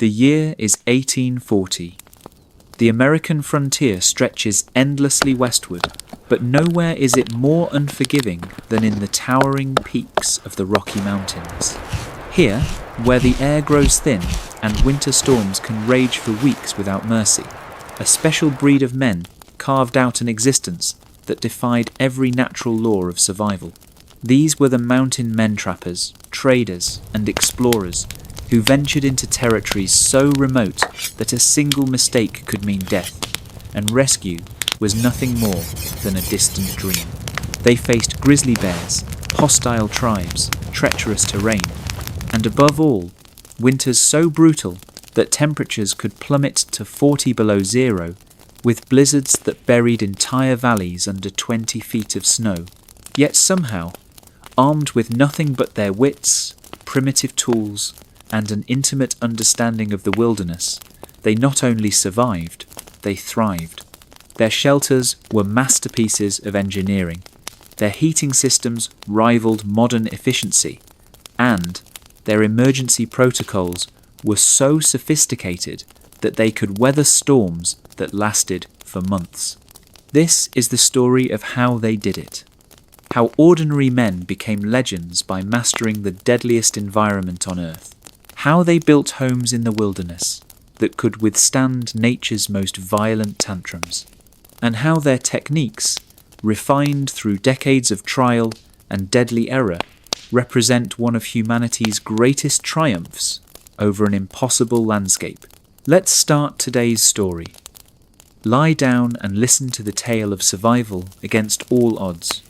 The year is 1840. The American frontier stretches endlessly westward, but nowhere is it more unforgiving than in the towering peaks of the Rocky Mountains. Here, where the air grows thin and winter storms can rage for weeks without mercy, a special breed of men carved out an existence that defied every natural law of survival. These were the mountain men-trappers, traders, and explorers who ventured into territories so remote that a single mistake could mean death, and rescue was nothing more than a distant dream. They faced grizzly bears, hostile tribes, treacherous terrain, and above all, winters so brutal that temperatures could plummet to 40 below zero, with blizzards that buried entire valleys under 20 feet of snow. Yet somehow, armed with nothing but their wits, primitive tools, and an intimate understanding of the wilderness, they not only survived, they thrived. Their shelters were masterpieces of engineering. Their heating systems rivaled modern efficiency, and their emergency protocols were so sophisticated that they could weather storms that lasted for months. This is the story of how they did it. How ordinary men became legends by mastering the deadliest environment on Earth. How they built homes in the wilderness that could withstand nature's most violent tantrums. And how their techniques, refined through decades of trial and deadly error, represent one of humanity's greatest triumphs over an impossible landscape. Let's start today's story. Lie down and listen to the tale of survival against all odds.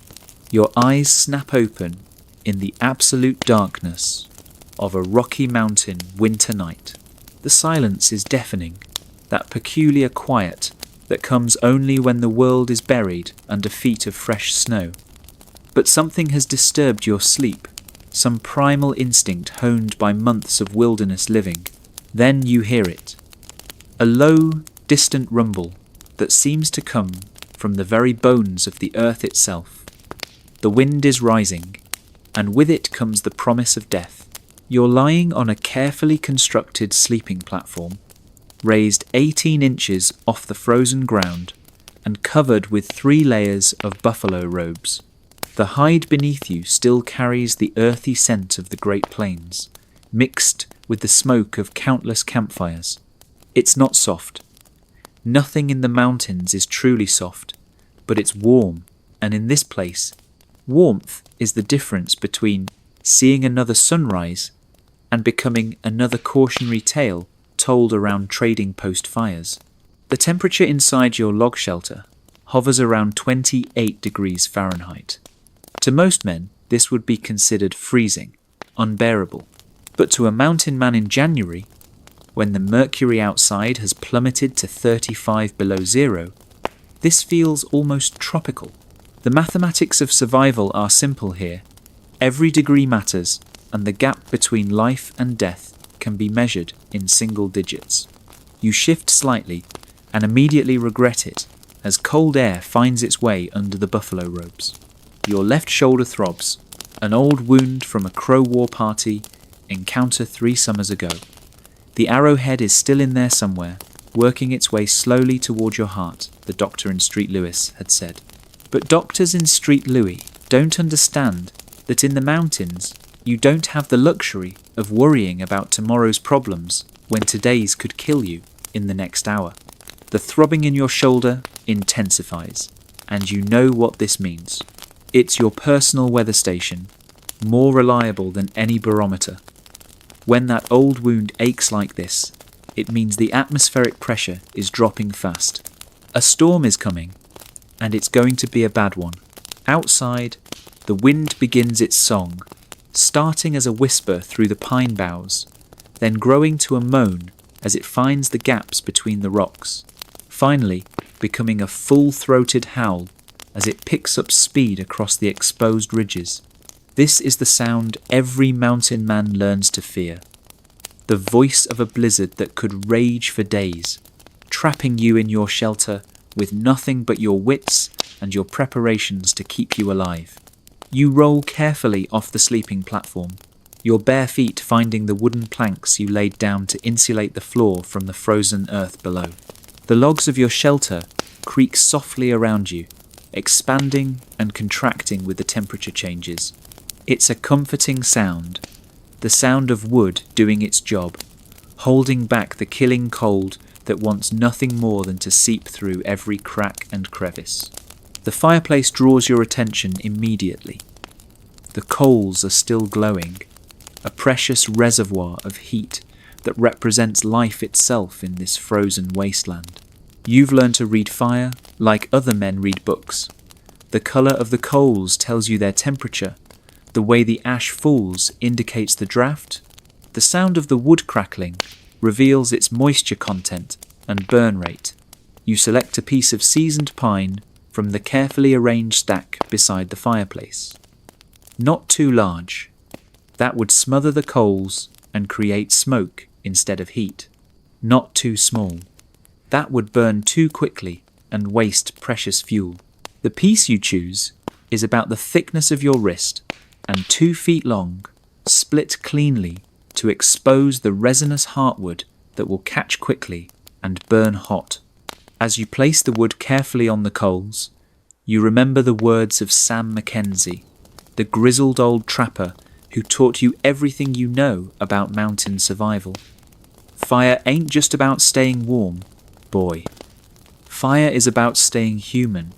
Your eyes snap open in the absolute darkness of a Rocky Mountain winter night. The silence is deafening, that peculiar quiet that comes only when the world is buried under feet of fresh snow. But something has disturbed your sleep, some primal instinct honed by months of wilderness living. Then you hear it. A low, distant rumble that seems to come from the very bones of the earth itself. The wind is rising, and with it comes the promise of death. You're lying on a carefully constructed sleeping platform, raised 18 inches off the frozen ground and covered with 3 layers of buffalo robes. The hide beneath you still carries the earthy scent of the Great Plains, mixed with the smoke of countless campfires. It's not soft. Nothing in the mountains is truly soft, but it's warm, and in this place, warmth is the difference between seeing another sunrise and becoming another cautionary tale told around trading post fires. The temperature inside your log shelter hovers around 28 degrees Fahrenheit. To most men, this would be considered freezing, unbearable. But to a mountain man in January, when the mercury outside has plummeted to 35 below zero, this feels almost tropical. The mathematics of survival are simple here. Every degree matters, and the gap between life and death can be measured in single digits. You shift slightly and immediately regret it as cold air finds its way under the buffalo robes. Your left shoulder throbs, an old wound from a Crow War party encounter 3 summers ago. The arrowhead is still in there somewhere, working its way slowly toward your heart, the doctor in Street Lewis had said. But doctors in Street Louis don't understand that in the mountains, you don't have the luxury of worrying about tomorrow's problems when today's could kill you in the next hour. The throbbing in your shoulder intensifies, and you know what this means. It's your personal weather station, more reliable than any barometer. When that old wound aches like this, it means the atmospheric pressure is dropping fast. A storm is coming, and it's going to be a bad one. Outside, the wind begins its song, starting as a whisper through the pine boughs, then growing to a moan as it finds the gaps between the rocks, finally becoming a full-throated howl as it picks up speed across the exposed ridges. This is the sound every mountain man learns to fear. The voice of a blizzard that could rage for days, trapping you in your shelter with nothing but your wits and your preparations to keep you alive. You roll carefully off the sleeping platform, your bare feet finding the wooden planks you laid down to insulate the floor from the frozen earth below. The logs of your shelter creak softly around you, expanding and contracting with the temperature changes. It's a comforting sound, the sound of wood doing its job, holding back the killing cold that wants nothing more than to seep through every crack and crevice. The fireplace draws your attention immediately. The coals are still glowing, a precious reservoir of heat that represents life itself in this frozen wasteland. You've learned to read fire like other men read books. The colour of the coals tells you their temperature. The way the ash falls indicates the draft. The sound of the wood crackling reveals its moisture content and burn rate. You select a piece of seasoned pine from the carefully arranged stack beside the fireplace. Not too large. That would smother the coals and create smoke instead of heat. Not too small. That would burn too quickly and waste precious fuel. The piece you choose is about the thickness of your wrist and 2 feet long, split cleanly to expose the resinous heartwood that will catch quickly and burn hot. As you place the wood carefully on the coals, you remember the words of Sam Mackenzie, the grizzled old trapper who taught you everything you know about mountain survival. Fire ain't just about staying warm, boy. Fire is about staying human.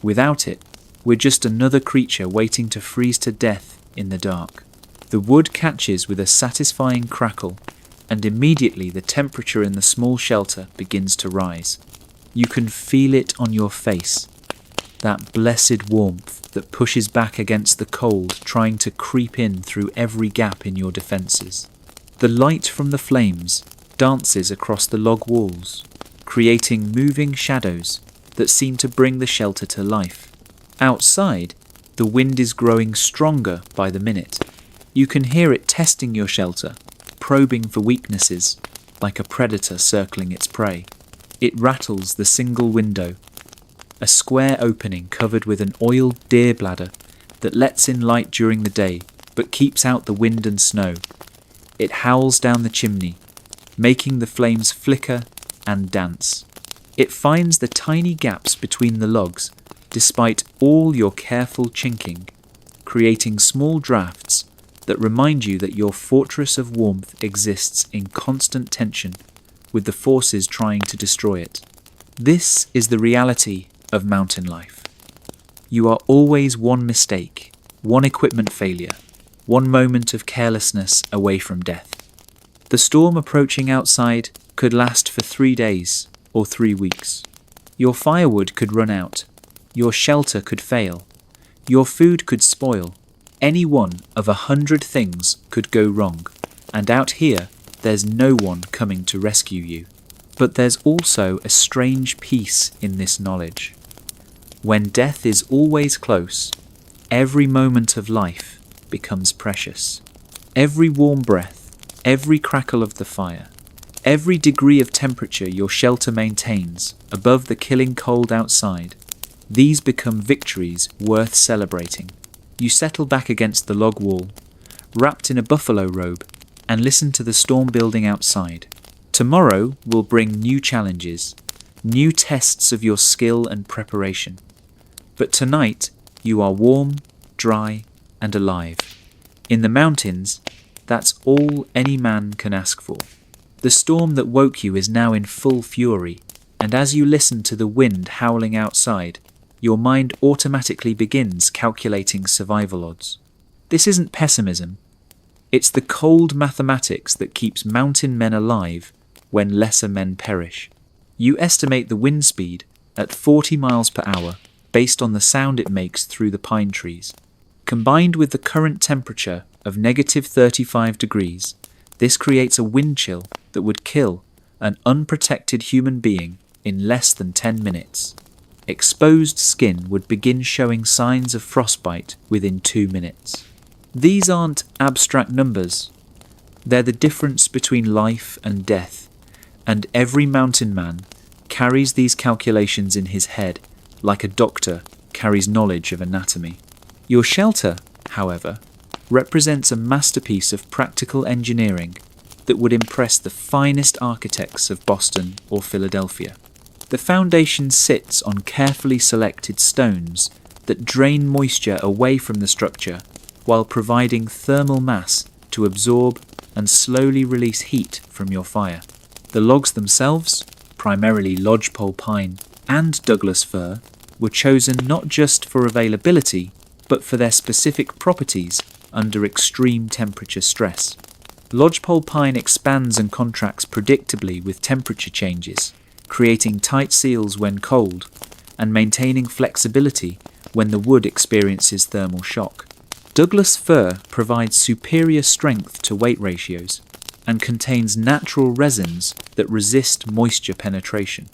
Without it, we're just another creature waiting to freeze to death in the dark. The wood catches with a satisfying crackle, and immediately the temperature in the small shelter begins to rise. You can feel it on your face, that blessed warmth that pushes back against the cold, trying to creep in through every gap in your defences. The light from the flames dances across the log walls, creating moving shadows that seem to bring the shelter to life. Outside, the wind is growing stronger by the minute. You can hear it testing your shelter, probing for weaknesses, like a predator circling its prey. It rattles the single window, a square opening covered with an oiled deer bladder that lets in light during the day but keeps out the wind and snow. It howls down the chimney, making the flames flicker and dance. It finds the tiny gaps between the logs, despite all your careful chinking, creating small drafts that remind you that your fortress of warmth exists in constant tension with the forces trying to destroy it. This is the reality of mountain life. You are always one mistake, one equipment failure, one moment of carelessness away from death. The storm approaching outside could last for 3 days or 3 weeks. Your firewood could run out. Your shelter could fail. Your food could spoil. Any one of 100 things could go wrong. And out here, there's no one coming to rescue you. But there's also a strange peace in this knowledge. When death is always close, every moment of life becomes precious. Every warm breath, every crackle of the fire, every degree of temperature your shelter maintains above the killing cold outside, these become victories worth celebrating. You settle back against the log wall, wrapped in a buffalo robe, and listen to the storm building outside. Tomorrow will bring new challenges, new tests of your skill and preparation. But tonight, you are warm, dry, and alive. In the mountains, that's all any man can ask for. The storm that woke you is now in full fury, and as you listen to the wind howling outside, your mind automatically begins calculating survival odds. This isn't pessimism. It's the cold mathematics that keeps mountain men alive when lesser men perish. You estimate the wind speed at 40 miles per hour based on the sound it makes through the pine trees. Combined with the current temperature of -35 degrees, this creates a wind chill that would kill an unprotected human being in less than 10 minutes. Exposed skin would begin showing signs of frostbite within 2 minutes. These aren't abstract numbers. They're the difference between life and death, and every mountain man carries these calculations in his head like a doctor carries knowledge of anatomy. Your shelter, however, represents a masterpiece of practical engineering that would impress the finest architects of Boston or Philadelphia. The foundation sits on carefully selected stones that drain moisture away from the structure while providing thermal mass to absorb and slowly release heat from your fire. The logs themselves, primarily lodgepole pine and Douglas fir, were chosen not just for availability, but for their specific properties under extreme temperature stress. Lodgepole pine expands and contracts predictably with temperature changes, creating tight seals when cold, and maintaining flexibility when the wood experiences thermal shock. Douglas fir provides superior strength to weight ratios and contains natural resins that resist moisture penetration.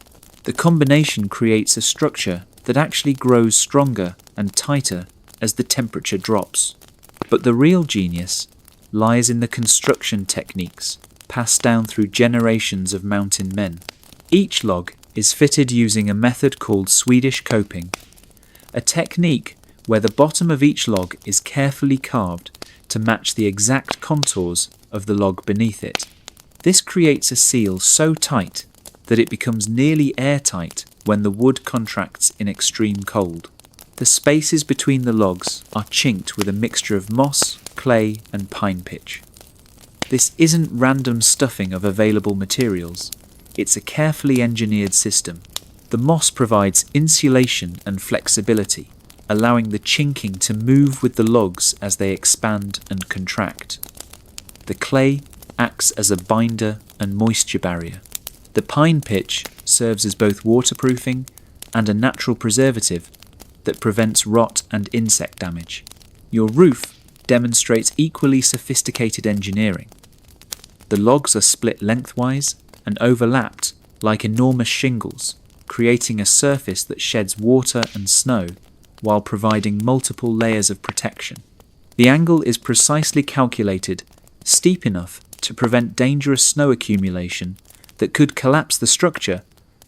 The combination creates a structure that actually grows stronger and tighter as the temperature drops. But the real genius lies in the construction techniques passed down through generations of mountain men. Each log is fitted using a method called Swedish coping, a technique where the bottom of each log is carefully carved to match the exact contours of the log beneath it. This creates a seal so tight that it becomes nearly airtight when the wood contracts in extreme cold. The spaces between the logs are chinked with a mixture of moss, clay, and pine pitch. This isn't random stuffing of available materials, it's a carefully engineered system. The moss provides insulation and flexibility, allowing the chinking to move with the logs as they expand and contract. The clay acts as a binder and moisture barrier. The pine pitch serves as both waterproofing and a natural preservative that prevents rot and insect damage. Your roof demonstrates equally sophisticated engineering. The logs are split lengthwise and overlapped like enormous shingles, creating a surface that sheds water and snow while providing multiple layers of protection. The angle is precisely calculated, steep enough to prevent dangerous snow accumulation that could collapse the structure,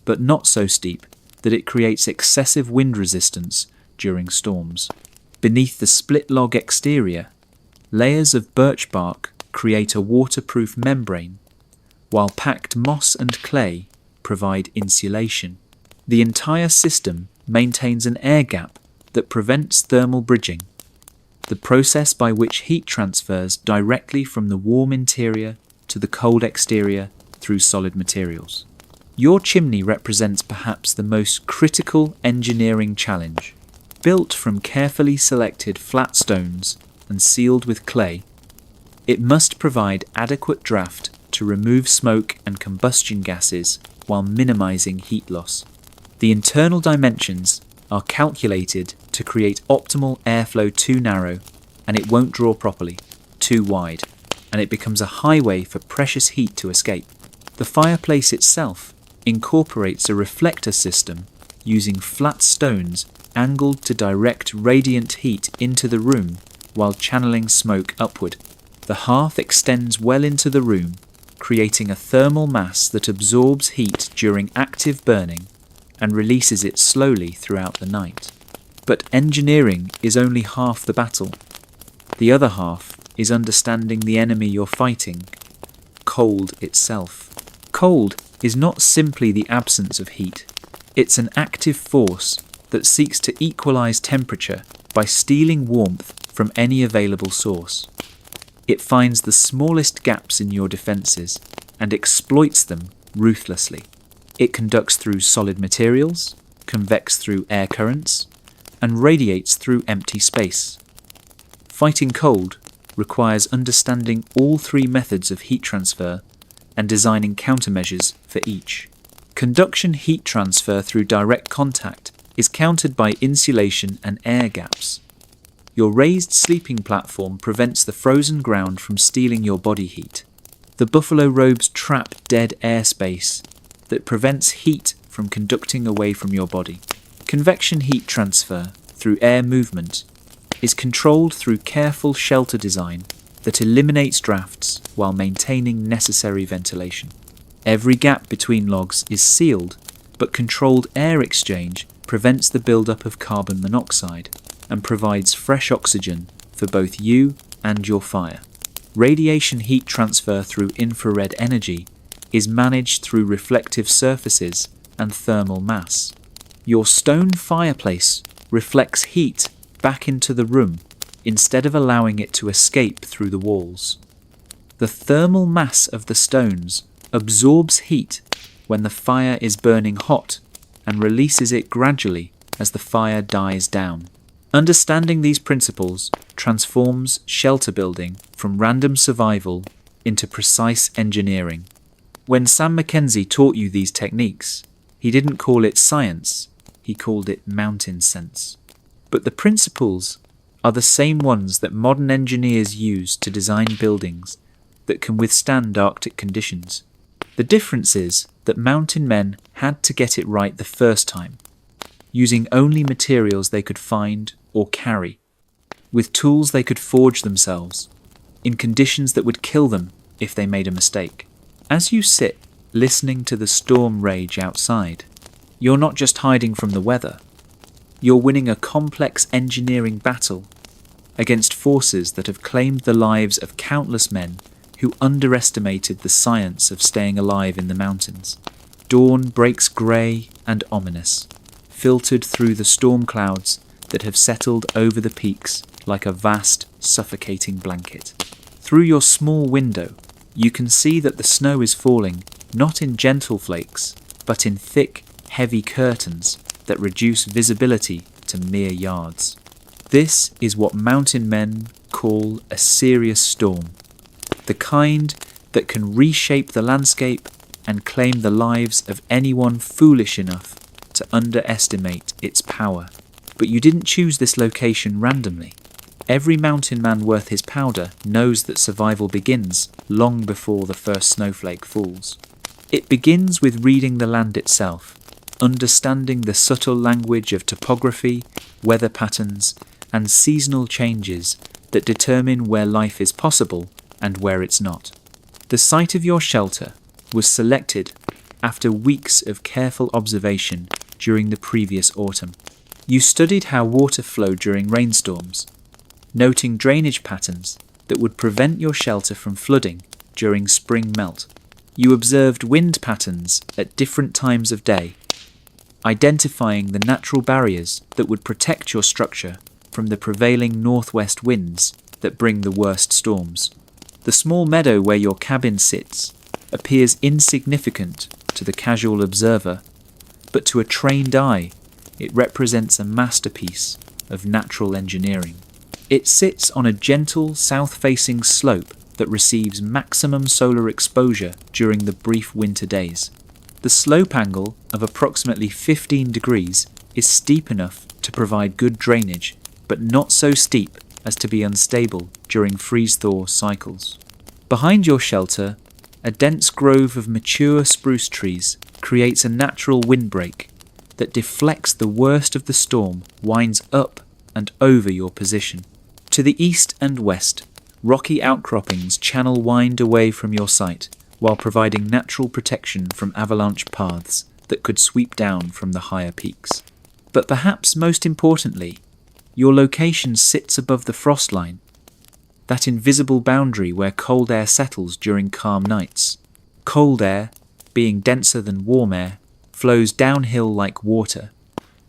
but not so steep that it creates excessive wind resistance during storms. Beneath the split log exterior, layers of birch bark create a waterproof membrane, while packed moss and clay provide insulation. The entire system maintains an air gap that prevents thermal bridging, the process by which heat transfers directly from the warm interior to the cold exterior through solid materials. Your chimney represents perhaps the most critical engineering challenge. Built from carefully selected flat stones and sealed with clay, it must provide adequate draft to remove smoke and combustion gases while minimizing heat loss. The internal dimensions are calculated to create optimal airflow too narrow, and it won't draw properly, too wide, and it becomes a highway for precious heat to escape. The fireplace itself incorporates a reflector system using flat stones angled to direct radiant heat into the room while channeling smoke upward. The hearth extends well into the room, creating a thermal mass that absorbs heat during active burning and releases it slowly throughout the night. But engineering is only half the battle. The other half is understanding the enemy you're fighting, cold itself. Cold is not simply the absence of heat. It's an active force that seeks to equalize temperature by stealing warmth from any available source. It finds the smallest gaps in your defenses and exploits them ruthlessly. It conducts through solid materials, convects through air currents, and radiates through empty space. Fighting cold requires understanding all three methods of heat transfer and designing countermeasures for each. Conduction heat transfer through direct contact is countered by insulation and air gaps. Your raised sleeping platform prevents the frozen ground from stealing your body heat. The buffalo robes trap dead airspace that prevents heat from conducting away from your body. Convection heat transfer through air movement is controlled through careful shelter design that eliminates drafts while maintaining necessary ventilation. Every gap between logs is sealed, but controlled air exchange prevents the buildup of carbon monoxide and provides fresh oxygen for both you and your fire. Radiation heat transfer through infrared energy is managed through reflective surfaces and thermal mass. Your stone fireplace reflects heat back into the room instead of allowing it to escape through the walls. The thermal mass of the stones absorbs heat when the fire is burning hot and releases it gradually as the fire dies down. Understanding these principles transforms shelter building from random survival into precise engineering. When Sam Mackenzie taught you these techniques, he didn't call it science, he called it mountain sense. But the principles are the same ones that modern engineers use to design buildings that can withstand Arctic conditions. The difference is that mountain men had to get it right the first time, using only materials they could find or carry, with tools they could forge themselves, in conditions that would kill them if they made a mistake. As you sit listening to the storm rage outside, you're not just hiding from the weather, you're winning a complex engineering battle against forces that have claimed the lives of countless men who underestimated the science of staying alive in the mountains. Dawn breaks grey and ominous, filtered through the storm clouds that have settled over the peaks like a vast, suffocating blanket. Through your small window, you can see that the snow is falling not in gentle flakes, but in thick, heavy curtains that reduce visibility to mere yards. This is what mountain men call a serious storm, the kind that can reshape the landscape and claim the lives of anyone foolish enough to underestimate its power. But you didn't choose this location randomly. Every mountain man worth his powder knows that survival begins long before the first snowflake falls. It begins with reading the land itself, understanding the subtle language of topography, weather patterns, and seasonal changes that determine where life is possible and where it's not. The site of your shelter was selected after weeks of careful observation during the previous autumn. You studied how water flowed during rainstorms, noting drainage patterns that would prevent your shelter from flooding during spring melt. You observed wind patterns at different times of day, identifying the natural barriers that would protect your structure from the prevailing northwest winds that bring the worst storms. The small meadow where your cabin sits appears insignificant to the casual observer, but to a trained eye, it represents a masterpiece of natural engineering. It sits on a gentle south-facing slope that receives maximum solar exposure during the brief winter days. The slope angle of approximately 15 degrees is steep enough to provide good drainage, but not so steep as to be unstable during freeze-thaw cycles. Behind your shelter, a dense grove of mature spruce trees creates a natural windbreak that deflects the worst of the storm, winds up and over your position. To the east and west, rocky outcroppings channel wind away from your site, while providing natural protection from avalanche paths that could sweep down from the higher peaks. But perhaps most importantly, your location sits above the frost line, that invisible boundary where cold air settles during calm nights. Cold air, being denser than warm air, flows downhill like water,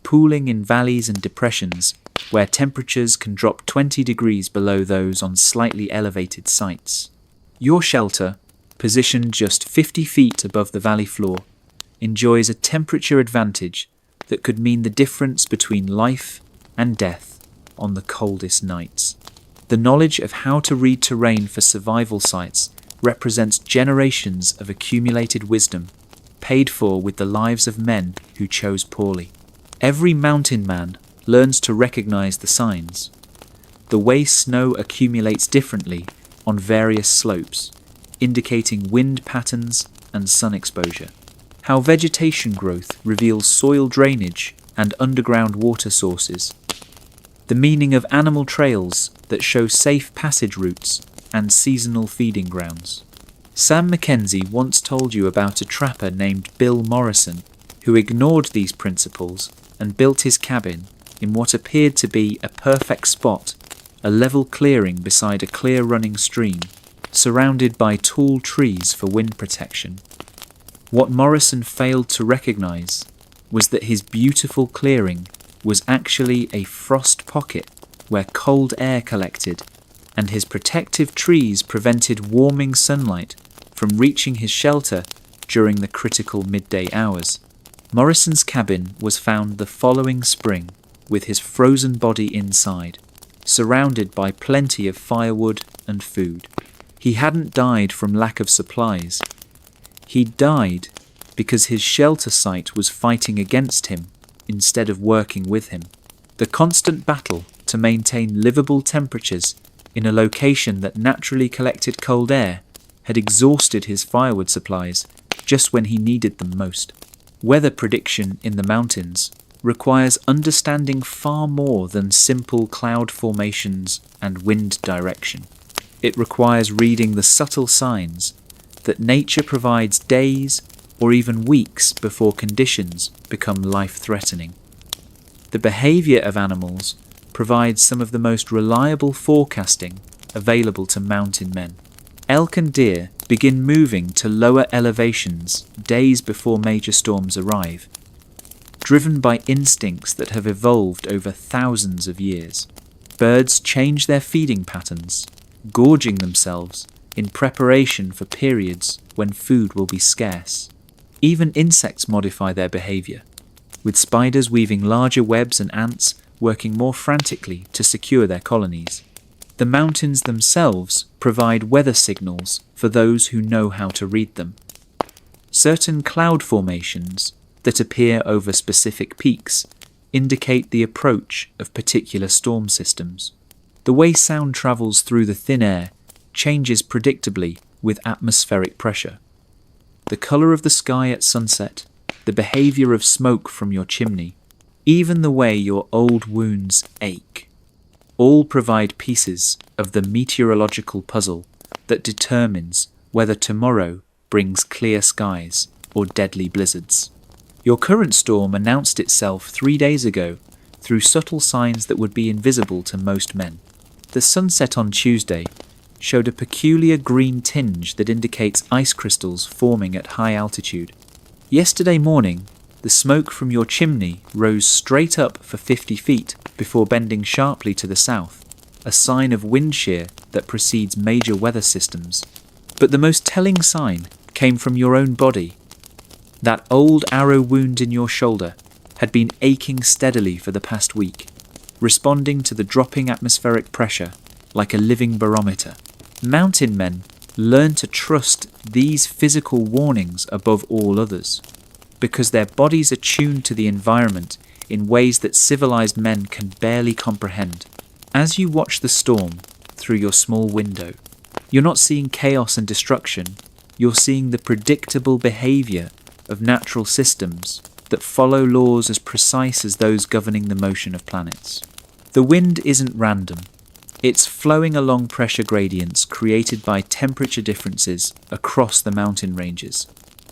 pooling in valleys and depressions where temperatures can drop 20 degrees below those on slightly elevated sites. Your shelter, positioned just 50 feet above the valley floor, enjoys a temperature advantage that could mean the difference between life and death on the coldest nights. The knowledge of how to read terrain for survival sites represents generations of accumulated wisdom, paid for with the lives of men who chose poorly. Every mountain man learns to recognize the signs. The way snow accumulates differently on various slopes, indicating wind patterns and sun exposure. How vegetation growth reveals soil drainage and underground water sources. The meaning of animal trails that show safe passage routes and seasonal feeding grounds. Sam Mackenzie once told you about a trapper named Bill Morrison who ignored these principles and built his cabin in what appeared to be a perfect spot a level clearing beside a clear running stream, surrounded by tall trees for wind protection. What Morrison failed to recognize was that his beautiful clearing was actually a frost pocket where cold air collected, and his protective trees prevented warming sunlight from reaching his shelter during the critical midday hours. Morrison's cabin was found the following spring, with his frozen body inside, surrounded by plenty of firewood and food. He hadn't died from lack of supplies. He died because his shelter site was fighting against him instead of working with him. The constant battle to maintain livable temperatures in a location that naturally collected cold air had exhausted his firewood supplies just when he needed them most. Weather prediction in the mountains requires understanding far more than simple cloud formations and wind direction. It requires reading the subtle signs that nature provides days or even weeks before conditions become life-threatening. The behavior of animals provides some of the most reliable forecasting available to mountain men. Elk and deer begin moving to lower elevations days before major storms arrive, driven by instincts that have evolved over thousands of years. Birds change their feeding patterns, gorging themselves in preparation for periods when food will be scarce. Even insects modify their behavior, with spiders weaving larger webs and ants working more frantically to secure their colonies. The mountains themselves provide weather signals for those who know how to read them. Certain cloud formations that appear over specific peaks indicate the approach of particular storm systems. The way sound travels through the thin air changes predictably with atmospheric pressure. The colour of the sky at sunset, the behaviour of smoke from your chimney, even the way your old wounds ache, all provide pieces of the meteorological puzzle that determines whether tomorrow brings clear skies or deadly blizzards. Your current storm announced itself 3 days ago through subtle signs that would be invisible to most men. The sunset on Tuesday showed a peculiar green tinge that indicates ice crystals forming at high altitude. Yesterday morning, the smoke from your chimney rose straight up for 50 feet before bending sharply to the south, a sign of wind shear that precedes major weather systems. But the most telling sign came from your own body. That old arrow wound in your shoulder had been aching steadily for the past week, responding to the dropping atmospheric pressure like a living barometer. Mountain men learn to trust these physical warnings above all others, because their bodies are tuned to the environment in ways that civilized men can barely comprehend. As you watch the storm through your small window, you're not seeing chaos and destruction, you're seeing the predictable behavior of natural systems that follow laws as precise as those governing the motion of planets. The wind isn't random. It's flowing along pressure gradients created by temperature differences across the mountain ranges.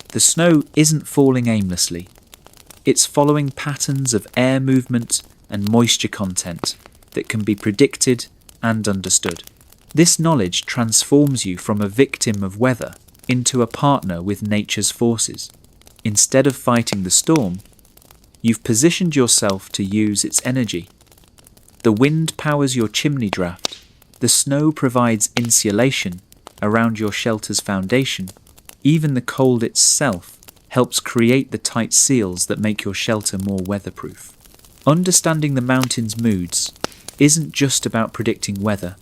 The snow isn't falling aimlessly. It's following patterns of air movement and moisture content that can be predicted and understood. This knowledge transforms you from a victim of weather into a partner with nature's forces. Instead of fighting the storm, you've positioned yourself to use its energy. The wind powers your chimney draft. The snow provides insulation around your shelter's foundation. Even the cold itself helps create the tight seals that make your shelter more weatherproof. Understanding the mountain's moods isn't just about predicting weather.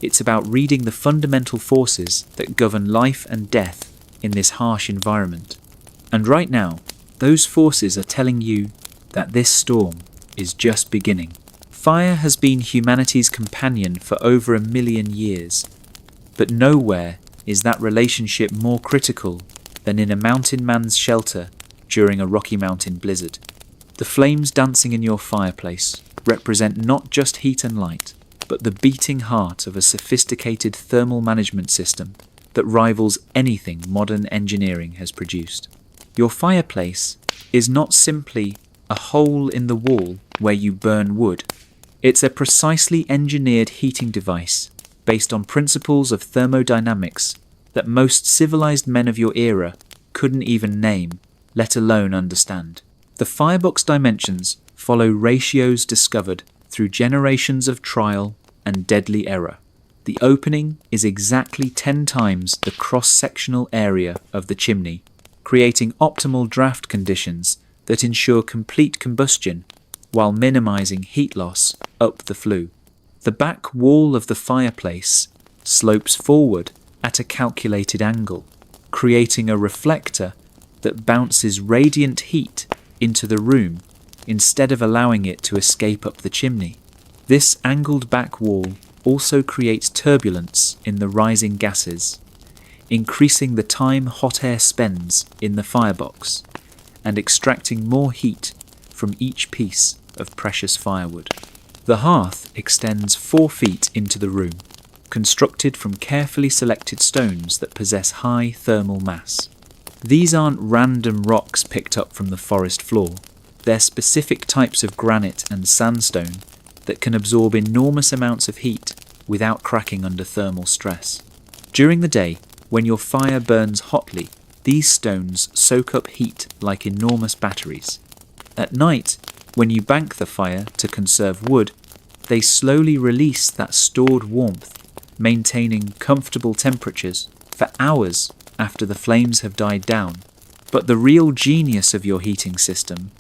It's about reading the fundamental forces that govern life and death in this harsh environment. And right now, those forces are telling you that this storm is just beginning. Fire has been humanity's companion for over 1 million years, but nowhere is that relationship more critical than in a mountain man's shelter during a Rocky Mountain blizzard. The flames dancing in your fireplace represent not just heat and light, but the beating heart of a sophisticated thermal management system that rivals anything modern engineering has produced. Your fireplace is not simply a hole in the wall where you burn wood. It's a precisely engineered heating device based on principles of thermodynamics that most civilized men of your era couldn't even name, let alone understand. The firebox dimensions follow ratios discovered through generations of trial and deadly error. The opening is exactly 10 times the cross-sectional area of the chimney, creating optimal draft conditions that ensure complete combustion while minimizing heat loss up the flue. The back wall of the fireplace slopes forward at a calculated angle, creating a reflector that bounces radiant heat into the room instead of allowing it to escape up the chimney. This angled back wall also creates turbulence in the rising gases, increasing the time hot air spends in the firebox and extracting more heat from each piece of precious firewood. The hearth extends 4 feet into the room, constructed from carefully selected stones that possess high thermal mass. These aren't random rocks picked up from the forest floor. They're specific types of granite and sandstone that can absorb enormous amounts of heat without cracking under thermal stress. During the day, when your fire burns hotly, these stones soak up heat like enormous batteries. At night, when you bank the fire to conserve wood, they slowly release that stored warmth, maintaining comfortable temperatures for hours after the flames have died down. But the real genius of your heating system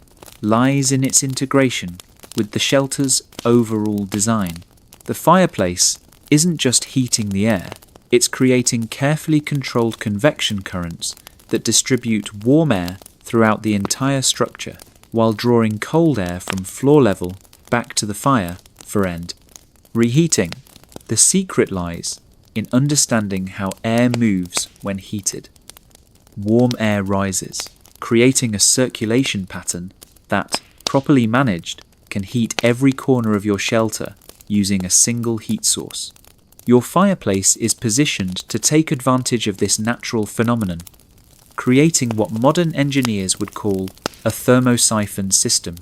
lies in its integration with the shelter's overall design. The fireplace isn't just heating the air, it's creating carefully controlled convection currents that distribute warm air throughout the entire structure, while drawing cold air from floor level back to the fire for end reheating. The secret lies in understanding how air moves when heated. Warm air rises, creating a circulation pattern that, properly managed, can heat every corner of your shelter using a single heat source. Your fireplace is positioned to take advantage of this natural phenomenon, creating what modern engineers would call a thermosiphon system.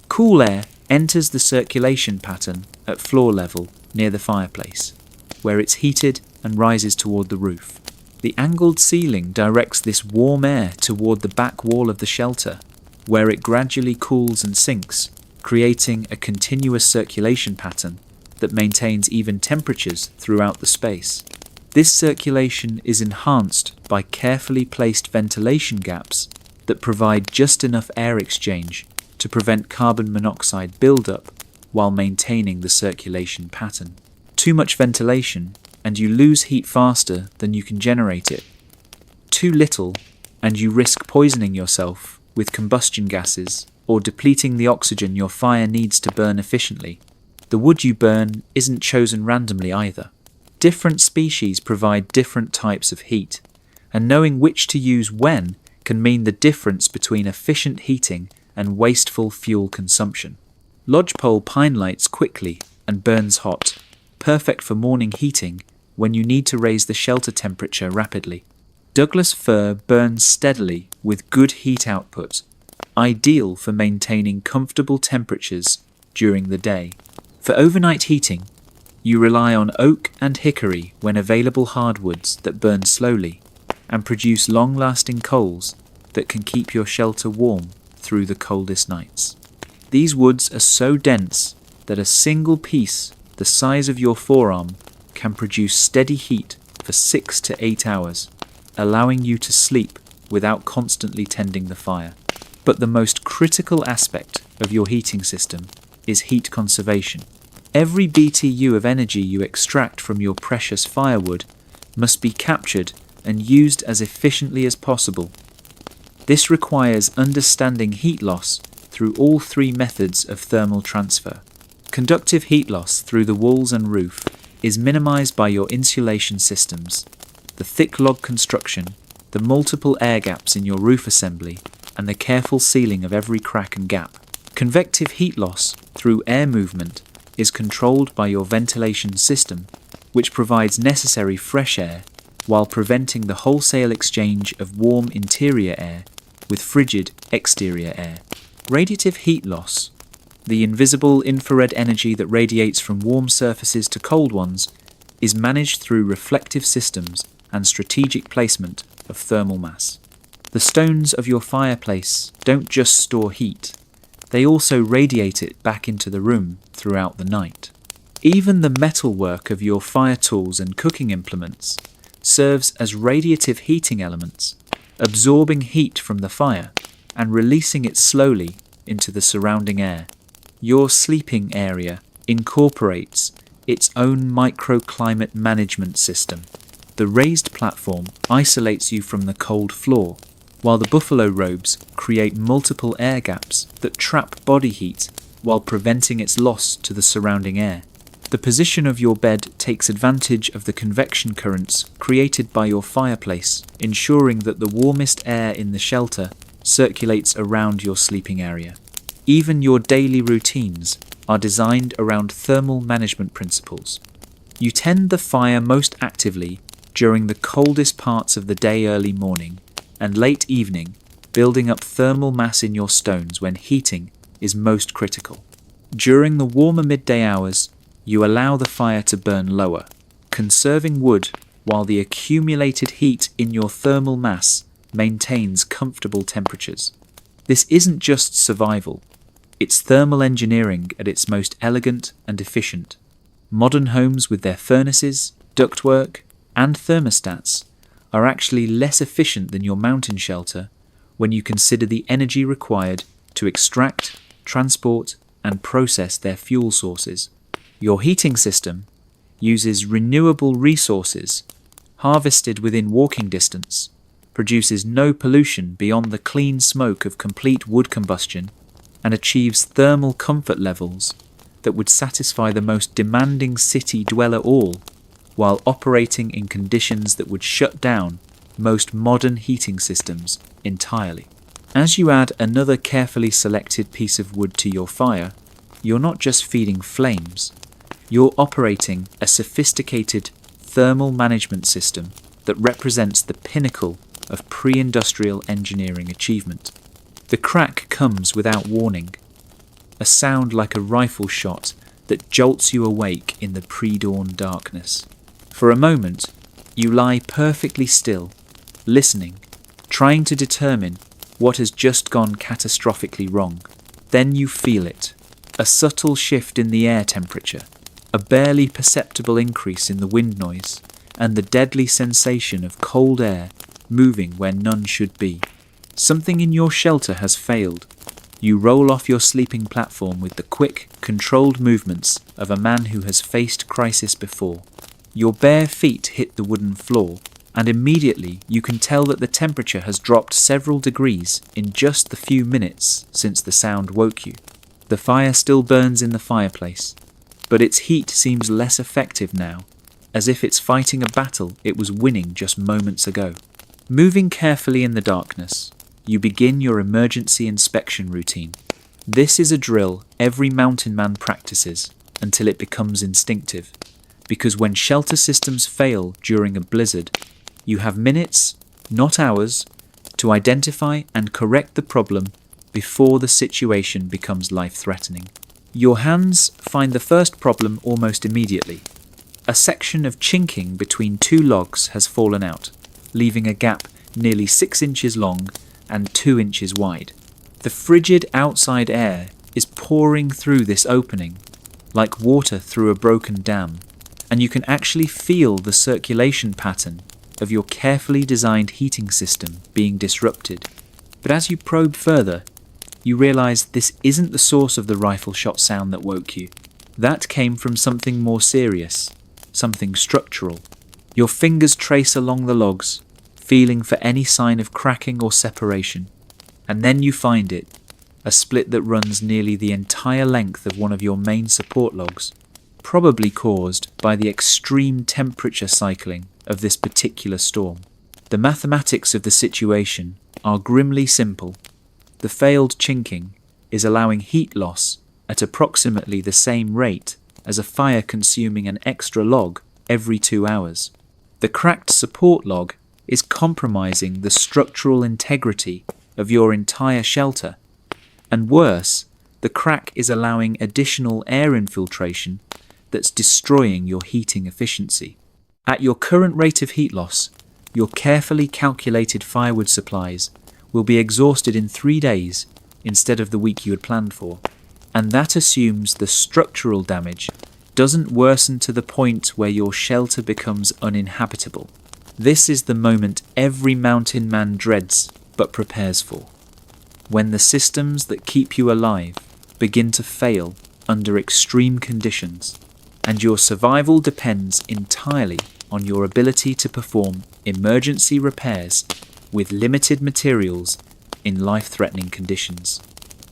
Cool air enters the circulation pattern at floor level near the fireplace, where it's heated and rises toward the roof. The angled ceiling directs this warm air toward the back wall of the shelter, where it gradually cools and sinks, creating a continuous circulation pattern that maintains even temperatures throughout the space. This circulation is enhanced by carefully placed ventilation gaps that provide just enough air exchange to prevent carbon monoxide buildup while maintaining the circulation pattern. Too much ventilation and you lose heat faster than you can generate it. Too little and you risk poisoning yourself with combustion gases or depleting the oxygen your fire needs to burn efficiently. The wood you burn isn't chosen randomly either. Different species provide different types of heat, and knowing which to use when can mean the difference between efficient heating and wasteful fuel consumption. Lodgepole pine lights quickly and burns hot, perfect for morning heating when you need to raise the shelter temperature rapidly. Douglas fir burns steadily with good heat output, ideal for maintaining comfortable temperatures during the day. For overnight heating, you rely on oak and hickory when available hardwoods that burn slowly and produce long-lasting coals that can keep your shelter warm through the coldest nights. These woods are so dense that a single piece the size of your forearm can produce steady heat for 6 to 8 hours, allowing you to sleep without constantly tending the fire. But the most critical aspect of your heating system is heat conservation. Every BTU of energy you extract from your precious firewood must be captured and used as efficiently as possible. This requires understanding heat loss through all 3 methods of thermal transfer. Conductive heat loss through the walls and roof is minimized by your insulation systems, the thick log construction, the multiple air gaps in your roof assembly, and the careful sealing of every crack and gap. Convective heat loss through air movement is controlled by your ventilation system, which provides necessary fresh air while preventing the wholesale exchange of warm interior air with frigid exterior air. Radiative heat loss The invisible infrared energy that radiates from warm surfaces to cold ones is managed through reflective systems and strategic placement of thermal mass. The stones of your fireplace don't just store heat, they also radiate it back into the room throughout the night. Even the metalwork of your fire tools and cooking implements serves as radiative heating elements, absorbing heat from the fire and releasing it slowly into the surrounding air. Your sleeping area incorporates its own microclimate management system. The raised platform isolates you from the cold floor, while the buffalo robes create multiple air gaps that trap body heat while preventing its loss to the surrounding air. The position of your bed takes advantage of the convection currents created by your fireplace, ensuring that the warmest air in the shelter circulates around your sleeping area. Even your daily routines are designed around thermal management principles. You tend the fire most actively during the coldest parts of the day, early morning and late evening, building up thermal mass in your stones when heating is most critical. During the warmer midday hours, you allow the fire to burn lower, conserving wood while the accumulated heat in your thermal mass maintains comfortable temperatures. This isn't just survival, it's thermal engineering at its most elegant and efficient. Modern homes with their furnaces, ductwork, and thermostats are actually less efficient than your mountain shelter when you consider the energy required to extract, transport, and process their fuel sources. Your heating system uses renewable resources harvested within walking distance, produces no pollution beyond the clean smoke of complete wood combustion, and achieves thermal comfort levels that would satisfy the most demanding city dweller all, while operating in conditions that would shut down most modern heating systems entirely. As you add another carefully selected piece of wood to your fire, you're not just feeding flames, you're operating a sophisticated thermal management system that represents the pinnacle of pre-industrial engineering achievement. The crack comes without warning, a sound like a rifle shot that jolts you awake in the pre-dawn darkness. For a moment, you lie perfectly still, listening, trying to determine what has just gone catastrophically wrong. Then you feel it, a subtle shift in the air temperature, a barely perceptible increase in the wind noise, and the deadly sensation of cold air moving where none should be. Something in your shelter has failed. You roll off your sleeping platform with the quick, controlled movements of a man who has faced crisis before. Your bare feet hit the wooden floor, and immediately you can tell that the temperature has dropped several degrees in just the few minutes since the sound woke you. The fire still burns in the fireplace, but its heat seems less effective now, as if it's fighting a battle it was winning just moments ago. Moving carefully in the darkness, you begin your emergency inspection routine. This is a drill every mountain man practices until it becomes instinctive, because when shelter systems fail during a blizzard, you have minutes, not hours, to identify and correct the problem before the situation becomes life-threatening. Your hands find the first problem almost immediately. A section of chinking between two logs has fallen out, leaving a gap nearly 6 inches long and 2 inches wide. The frigid outside air is pouring through this opening, like water through a broken dam, and you can actually feel the circulation pattern of your carefully designed heating system being disrupted. But as you probe further, you realize this isn't the source of the rifle shot sound that woke you. That came from something more serious, something structural. Your fingers trace along the logs, feeling for any sign of cracking or separation, and then you find it, a split that runs nearly the entire length of one of your main support logs, probably caused by the extreme temperature cycling of this particular storm. The mathematics of the situation are grimly simple. The failed chinking is allowing heat loss at approximately the same rate as a fire consuming an extra log every 2 hours. The cracked support log is compromising the structural integrity of your entire shelter, and worse, The crack is allowing additional air infiltration that's destroying your heating efficiency. At your current rate of heat loss, your carefully calculated firewood supplies will be exhausted in 3 days instead of the week you had planned for. And that assumes the structural damage doesn't worsen to the point where your shelter becomes uninhabitable. This is the moment every mountain man dreads but prepares for. When the systems that keep you alive begin to fail under extreme conditions, and your survival depends entirely on your ability to perform emergency repairs with limited materials in life-threatening conditions.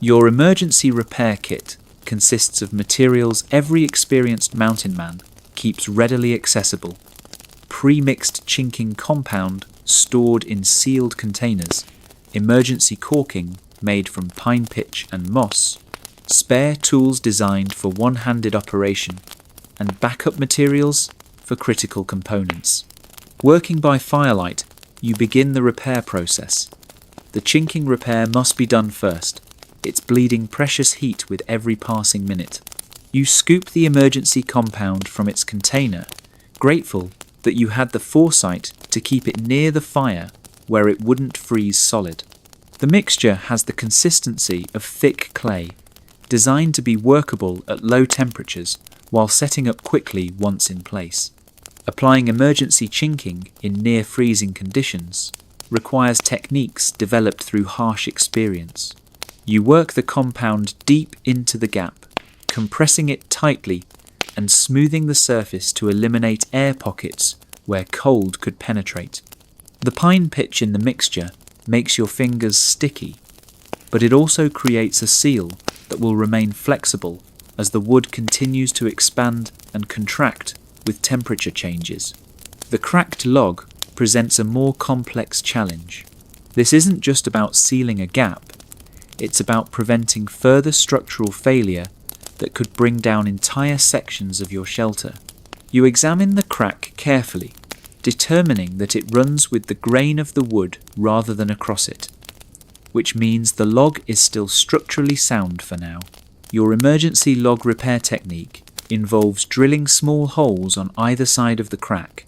Your emergency repair kit consists of materials every experienced mountain man keeps readily accessible: pre-mixed chinking compound stored in sealed containers, emergency caulking made from pine pitch and moss, spare tools designed for one-handed operation, and backup materials for critical components. Working by firelight, you begin the repair process. The chinking repair must be done first. It's bleeding precious heat with every passing minute. You scoop the emergency compound from its container, grateful that you had the foresight to keep it near the fire where it wouldn't freeze solid. The mixture has the consistency of thick clay, designed to be workable at low temperatures while setting up quickly once in place. Applying emergency chinking in near-freezing conditions requires techniques developed through harsh experience. You work the compound deep into the gap, compressing it tightly and smoothing the surface to eliminate air pockets where cold could penetrate. The pine pitch in the mixture makes your fingers sticky, but it also creates a seal that will remain flexible as the wood continues to expand and contract with temperature changes. The cracked log presents a more complex challenge. This isn't just about sealing a gap, it's about preventing further structural failure that could bring down entire sections of your shelter. You examine the crack carefully, determining that it runs with the grain of the wood rather than across it, which means the log is still structurally sound for now. Your emergency log repair technique involves drilling small holes on either side of the crack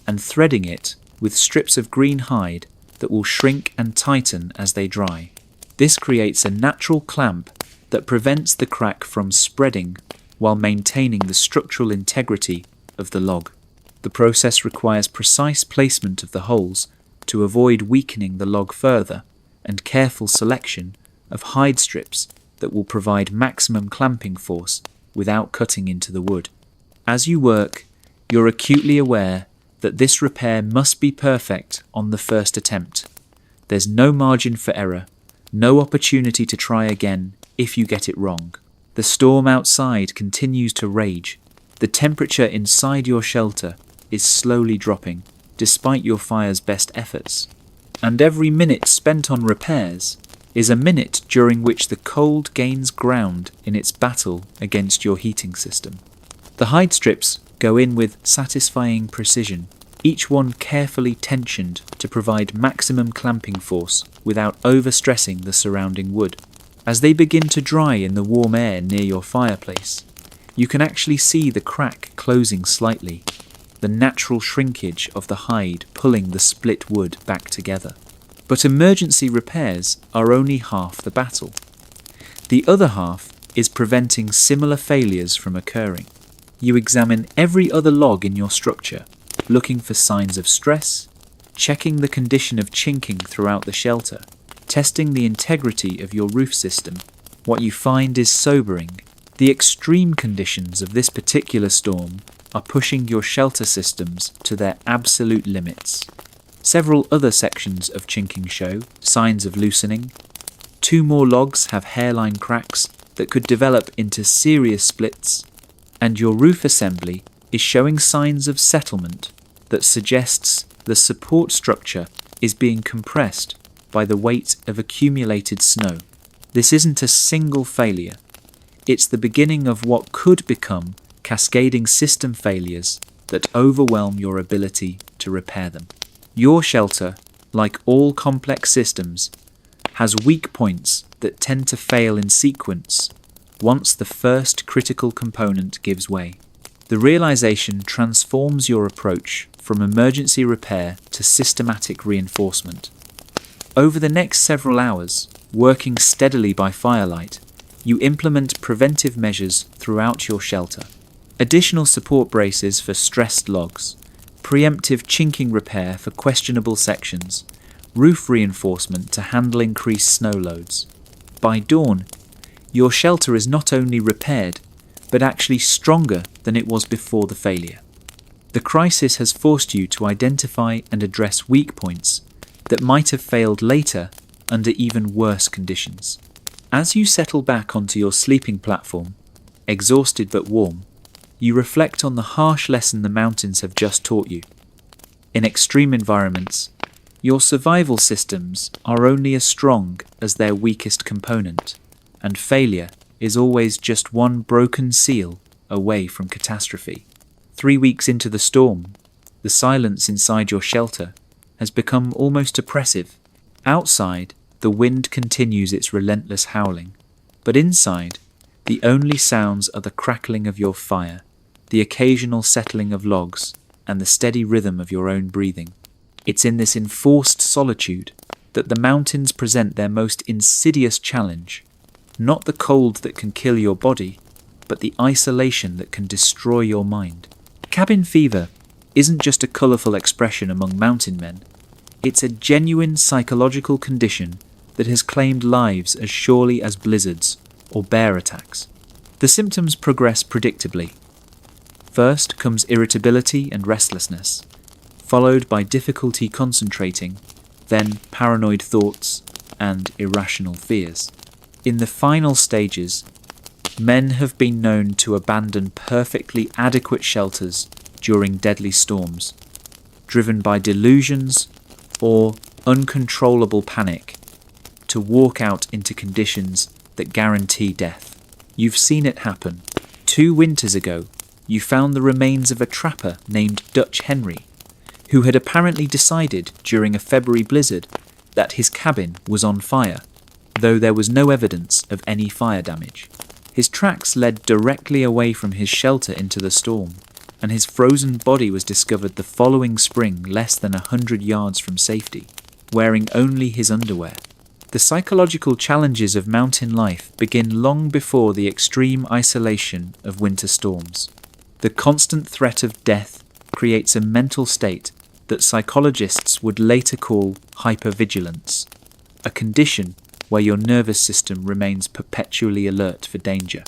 and threading it with strips of green hide that will shrink and tighten as they dry. This creates a natural clamp that prevents the crack from spreading while maintaining the structural integrity of the log. The process requires precise placement of the holes to avoid weakening the log further, and careful selection of hide strips that will provide maximum clamping force without cutting into the wood. As you work, you're acutely aware that this repair must be perfect on the first attempt. There's no margin for error, no opportunity to try again if you get it wrong. The storm outside continues to rage. The temperature inside your shelter is slowly dropping, despite your fire's best efforts. And every minute spent on repairs is a minute during which the cold gains ground in its battle against your heating system. The hide strips go in with satisfying precision, each one carefully tensioned to provide maximum clamping force without overstressing the surrounding wood. As they begin to dry in the warm air near your fireplace, you can actually see the crack closing slightly, the natural shrinkage of the hide pulling the split wood back together. But emergency repairs are only half the battle. The other half is preventing similar failures from occurring. You examine every other log in your structure, looking for signs of stress, checking the condition of chinking throughout the shelter, testing the integrity of your roof system. What you find is sobering. The extreme conditions of this particular storm are pushing your shelter systems to their absolute limits. Several other sections of chinking show signs of loosening. 2 more logs have hairline cracks that could develop into serious splits, and your roof assembly is showing signs of settlement that suggests the support structure is being compressed by the weight of accumulated snow. This isn't a single failure. It's the beginning of what could become cascading system failures that overwhelm your ability to repair them. Your shelter, like all complex systems, has weak points that tend to fail in sequence once the first critical component gives way. The realization transforms your approach from emergency repair to systematic reinforcement. Over the next several hours, working steadily by firelight, you implement preventive measures throughout your shelter. Additional support braces for stressed logs, preemptive chinking repair for questionable sections, roof reinforcement to handle increased snow loads. By dawn, your shelter is not only repaired, but actually stronger than it was before the failure. The crisis has forced you to identify and address weak points that might have failed later under even worse conditions. As you settle back onto your sleeping platform, exhausted but warm, you reflect on the harsh lesson the mountains have just taught you. In extreme environments, your survival systems are only as strong as their weakest component, and failure is always just one broken seal away from catastrophe. 3 weeks into the storm, the silence inside your shelter has become almost oppressive. Outside, the wind continues its relentless howling, but inside, the only sounds are the crackling of your fire, the occasional settling of logs, and the steady rhythm of your own breathing. It's in this enforced solitude that the mountains present their most insidious challenge, not the cold that can kill your body, but the isolation that can destroy your mind. Cabin fever isn't just a colourful expression among mountain men. It's a genuine psychological condition that has claimed lives as surely as blizzards or bear attacks. The symptoms progress predictably. First comes irritability and restlessness, followed by difficulty concentrating, then paranoid thoughts and irrational fears. In the final stages, men have been known to abandon perfectly adequate shelters during deadly storms, driven by delusions or uncontrollable panic, to walk out into conditions that guarantee death. You've seen it happen. 2 winters ago, you found the remains of a trapper named Dutch Henry, who had apparently decided during a February blizzard that his cabin was on fire, though there was no evidence of any fire damage. His tracks led directly away from his shelter into the storm, and his frozen body was discovered the following spring less than 100 yards from safety, wearing only his underwear. The psychological challenges of mountain life begin long before the extreme isolation of winter storms. The constant threat of death creates a mental state that psychologists would later call hypervigilance, a condition where your nervous system remains perpetually alert for danger.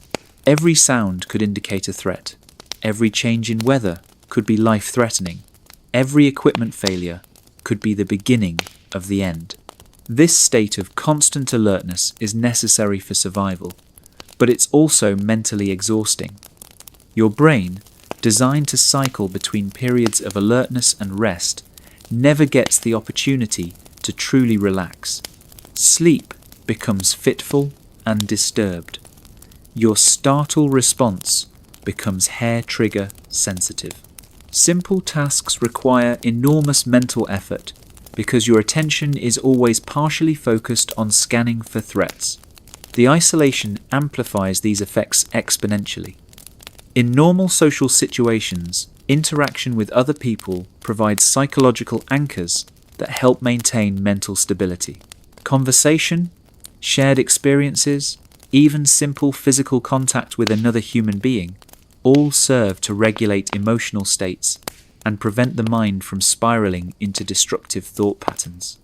Every sound could indicate a threat. Every change in weather could be life-threatening. Every equipment failure could be the beginning of the end. This state of constant alertness is necessary for survival, but it's also mentally exhausting. Your brain, designed to cycle between periods of alertness and rest, never gets the opportunity to truly relax. Sleep becomes fitful and disturbed. Your startle response becomes hair-trigger sensitive. Simple tasks require enormous mental effort because your attention is always partially focused on scanning for threats. The isolation amplifies these effects exponentially. In normal social situations, interaction with other people provides psychological anchors that help maintain mental stability. Conversation, shared experiences, even simple physical contact with another human being all serve to regulate emotional states and prevent the mind from spiraling into destructive thought patterns.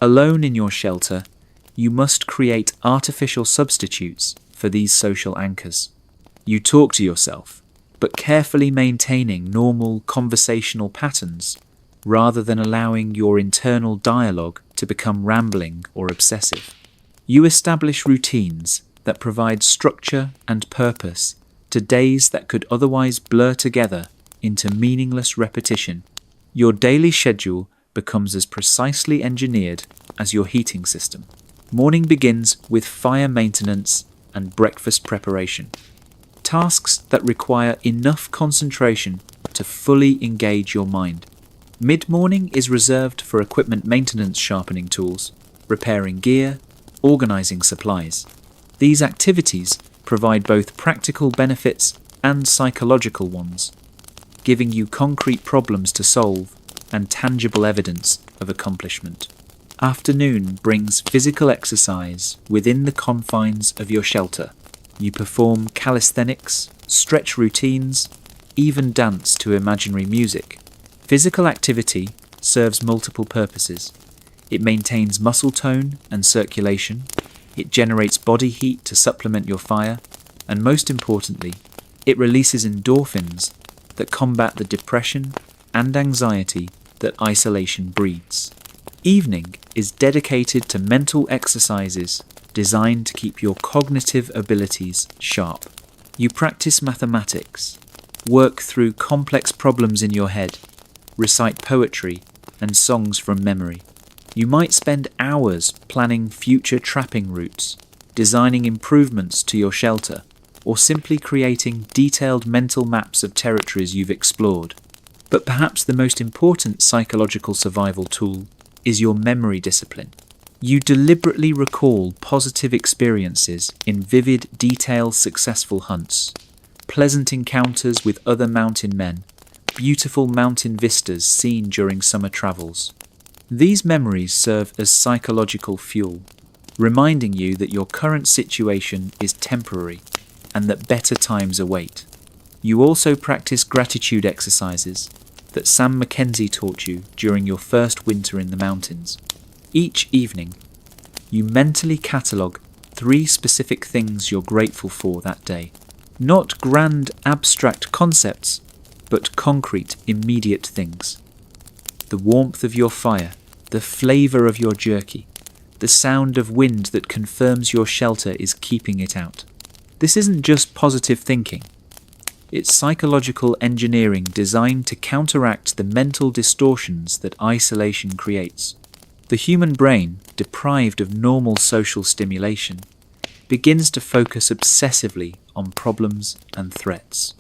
Alone in your shelter, you must create artificial substitutes for these social anchors. You talk to yourself, but carefully maintaining normal conversational patterns rather than allowing your internal dialogue to become rambling or obsessive. You establish routines that provide structure and purpose to days that could otherwise blur together into meaningless repetition. Your daily schedule becomes as precisely engineered as your heating system. Morning begins with fire maintenance and breakfast preparation, tasks that require enough concentration to fully engage your mind. Mid-morning is reserved for equipment maintenance, sharpening tools, repairing gear, organizing supplies. These activities provide both practical benefits and psychological ones, giving you concrete problems to solve and tangible evidence of accomplishment. Afternoon brings physical exercise within the confines of your shelter. You perform calisthenics, stretch routines, even dance to imaginary music. Physical activity serves multiple purposes. It maintains muscle tone and circulation, it generates body heat to supplement your fire, and most importantly, it releases endorphins that combat the depression and anxiety that isolation breeds. Evening is dedicated to mental exercises designed to keep your cognitive abilities sharp. You practice mathematics, work through complex problems in your head, recite poetry and songs from memory. You might spend hours planning future trapping routes, designing improvements to your shelter, or simply creating detailed mental maps of territories you've explored. But perhaps the most important psychological survival tool is your memory discipline. You deliberately recall positive experiences in vivid detail, successful hunts, pleasant encounters with other mountain men, beautiful mountain vistas seen during summer travels. These memories serve as psychological fuel, reminding you that your current situation is temporary and that better times await. You also practice gratitude exercises that Sam Mackenzie taught you during your first winter in the mountains. Each evening, you mentally catalogue 3 specific things you're grateful for that day. Not grand abstract concepts, but concrete, immediate things. The warmth of your fire, the flavour of your jerky, the sound of wind that confirms your shelter is keeping it out. This isn't just positive thinking. It's psychological engineering designed to counteract the mental distortions that isolation creates. The human brain, deprived of normal social stimulation, begins to focus obsessively on problems and threats.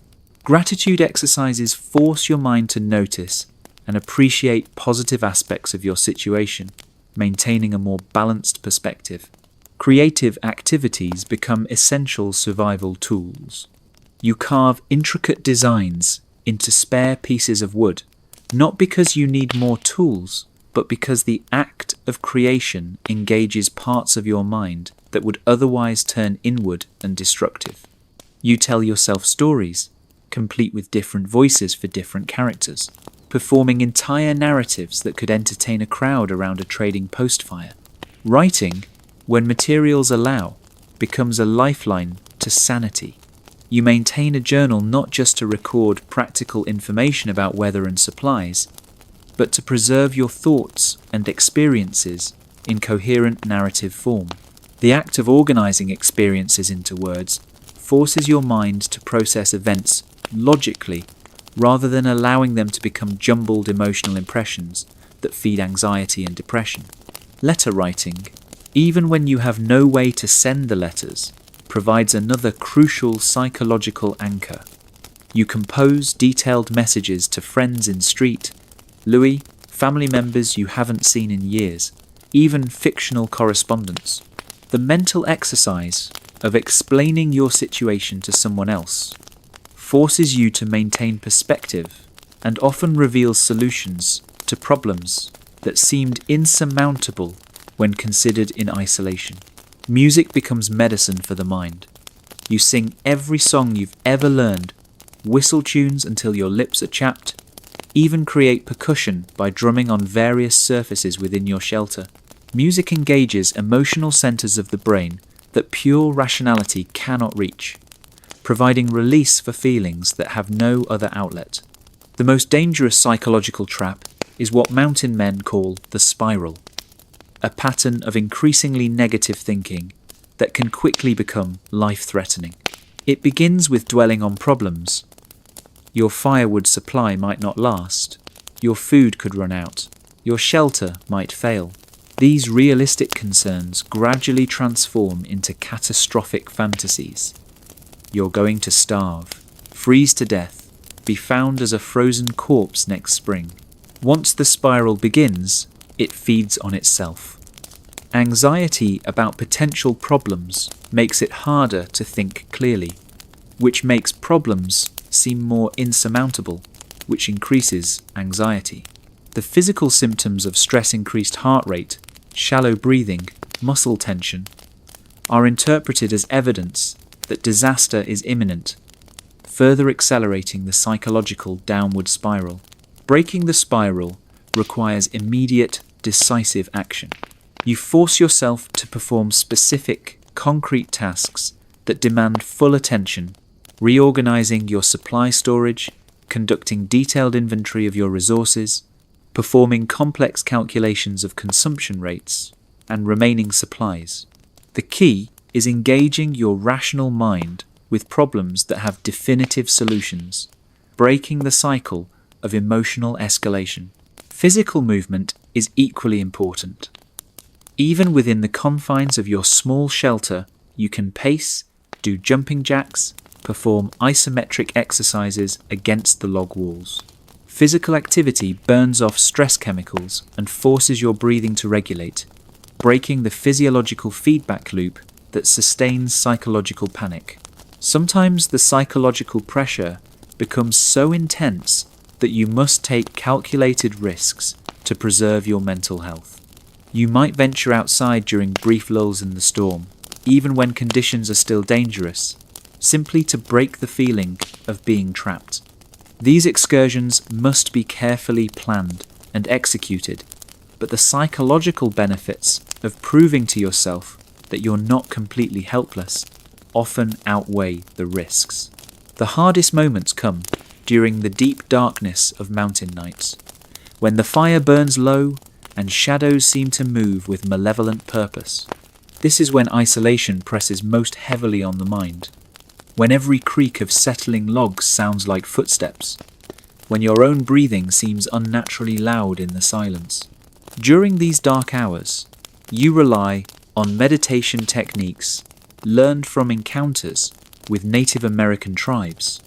Gratitude exercises force your mind to notice and appreciate positive aspects of your situation, maintaining a more balanced perspective. Creative activities become essential survival tools. You carve intricate designs into spare pieces of wood, not because you need more tools, but because the act of creation engages parts of your mind that would otherwise turn inward and destructive. You tell yourself stories, complete with different voices for different characters, performing entire narratives that could entertain a crowd around a trading post fire. Writing, when materials allow, becomes a lifeline to sanity. You maintain a journal not just to record practical information about weather and supplies, but to preserve your thoughts and experiences in coherent narrative form. The act of organizing experiences into words forces your mind to process events logically rather than allowing them to become jumbled emotional impressions that feed anxiety and depression. Letter writing, even when you have no way to send the letters, provides another crucial psychological anchor. You compose detailed messages to friends in street, Louis, family members you haven't seen in years, even fictional correspondence. The mental exercise of explaining your situation to someone else forces you to maintain perspective and often reveals solutions to problems that seemed insurmountable when considered in isolation. Music becomes medicine for the mind. You sing every song you've ever learned, whistle tunes until your lips are chapped, even create percussion by drumming on various surfaces within your shelter. Music engages emotional centers of the brain that pure rationality cannot reach, providing release for feelings that have no other outlet. The most dangerous psychological trap is what mountain men call the spiral, a pattern of increasingly negative thinking that can quickly become life-threatening. It begins with dwelling on problems. Your firewood supply might not last, your food could run out, your shelter might fail. These realistic concerns gradually transform into catastrophic fantasies. You're going to starve, freeze to death, be found as a frozen corpse next spring. Once the spiral begins, it feeds on itself. Anxiety about potential problems makes it harder to think clearly, which makes problems seem more insurmountable, which increases anxiety. The physical symptoms of stress-increased heart rate, shallow breathing, muscle tension, are interpreted as evidence that disaster is imminent, further accelerating the psychological downward spiral. Breaking the spiral requires immediate, decisive action. You force yourself to perform specific, concrete tasks that demand full attention, reorganizing your supply storage, conducting detailed inventory of your resources, performing complex calculations of consumption rates, and remaining supplies. The key is engaging your rational mind with problems that have definitive solutions, breaking the cycle of emotional escalation. Physical movement is equally important. Even within the confines of your small shelter, you can pace, do jumping jacks, perform isometric exercises against the log walls. Physical activity burns off stress chemicals and forces your breathing to regulate, breaking the physiological feedback loop that sustains psychological panic. Sometimes the psychological pressure becomes so intense that you must take calculated risks to preserve your mental health. You might venture outside during brief lulls in the storm, even when conditions are still dangerous, simply to break the feeling of being trapped. These excursions must be carefully planned and executed, but the psychological benefits of proving to yourself that you're not completely helpless often outweigh the risks. The hardest moments come during the deep darkness of mountain nights, when the fire burns low and shadows seem to move with malevolent purpose. This is when isolation presses most heavily on the mind, when every creak of settling logs sounds like footsteps, when your own breathing seems unnaturally loud in the silence. During these dark hours, you rely on meditation techniques learned from encounters with Native American tribes,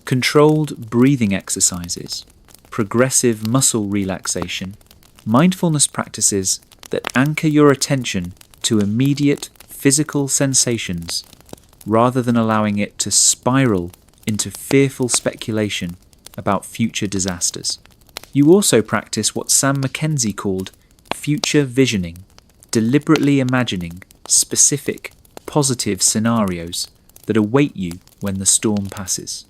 controlled breathing exercises, progressive muscle relaxation, mindfulness practices that anchor your attention to immediate physical sensations rather than allowing it to spiral into fearful speculation about future disasters. You also practice what Sam Mackenzie called future visioning, deliberately imagining specific, positive scenarios that await you when the storm passes.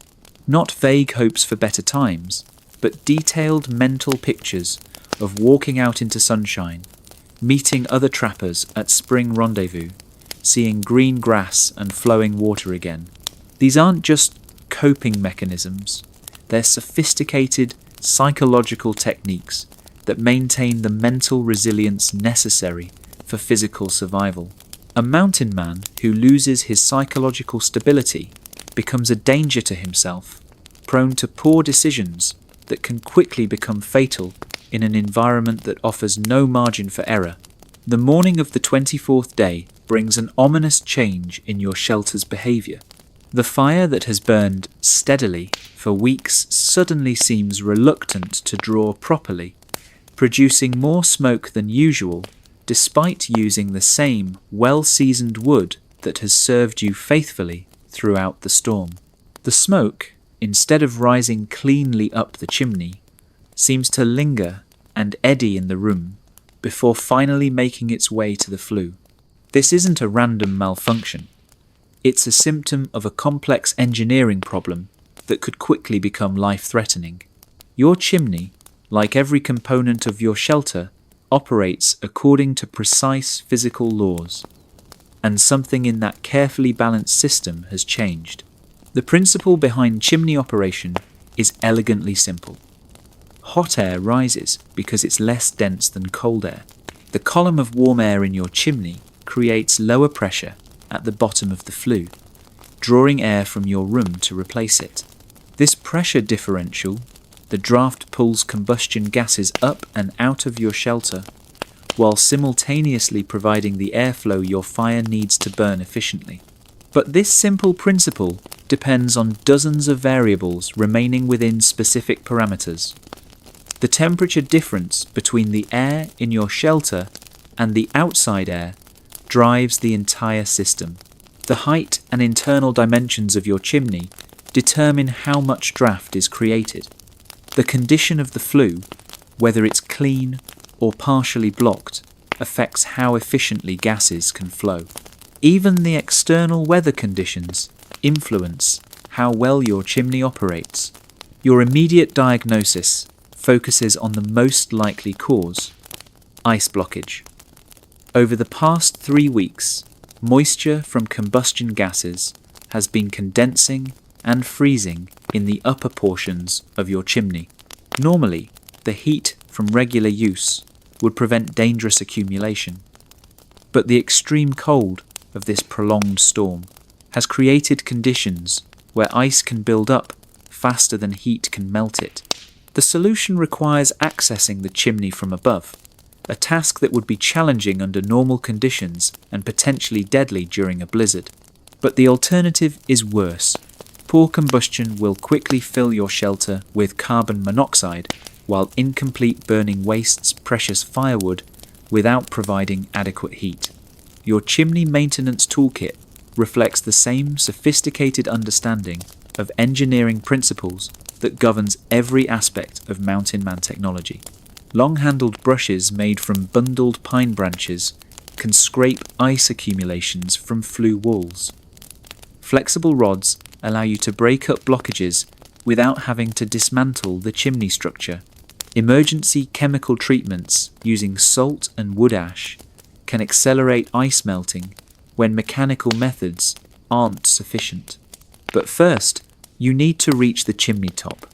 Not vague hopes for better times, but detailed mental pictures of walking out into sunshine, meeting other trappers at spring rendezvous, seeing green grass and flowing water again. These aren't just coping mechanisms, they're sophisticated psychological techniques that maintain the mental resilience necessary for physical survival. A mountain man who loses his psychological stability becomes a danger to himself, prone to poor decisions that can quickly become fatal in an environment that offers no margin for error. The morning of the 24th day brings an ominous change in your shelter's behavior. The fire that has burned steadily for weeks suddenly seems reluctant to draw properly, producing more smoke than usual despite using the same well-seasoned wood that has served you faithfully throughout the storm. The smoke, instead of rising cleanly up the chimney, seems to linger and eddy in the room before finally making its way to the flue. This isn't a random malfunction. It's a symptom of a complex engineering problem that could quickly become life-threatening. Your chimney, like every component of your shelter, operates according to precise physical laws, and something in that carefully balanced system has changed. The principle behind chimney operation is elegantly simple. Hot air rises because it's less dense than cold air. The column of warm air in your chimney creates lower pressure at the bottom of the flue, drawing air from your room to replace it. This pressure differential, the draft pulls combustion gases up and out of your shelter, while simultaneously providing the airflow your fire needs to burn efficiently. But this simple principle depends on dozens of variables remaining within specific parameters. The temperature difference between the air in your shelter and the outside air drives the entire system. The height and internal dimensions of your chimney determine how much draft is created. The condition of the flue, whether it's clean or partially blocked, affects how efficiently gases can flow. Even the external weather conditions influence how well your chimney operates. Your immediate diagnosis focuses on the most likely cause: ice blockage. Over the past 3 weeks, moisture from combustion gases has been condensing and freezing in the upper portions of your chimney. Normally, the heat from regular use would prevent dangerous accumulation, but the extreme cold of this prolonged storm has created conditions where ice can build up faster than heat can melt it. The solution requires accessing the chimney from above, a task that would be challenging under normal conditions and potentially deadly during a blizzard. But the alternative is worse. Poor combustion will quickly fill your shelter with carbon monoxide, while incomplete burning wastes precious firewood without providing adequate heat. Your chimney maintenance toolkit reflects the same sophisticated understanding of engineering principles that governs every aspect of Mountain Man technology. Long-handled brushes made from bundled pine branches can scrape ice accumulations from flue walls. Flexible rods allow you to break up blockages without having to dismantle the chimney structure. Emergency chemical treatments using salt and wood ash can accelerate ice melting when mechanical methods aren't sufficient. But first, you need to reach the chimney top,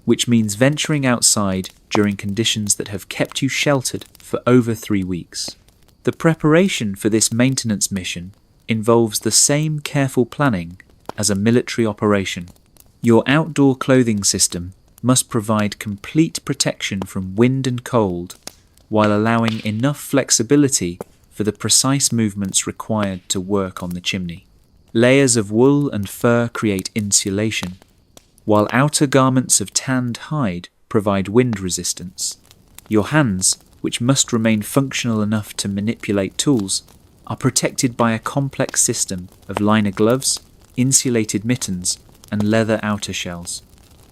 which means venturing outside during conditions that have kept you sheltered for over 3 weeks. The preparation for this maintenance mission involves the same careful planning as a military operation. Your outdoor clothing system must provide complete protection from wind and cold, while allowing enough flexibility for the precise movements required to work on the chimney. Layers of wool and fur create insulation, while outer garments of tanned hide provide wind resistance. Your hands, which must remain functional enough to manipulate tools, are protected by a complex system of liner gloves, insulated mittens, and leather outer shells.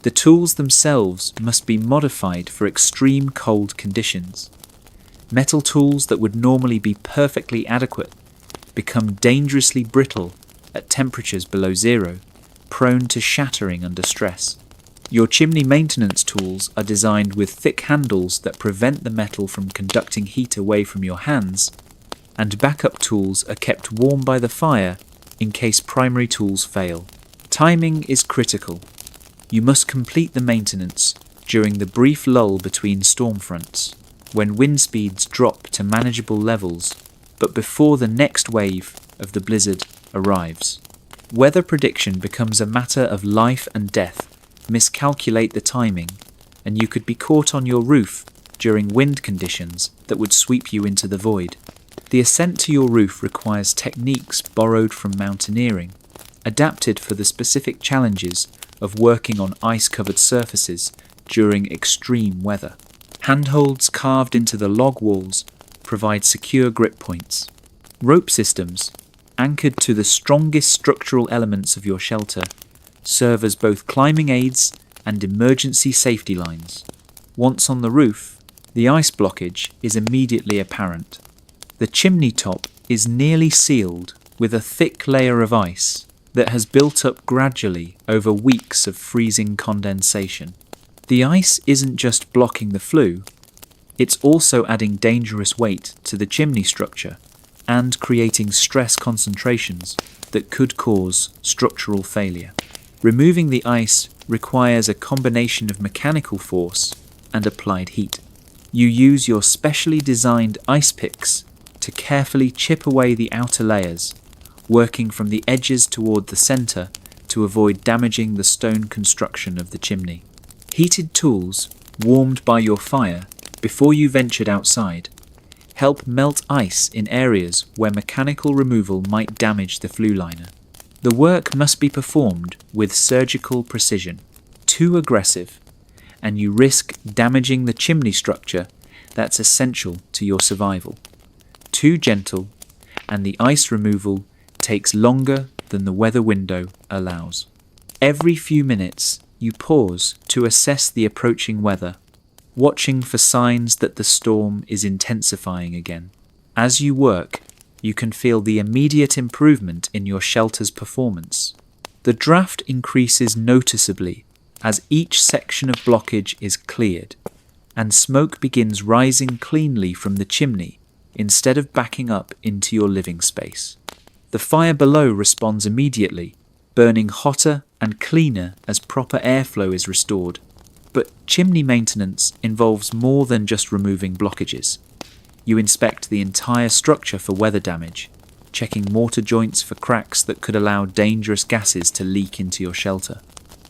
The tools themselves must be modified for extreme cold conditions. Metal tools that would normally be perfectly adequate become dangerously brittle at temperatures below zero, prone to shattering under stress. Your chimney maintenance tools are designed with thick handles that prevent the metal from conducting heat away from your hands, and backup tools are kept warm by the fire in case primary tools fail. Timing is critical. You must complete the maintenance during the brief lull between storm fronts, when wind speeds drop to manageable levels, but before the next wave of the blizzard arrives. Weather prediction becomes a matter of life and death. Miscalculate the timing, and you could be caught on your roof during wind conditions that would sweep you into the void. The ascent to your roof requires techniques borrowed from mountaineering, adapted for the specific challenges of working on ice-covered surfaces during extreme weather. Handholds carved into the log walls provide secure grip points. Rope systems, anchored to the strongest structural elements of your shelter, serve as both climbing aids and emergency safety lines. Once on the roof, the ice blockage is immediately apparent. The chimney top is nearly sealed with a thick layer of ice that has built up gradually over weeks of freezing condensation. The ice isn't just blocking the flue, it's also adding dangerous weight to the chimney structure and creating stress concentrations that could cause structural failure. Removing the ice requires a combination of mechanical force and applied heat. You use your specially designed ice picks to carefully chip away the outer layers, working from the edges toward the center to avoid damaging the stone construction of the chimney. Heated tools, warmed by your fire before you ventured outside, help melt ice in areas where mechanical removal might damage the flue liner. The work must be performed with surgical precision. Too aggressive, and you risk damaging the chimney structure that's essential to your survival. too gentle, and the ice removal takes longer than the weather window allows. Every few minutes, you pause to assess the approaching weather, watching for signs that the storm is intensifying again. As you work, you can feel the immediate improvement in your shelter's performance. The draft increases noticeably as each section of blockage is cleared, and smoke begins rising cleanly from the chimney instead of backing up into your living space. The fire below responds immediately, burning hotter and cleaner as proper airflow is restored. But chimney maintenance involves more than just removing blockages. You inspect the entire structure for weather damage, checking mortar joints for cracks that could allow dangerous gases to leak into your shelter.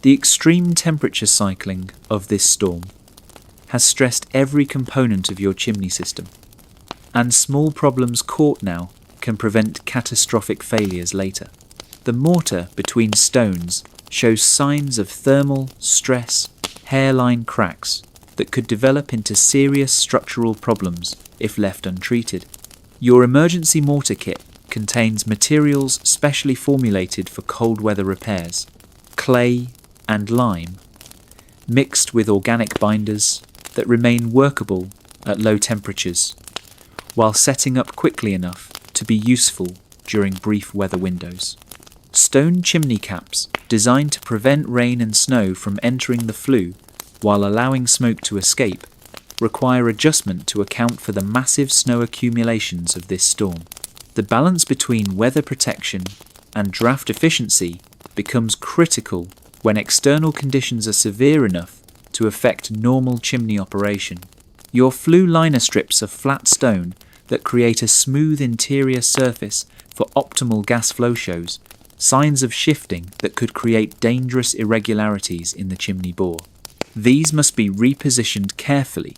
The extreme temperature cycling of this storm has stressed every component of your chimney system, and small problems caught now can prevent catastrophic failures later. The mortar between stones shows signs of thermal, stress, hairline cracks that could develop into serious structural problems if left untreated. Your emergency mortar kit contains materials specially formulated for cold weather repairs, clay and lime, mixed with organic binders that remain workable at low temperatures, while setting up quickly enough to be useful during brief weather windows. Stone chimney caps designed to prevent rain and snow from entering the flue while allowing smoke to escape require adjustment to account for the massive snow accumulations of this storm. The balance between weather protection and draft efficiency becomes critical when external conditions are severe enough to affect normal chimney operation. Your flue liner strips are flat stone that create a smooth interior surface for optimal gas flow shows, signs of shifting that could create dangerous irregularities in the chimney bore. These must be repositioned carefully,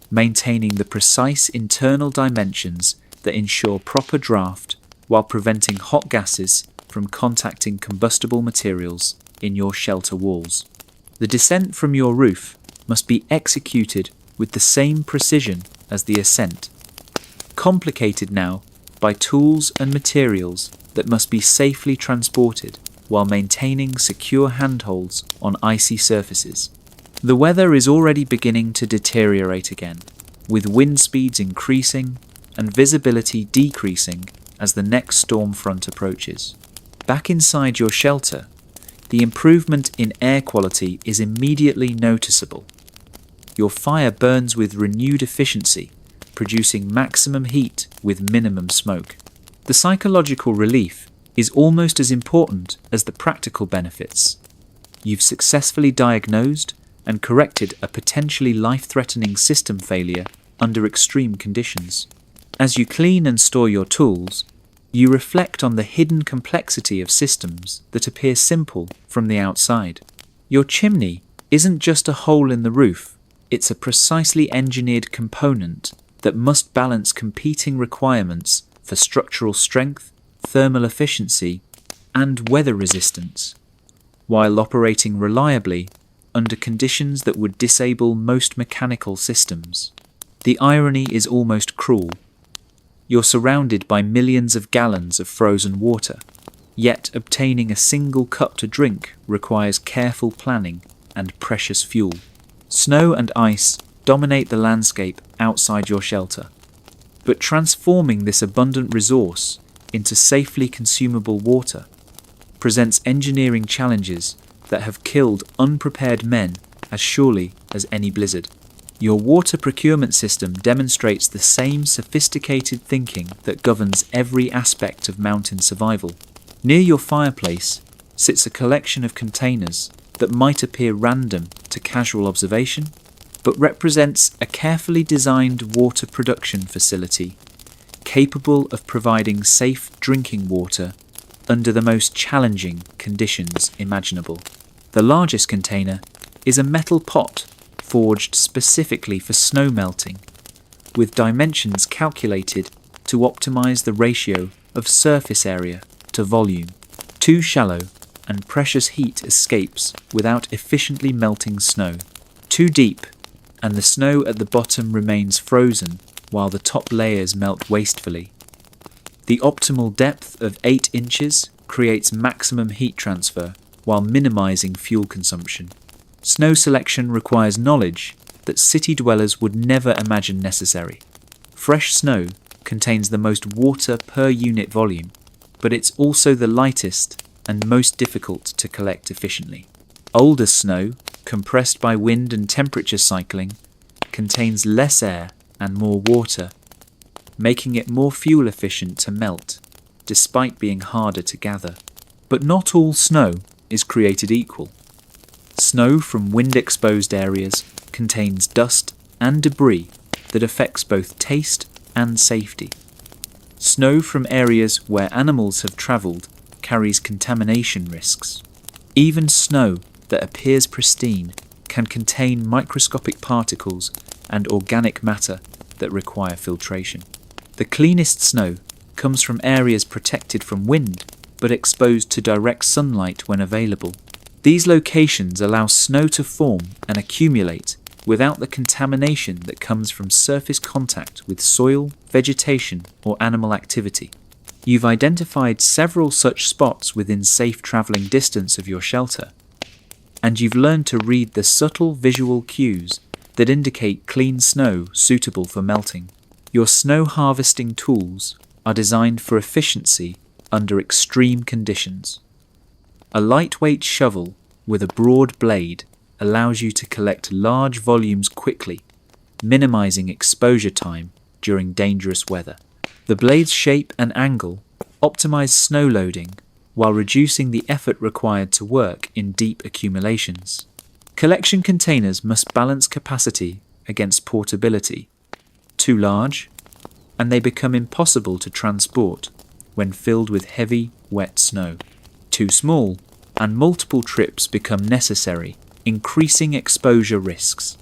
maintaining the precise internal dimensions that ensure proper draft while preventing hot gases from contacting combustible materials in your shelter walls. The descent from your roof must be executed with the same precision as the ascent, complicated now by tools and materials that must be safely transported while maintaining secure handholds on icy surfaces. The weather is already beginning to deteriorate again, with wind speeds increasing and visibility decreasing as the next storm front approaches. Back inside your shelter, the improvement in air quality is immediately noticeable. Your fire burns with renewed efficiency, producing maximum heat with minimum smoke. The psychological relief is almost as important as the practical benefits. You've successfully diagnosed and corrected a potentially life-threatening system failure under extreme conditions. As you clean and store your tools, you reflect on the hidden complexity of systems that appear simple from the outside. Your chimney isn't just a hole in the roof, it's a precisely engineered component that must balance competing requirements for structural strength, thermal efficiency, and weather resistance, while operating reliably under conditions that would disable most mechanical systems. The irony is almost cruel. You're surrounded by millions of gallons of frozen water, yet obtaining a single cup to drink requires careful planning and precious fuel. Snow and ice dominate the landscape outside your shelter, but transforming this abundant resource into safely consumable water presents engineering challenges that have killed unprepared men as surely as any blizzard. Your water procurement system demonstrates the same sophisticated thinking that governs every aspect of mountain survival. Near your fireplace sits a collection of containers that might appear random to casual observation, but represents a carefully designed water production facility capable of providing safe drinking water under the most challenging conditions imaginable. The largest container is a metal pot forged specifically for snow melting, with dimensions calculated to optimize the ratio of surface area to volume. Too shallow, and precious heat escapes without efficiently melting snow. Too deep, and the snow at the bottom remains frozen while the top layers melt wastefully. The optimal depth of 8 inches creates maximum heat transfer while minimizing fuel consumption. Snow selection requires knowledge that city dwellers would never imagine necessary. Fresh snow contains the most water per unit volume, but it's also the lightest and most difficult to collect efficiently. Older snow, compressed by wind and temperature cycling, contains less air and more water, making it more fuel efficient to melt, despite being harder to gather. But not all snow is created equal. Snow from wind-exposed areas contains dust and debris that affects both taste and safety. Snow from areas where animals have travelled carries contamination risks. Even snow that appears pristine can contain microscopic particles and organic matter that require filtration. The cleanest snow comes from areas protected from wind but exposed to direct sunlight when available. These locations allow snow to form and accumulate without the contamination that comes from surface contact with soil, vegetation, or animal activity. You've identified several such spots within safe travelling distance of your shelter, and you've learned to read the subtle visual cues that indicate clean snow suitable for melting. Your snow harvesting tools are designed for efficiency under extreme conditions. A lightweight shovel with a broad blade allows you to collect large volumes quickly, minimizing exposure time during dangerous weather. The blade's shape and angle optimize snow loading while reducing the effort required to work in deep accumulations. Collection containers must balance capacity against portability. Too large, and they become impossible to transport when filled with heavy, wet snow. Too small, and multiple trips become necessary, increasing exposure risks.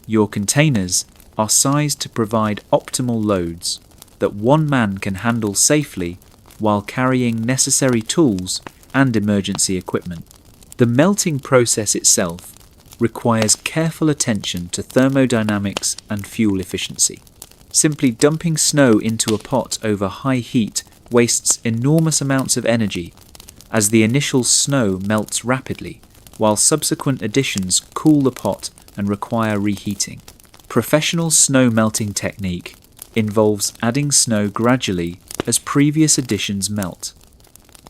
Your containers are sized to provide optimal loads that one man can handle safely while carrying necessary tools and emergency equipment. The melting process itself requires careful attention to thermodynamics and fuel efficiency. Simply dumping snow into a pot over high heat wastes enormous amounts of energy, as the initial snow melts rapidly, while subsequent additions cool the pot and require reheating. Professional snow melting technique involves adding snow gradually as previous additions melt,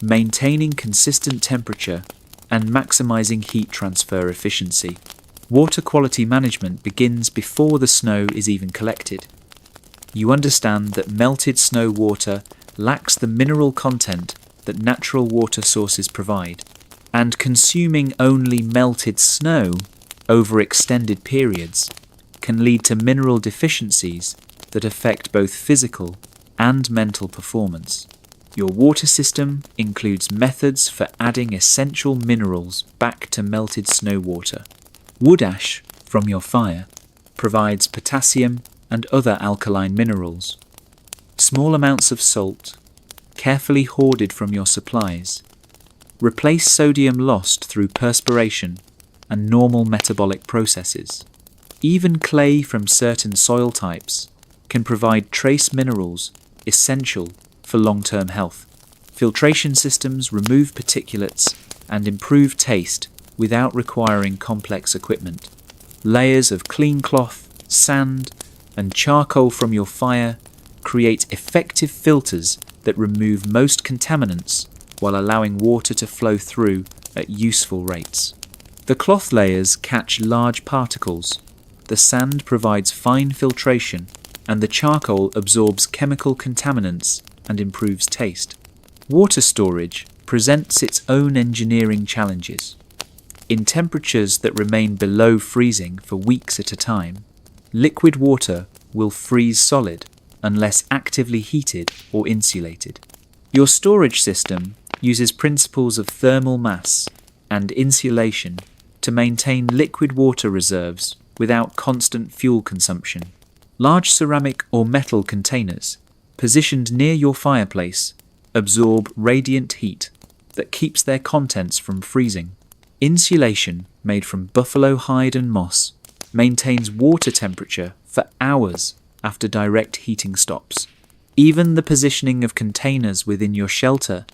maintaining consistent temperature and maximizing heat transfer efficiency. Water quality management begins before the snow is even collected. You understand that melted snow water lacks the mineral content that natural water sources provide, and consuming only melted snow over extended periods can lead to mineral deficiencies that affect both physical and mental performance. Your water system includes methods for adding essential minerals back to melted snow water. Wood ash from your fire provides potassium and other alkaline minerals. Small amounts of salt, carefully hoarded from your supplies, replace sodium lost through perspiration and normal metabolic processes. Even clay from certain soil types can provide trace minerals essential for long-term health. Filtration systems remove particulates and improve taste without requiring complex equipment. Layers of clean cloth, sand, and charcoal from your fire create effective filters that remove most contaminants while allowing water to flow through at useful rates. The cloth layers catch large particles, the sand provides fine filtration, and the charcoal absorbs chemical contaminants and improves taste. Water storage presents its own engineering challenges. In temperatures that remain below freezing for weeks at a time, liquid water will freeze solid unless actively heated or insulated. Your storage system uses principles of thermal mass and insulation to maintain liquid water reserves without constant fuel consumption. Large ceramic or metal containers positioned near your fireplace absorb radiant heat that keeps their contents from freezing. Insulation made from buffalo hide and moss maintains water temperature for hours after direct heating stops. Even the positioning of containers within your shelter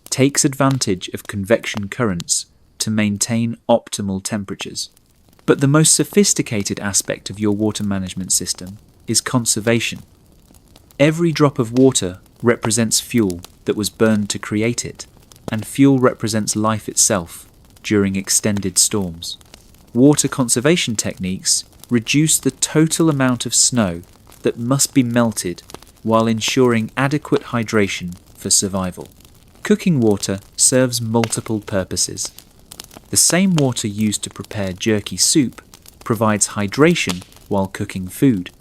takes advantage of convection currents to maintain optimal temperatures. But the most sophisticated aspect of your water management system is conservation. Every drop of water represents fuel that was burned to create it, and fuel represents life itself during extended storms. Water conservation techniques reduce the total amount of snow that must be melted while ensuring adequate hydration for survival. Cooking water serves multiple purposes. The same water used to prepare jerky soup provides hydration while cooking food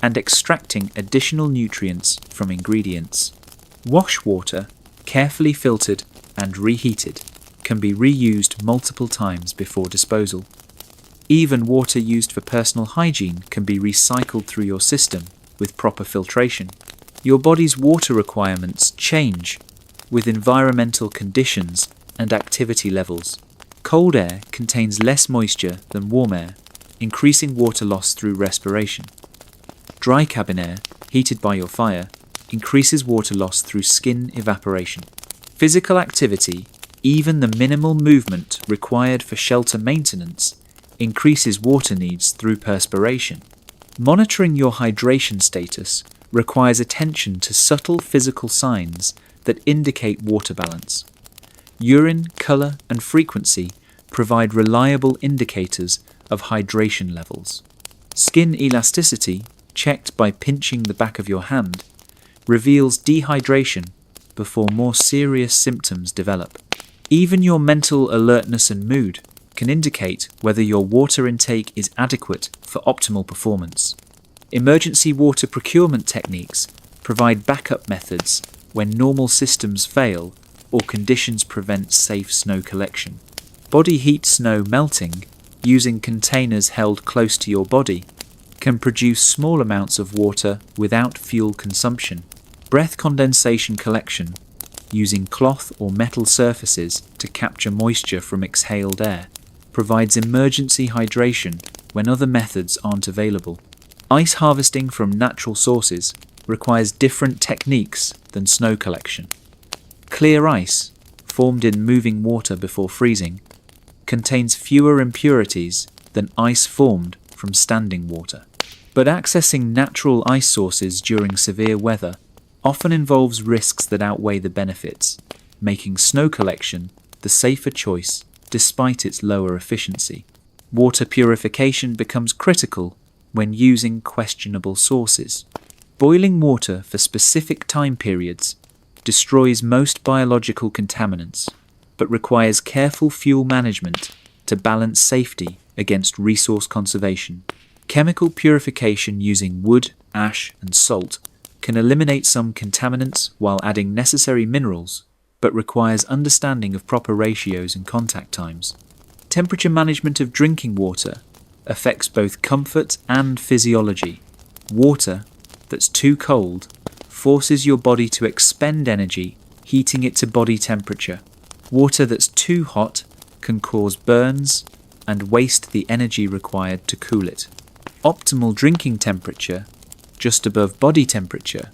and extracting additional nutrients from ingredients. Wash water, carefully filtered and reheated, can be reused multiple times before disposal. Even water used for personal hygiene can be recycled through your system with proper filtration. Your body's water requirements change with environmental conditions and activity levels. Cold air contains less moisture than warm air, increasing water loss through respiration. Dry cabin air, heated by your fire, increases water loss through skin evaporation. Physical activity, even the minimal movement required for shelter maintenance, increases water needs through perspiration. Monitoring your hydration status requires attention to subtle physical signs that indicate water balance. Urine, colour and frequency provide reliable indicators of hydration levels. Skin elasticity, checked by pinching the back of your hand, reveals dehydration before more serious symptoms develop. Even your mental alertness and mood can indicate whether your water intake is adequate for optimal performance. Emergency water procurement techniques provide backup methods when normal systems fail or conditions prevent safe snow collection. Body heat snow melting, using containers held close to your body, can produce small amounts of water without fuel consumption. Breath condensation collection, using cloth or metal surfaces to capture moisture from exhaled air, provides emergency hydration when other methods aren't available. Ice harvesting from natural sources requires different techniques than snow collection. Clear ice, formed in moving water before freezing, contains fewer impurities than ice formed from standing water. But accessing natural ice sources during severe weather often involves risks that outweigh the benefits, making snow collection the safer choice despite its lower efficiency. Water purification becomes critical when using questionable sources. Boiling water for specific time periods destroys most biological contaminants, but requires careful fuel management to balance safety against resource conservation. Chemical purification using wood, ash, and salt can eliminate some contaminants while adding necessary minerals, but requires understanding of proper ratios and contact times. Temperature management of drinking water affects both comfort and physiology. Water that's too cold forces your body to expend energy, heating it to body temperature. Water that's too hot can cause burns and waste the energy required to cool it. Optimal drinking temperature, just above body temperature,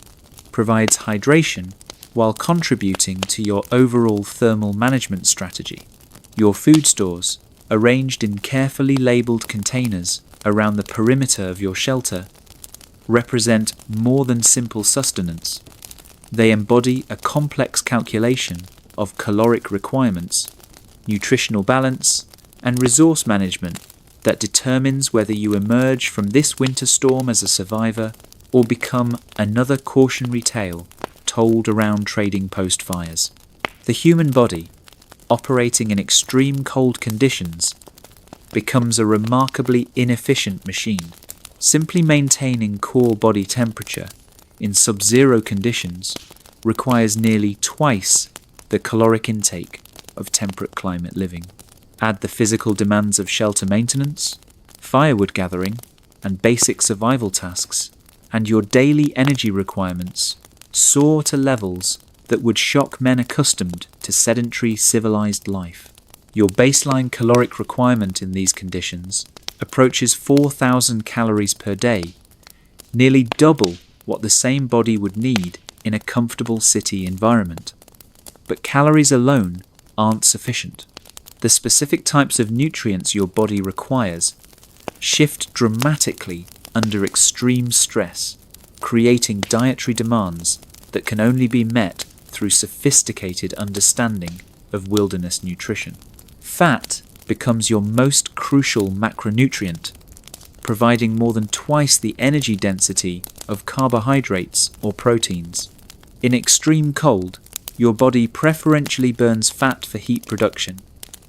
provides hydration while contributing to your overall thermal management strategy. Your food stores, arranged in carefully labelled containers around the perimeter of your shelter, represent more than simple sustenance. They embody a complex calculation of caloric requirements, nutritional balance, and resource management that determines whether you emerge from this winter storm as a survivor or become another cautionary tale told around trading post fires. The human body, operating in extreme cold conditions, becomes a remarkably inefficient machine. Simply maintaining core body temperature in sub-zero conditions requires nearly twice the caloric intake of temperate climate living. Add the physical demands of shelter maintenance, firewood gathering, and basic survival tasks, and your daily energy requirements soar to levels that would shock men accustomed to sedentary civilized life. Your baseline caloric requirement in these conditions approaches 4,000 calories per day, nearly double what the same body would need in a comfortable city environment. But calories alone aren't sufficient. The specific types of nutrients your body requires shift dramatically under extreme stress, creating dietary demands that can only be met through sophisticated understanding of wilderness nutrition. Fat becomes your most crucial macronutrient, providing more than twice the energy density of carbohydrates or proteins. In extreme cold, your body preferentially burns fat for heat production,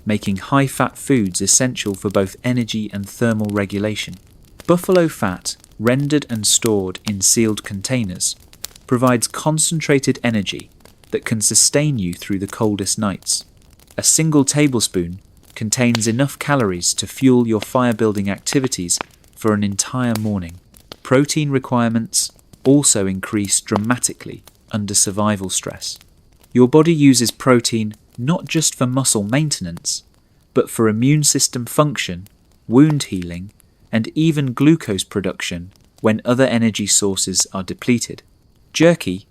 making high-fat foods essential for both energy and thermal regulation. Buffalo fat, rendered and stored in sealed containers, provides concentrated energy that can sustain you through the coldest nights. A single tablespoon contains enough calories to fuel your fire-building activities for an entire morning. Protein requirements also increase dramatically under survival stress. Your body uses protein not just for muscle maintenance, but for immune system function, wound healing, and even glucose production when other energy sources are depleted. Jerky,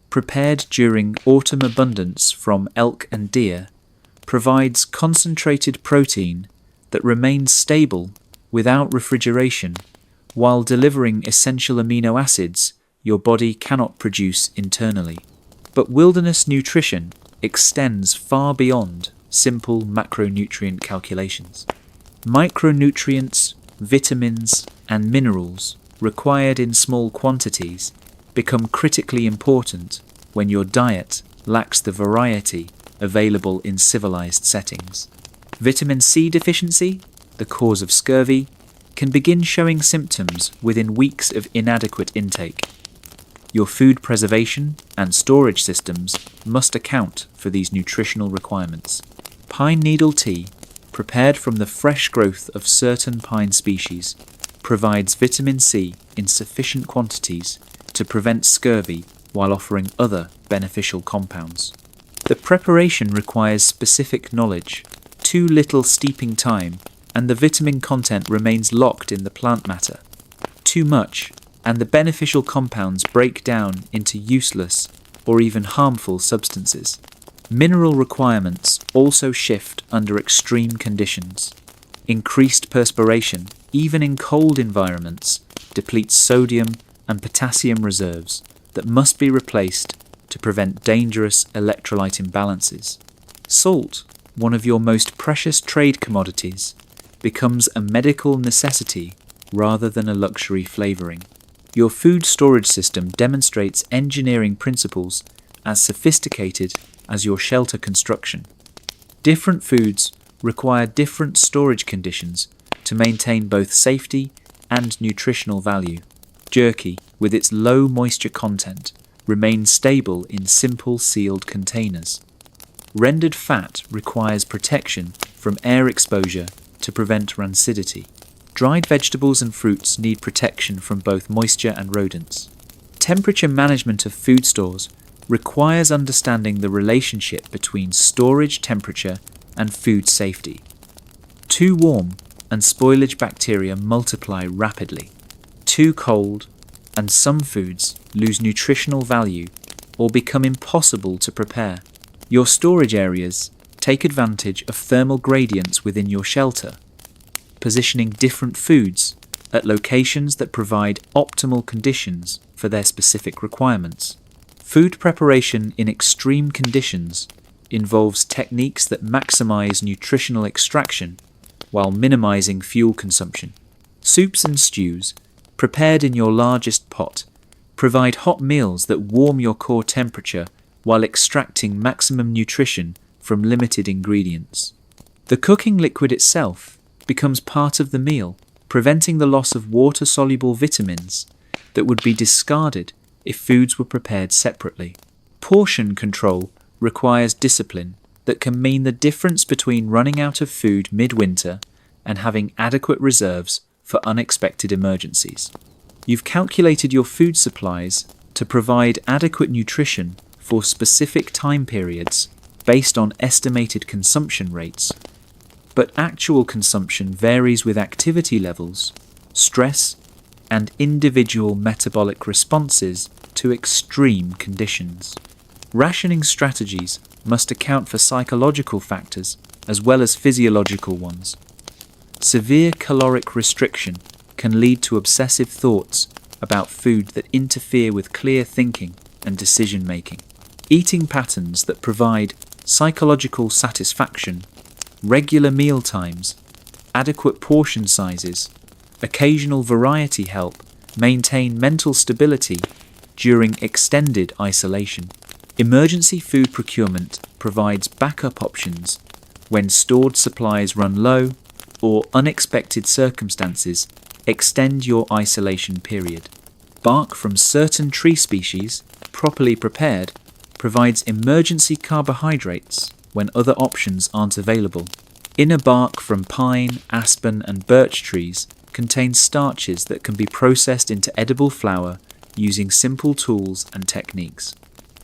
prepared during autumn abundance from elk and deer, provides concentrated protein that remains stable without refrigeration, while delivering essential amino acids your body cannot produce internally. But wilderness nutrition extends far beyond simple macronutrient calculations. Micronutrients, vitamins, and minerals required in small quantities become critically important when your diet lacks the variety available in civilized settings. Vitamin C deficiency, the cause of scurvy, can begin showing symptoms within weeks of inadequate intake. Your food preservation and storage systems must account for these nutritional requirements. Pine needle tea, prepared from the fresh growth of certain pine species, provides vitamin C in sufficient quantities to prevent scurvy while offering other beneficial compounds. The preparation requires specific knowledge. Too little steeping time, and the vitamin content remains locked in the plant matter. Too much, and the beneficial compounds break down into useless or even harmful substances. Mineral requirements also shift under extreme conditions. Increased perspiration, even in cold environments, depletes sodium and potassium reserves that must be replaced to prevent dangerous electrolyte imbalances. Salt, one of your most precious trade commodities, becomes a medical necessity rather than a luxury flavoring. Your food storage system demonstrates engineering principles as sophisticated as your shelter construction. Different foods require different storage conditions to maintain both safety and nutritional value. Jerky, with its low moisture content, remains stable in simple sealed containers. Rendered fat requires protection from air exposure to prevent rancidity. Dried vegetables and fruits need protection from both moisture and rodents. Temperature management of food stores requires understanding the relationship between storage temperature and food safety. Too warm and spoilage bacteria multiply rapidly. Too cold and some foods lose nutritional value or become impossible to prepare. Your storage areas take advantage of thermal gradients within your shelter, positioning different foods at locations that provide optimal conditions for their specific requirements. Food preparation in extreme conditions involves techniques that maximize nutritional extraction while minimizing fuel consumption. Soups and stews, prepared in your largest pot, provide hot meals that warm your core temperature while extracting maximum nutrition from limited ingredients. The cooking liquid itself becomes part of the meal, preventing the loss of water-soluble vitamins that would be discarded if foods were prepared separately. Portion control requires discipline that can mean the difference between running out of food midwinter and having adequate reserves for unexpected emergencies. You've calculated your food supplies to provide adequate nutrition for specific time periods based on estimated consumption rates, but actual consumption varies with activity levels, stress, and individual metabolic responses to extreme conditions. Rationing strategies must account for psychological factors as well as physiological ones. Severe caloric restriction can lead to obsessive thoughts about food that interfere with clear thinking and decision-making. Eating patterns that provide psychological satisfaction, regular meal times, adequate portion sizes, occasional variety help maintain mental stability during extended isolation. Emergency food procurement provides backup options when stored supplies run low or unexpected circumstances extend your isolation period. Bark from certain tree species, properly prepared, provides emergency carbohydrates when other options aren't available. Inner bark from pine, aspen, and birch trees contains starches that can be processed into edible flour using simple tools and techniques.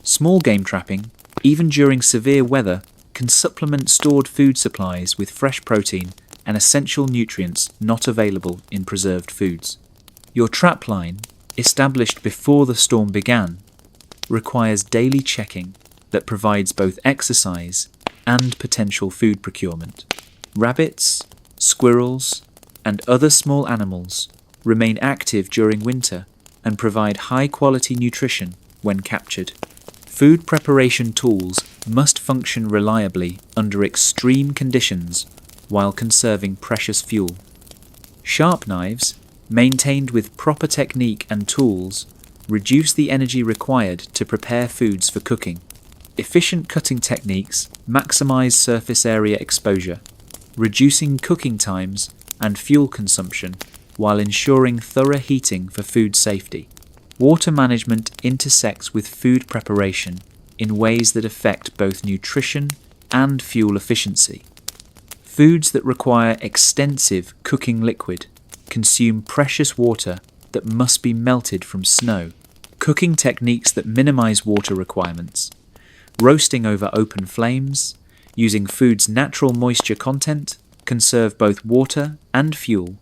Small game trapping, even during severe weather, can supplement stored food supplies with fresh protein and essential nutrients not available in preserved foods. Your trap line, established before the storm began, requires daily checking that provides both exercise and potential food procurement. Rabbits, squirrels, and other small animals remain active during winter and provide high-quality nutrition when captured. Food preparation tools must function reliably under extreme conditions while conserving precious fuel. Sharp knives, maintained with proper technique and tools, reduce the energy required to prepare foods for cooking. Efficient cutting techniques maximize surface area exposure, reducing cooking times and fuel consumption while ensuring thorough heating for food safety. Water management intersects with food preparation in ways that affect both nutrition and fuel efficiency. Foods that require extensive cooking liquid consume precious water that must be melted from snow. Cooking techniques that minimize water requirements, roasting over open flames, using food's natural moisture content, conserve both water and fuel,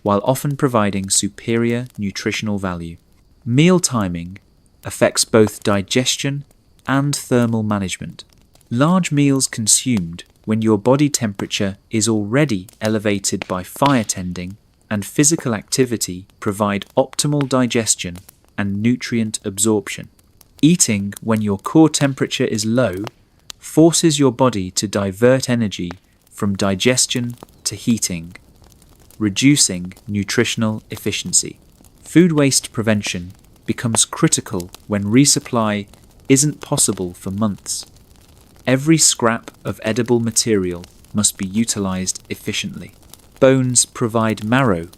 while often providing superior nutritional value. Meal timing affects both digestion and thermal management. Large meals consumed when your body temperature is already elevated by fire tending and physical activity provide optimal digestion and nutrient absorption. Eating when your core temperature is low forces your body to divert energy from digestion to heating, reducing nutritional efficiency. Food waste prevention becomes critical when resupply isn't possible for months. Every scrap of edible material must be utilized efficiently. Bones provide marrow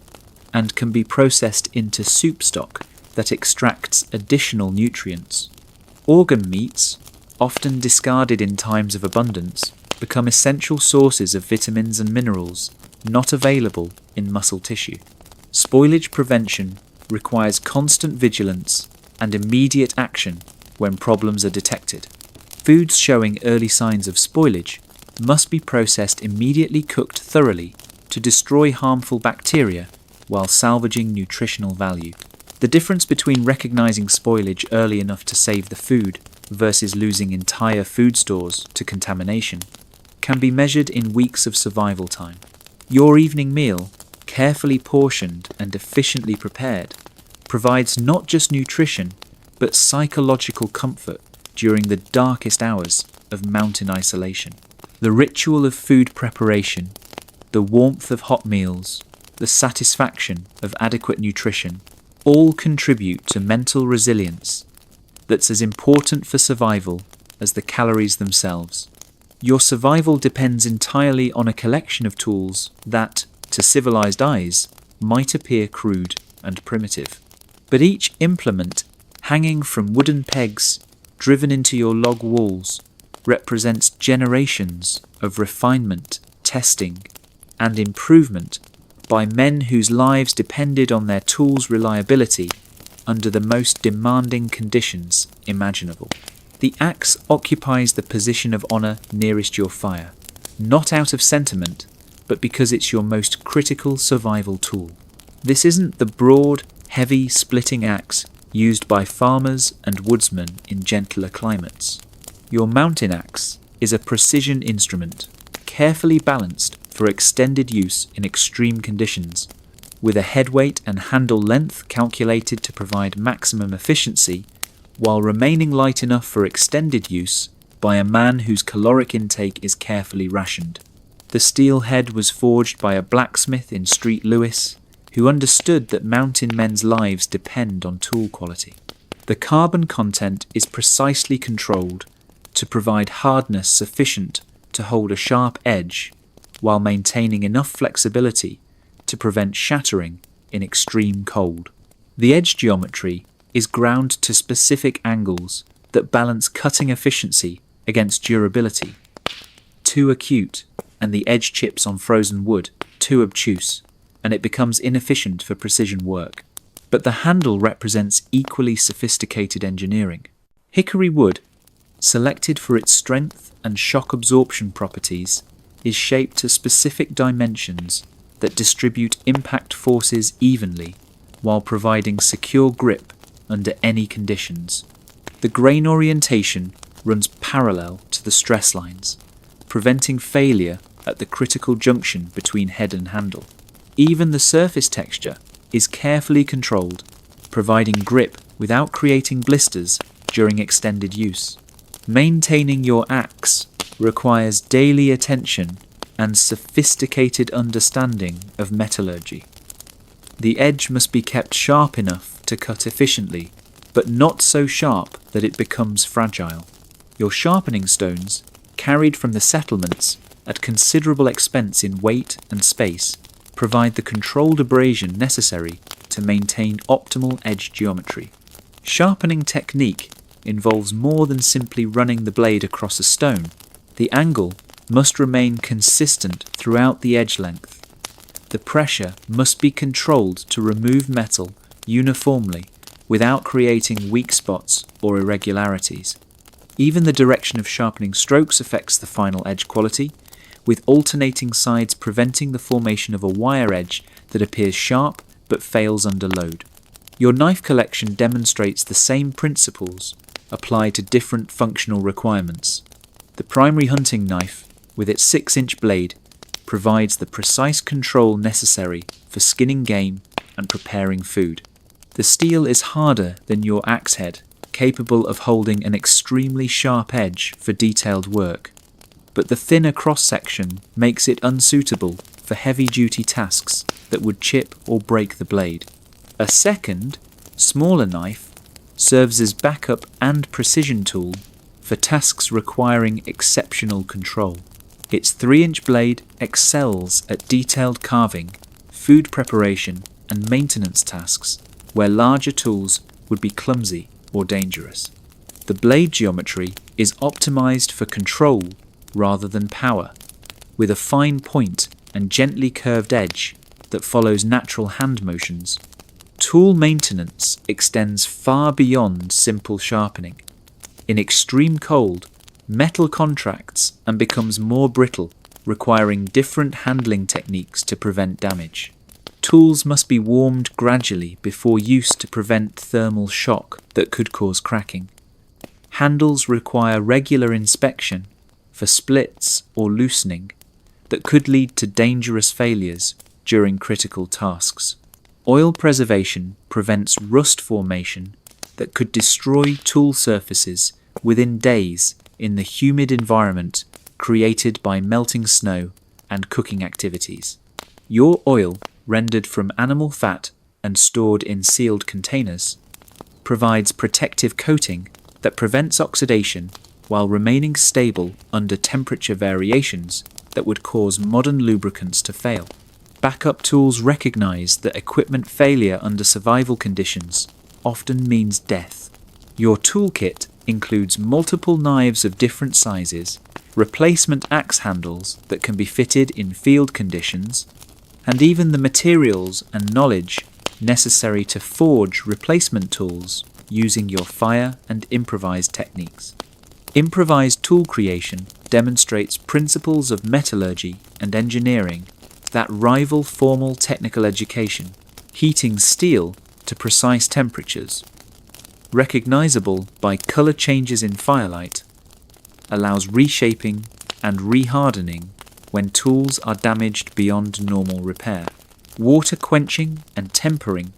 and can be processed into soup stock that extracts additional nutrients. Organ meats, often discarded in times of abundance, become essential sources of vitamins and minerals not available in muscle tissue. Spoilage prevention requires constant vigilance and immediate action when problems are detected. Foods showing early signs of spoilage must be processed immediately, cooked thoroughly to destroy harmful bacteria while salvaging nutritional value. The difference between recognizing spoilage early enough to save the food versus losing entire food stores to contamination can be measured in weeks of survival time. Your evening meal, carefully portioned and efficiently prepared, provides not just nutrition but psychological comfort during the darkest hours of mountain isolation. The ritual of food preparation, the warmth of hot meals, the satisfaction of adequate nutrition, all contribute to mental resilience that's as important for survival as the calories themselves. Your survival depends entirely on a collection of tools that, to civilized eyes, might appear crude and primitive. But each implement, hanging from wooden pegs driven into your log walls, represents generations of refinement, testing, and improvement by men whose lives depended on their tools' reliability under the most demanding conditions imaginable. The axe occupies the position of honor nearest your fire, not out of sentiment, but because it's your most critical survival tool. This isn't the broad, heavy, splitting axe used by farmers and woodsmen in gentler climates. Your mountain axe is a precision instrument, carefully balanced for extended use in extreme conditions, with a head weight and handle length calculated to provide maximum efficiency, while remaining light enough for extended use by a man whose caloric intake is carefully rationed. The steel head was forged by a blacksmith in Street Lewis, who understood that mountain men's lives depend on tool quality. The carbon content is precisely controlled to provide hardness sufficient to hold a sharp edge, while maintaining enough flexibility to prevent shattering in extreme cold. The edge geometry is ground to specific angles that balance cutting efficiency against durability. Too acute, and the edge chips on frozen wood too obtuse, and it becomes inefficient for precision work. But the handle represents equally sophisticated engineering. Hickory wood, selected for its strength and shock absorption properties, is shaped to specific dimensions that distribute impact forces evenly while providing secure grip under any conditions. The grain orientation runs parallel to the stress lines, preventing failure at the critical junction between head and handle. Even the surface texture is carefully controlled, providing grip without creating blisters during extended use. Maintaining your axe requires daily attention and sophisticated understanding of metallurgy. The edge must be kept sharp enough to cut efficiently, but not so sharp that it becomes fragile. Your sharpening stones, carried from the settlements at considerable expense in weight and space, provide the controlled abrasion necessary to maintain optimal edge geometry. Sharpening technique involves more than simply running the blade across a stone. The angle must remain consistent throughout the edge length. The pressure must be controlled to remove metal uniformly without creating weak spots or irregularities. Even the direction of sharpening strokes affects the final edge quality, with alternating sides preventing the formation of a wire edge that appears sharp but fails under load. Your knife collection demonstrates the same principles applied to different functional requirements. The primary hunting knife, with its 6-inch blade, provides the precise control necessary for skinning game and preparing food. The steel is harder than your axe head, capable of holding an extremely sharp edge for detailed work, but the thinner cross-section makes it unsuitable for heavy-duty tasks that would chip or break the blade. A second, smaller knife serves as backup and precision tool for tasks requiring exceptional control. Its 3-inch blade excels at detailed carving, food preparation, and maintenance tasks where larger tools would be clumsy or dangerous. The blade geometry is optimized for control rather than power, with a fine point and gently curved edge that follows natural hand motions. Tool maintenance extends far beyond simple sharpening. In extreme cold, metal contracts and becomes more brittle, requiring different handling techniques to prevent damage. Tools must be warmed gradually before use to prevent thermal shock that could cause cracking. Handles require regular inspection for splits or loosening that could lead to dangerous failures during critical tasks. Oil preservation prevents rust formation that could destroy tool surfaces within days in the humid environment created by melting snow and cooking activities. Your oil, rendered from animal fat and stored in sealed containers, provides protective coating that prevents oxidation while remaining stable under temperature variations that would cause modern lubricants to fail. Backup tools recognize that equipment failure under survival conditions often means death. Your toolkit includes multiple knives of different sizes, replacement axe handles that can be fitted in field conditions, and even the materials and knowledge necessary to forge replacement tools using your fire and improvised techniques. Improvised tool creation demonstrates principles of metallurgy and engineering that rival formal technical education, heating steel to precise temperatures, recognizable by color changes in firelight, allows reshaping and rehardening when tools are damaged beyond normal repair. Water quenching and tempering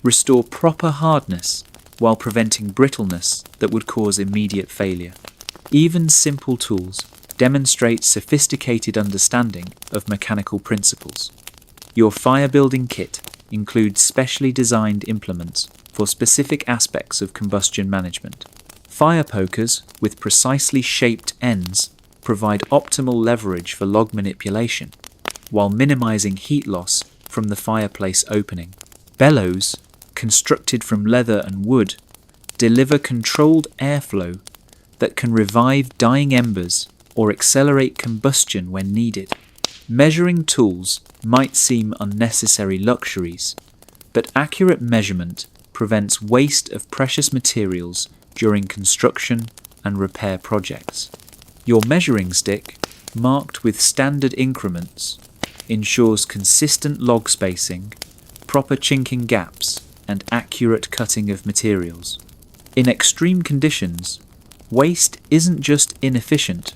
restore proper hardness while preventing brittleness that would cause immediate failure. Even simple tools demonstrate sophisticated understanding of mechanical principles. Your fire building kit includes specially designed implements for specific aspects of combustion management. Fire pokers with precisely shaped ends provide optimal leverage for log manipulation, while minimizing heat loss from the fireplace opening. Bellows, constructed from leather and wood, deliver controlled airflow that can revive dying embers or accelerate combustion when needed. Measuring tools might seem unnecessary luxuries, but accurate measurement prevents waste of precious materials during construction and repair projects. Your measuring stick, marked with standard increments, ensures consistent log spacing, proper chinking gaps, and accurate cutting of materials. In extreme conditions, waste isn't just inefficient,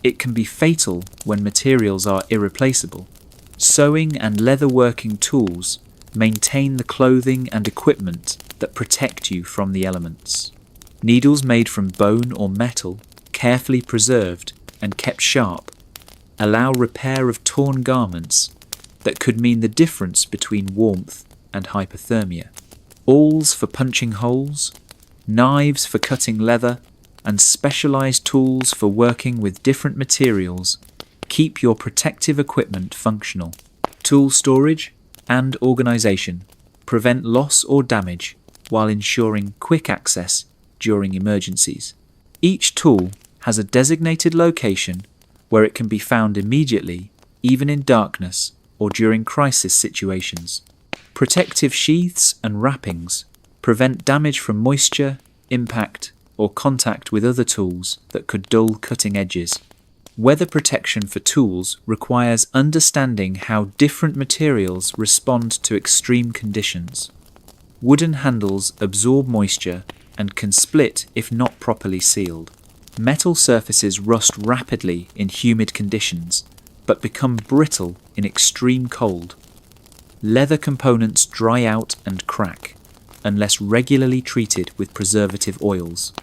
it can be fatal when materials are irreplaceable. Sewing and leatherworking tools maintain the clothing and equipment that protect you from the elements. Needles made from bone or metal, carefully preserved and kept sharp, allow repair of torn garments that could mean the difference between warmth and hypothermia. Awls for punching holes, knives for cutting leather, and specialized tools for working with different materials keep your protective equipment functional. Tool storage and organization prevent loss or damage while ensuring quick access during emergencies. Each tool has a designated location where it can be found immediately, even in darkness or during crisis situations. Protective sheaths and wrappings prevent damage from moisture, impact, or contact with other tools that could dull cutting edges. Weather protection for tools requires understanding how different materials respond to extreme conditions. Wooden handles absorb moisture and can split if not properly sealed. Metal surfaces rust rapidly in humid conditions, but become brittle in extreme cold. Leather components dry out and crack, unless regularly treated with preservative oils.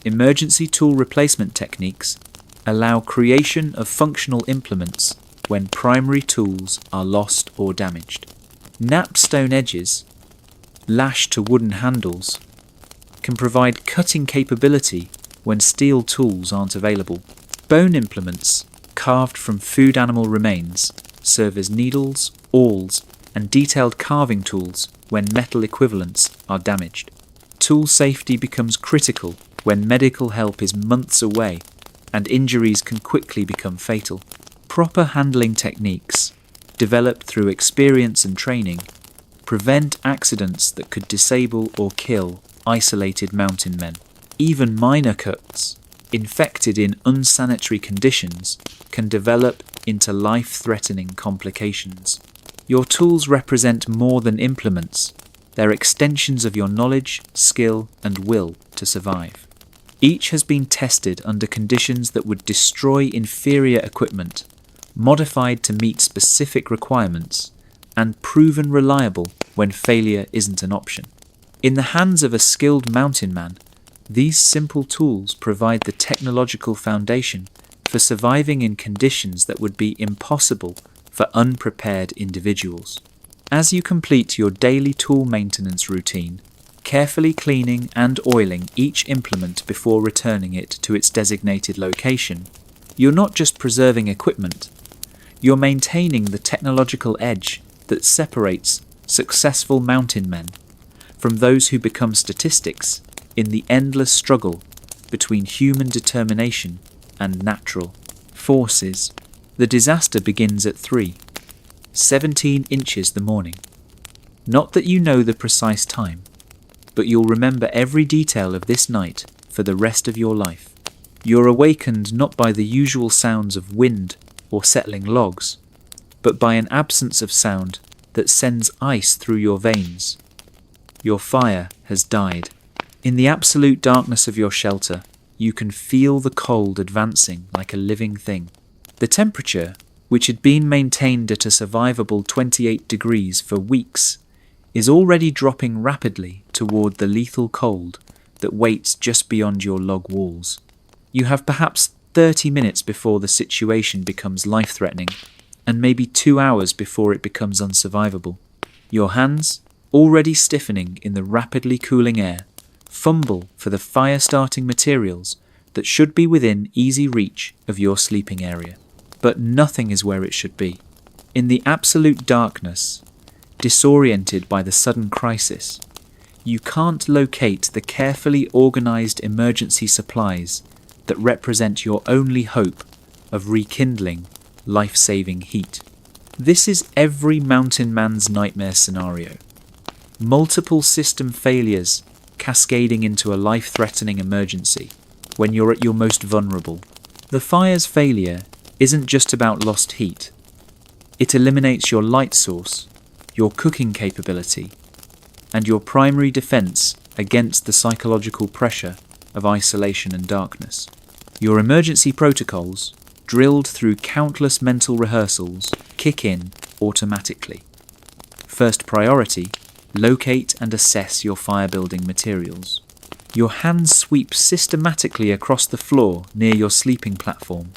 Emergency tool replacement techniques allow creation of functional implements when primary tools are lost or damaged. Knapped stone edges, lashed to wooden handles, can provide cutting capability when steel tools aren't available. Bone implements, carved from food animal remains, serve as needles, awls, and detailed carving tools when metal equivalents are damaged. Tool safety becomes critical when medical help is months away and injuries can quickly become fatal. Proper handling techniques, developed through experience and training, prevent accidents that could disable or kill isolated mountain men. Even minor cuts, infected in unsanitary conditions, can develop into life-threatening complications. Your tools represent more than implements. They're extensions of your knowledge, skill, and will to survive. Each has been tested under conditions that would destroy inferior equipment, modified to meet specific requirements, and proven reliable when failure isn't an option. In the hands of a skilled mountain man, these simple tools provide the technological foundation for surviving in conditions that would be impossible for unprepared individuals. As you complete your daily tool maintenance routine, carefully cleaning and oiling each implement before returning it to its designated location, you're not just preserving equipment, you're maintaining the technological edge that separates successful mountain men from those who become statistics in the endless struggle between human determination and natural forces. The disaster begins at 3:17 inches the morning. Not that you know the precise time, but you'll remember every detail of this night for the rest of your life. You're awakened not by the usual sounds of wind or settling logs, but by an absence of sound that sends ice through your veins. Your fire has died. In the absolute darkness of your shelter, you can feel the cold advancing like a living thing. The temperature, which had been maintained at a survivable 28 degrees for weeks, is already dropping rapidly toward the lethal cold that waits just beyond your log walls. You have perhaps 30 minutes before the situation becomes life-threatening, and maybe 2 hours before it becomes unsurvivable. Your hands, already stiffening in the rapidly cooling air, fumble for the fire-starting materials that should be within easy reach of your sleeping area. But nothing is where it should be. In the absolute darkness, disoriented by the sudden crisis, you can't locate the carefully organized emergency supplies that represent your only hope of rekindling life-saving heat. This is every mountain man's nightmare scenario. Multiple system failures cascading into a life-threatening emergency when you're at your most vulnerable. The fire's failure isn't just about lost heat. It eliminates your light source, your cooking capability, and your primary defense against the psychological pressure of isolation and darkness. Your emergency protocols, drilled through countless mental rehearsals, kick in automatically. First priority, locate and assess your fire-building materials. Your hands sweep systematically across the floor near your sleeping platform,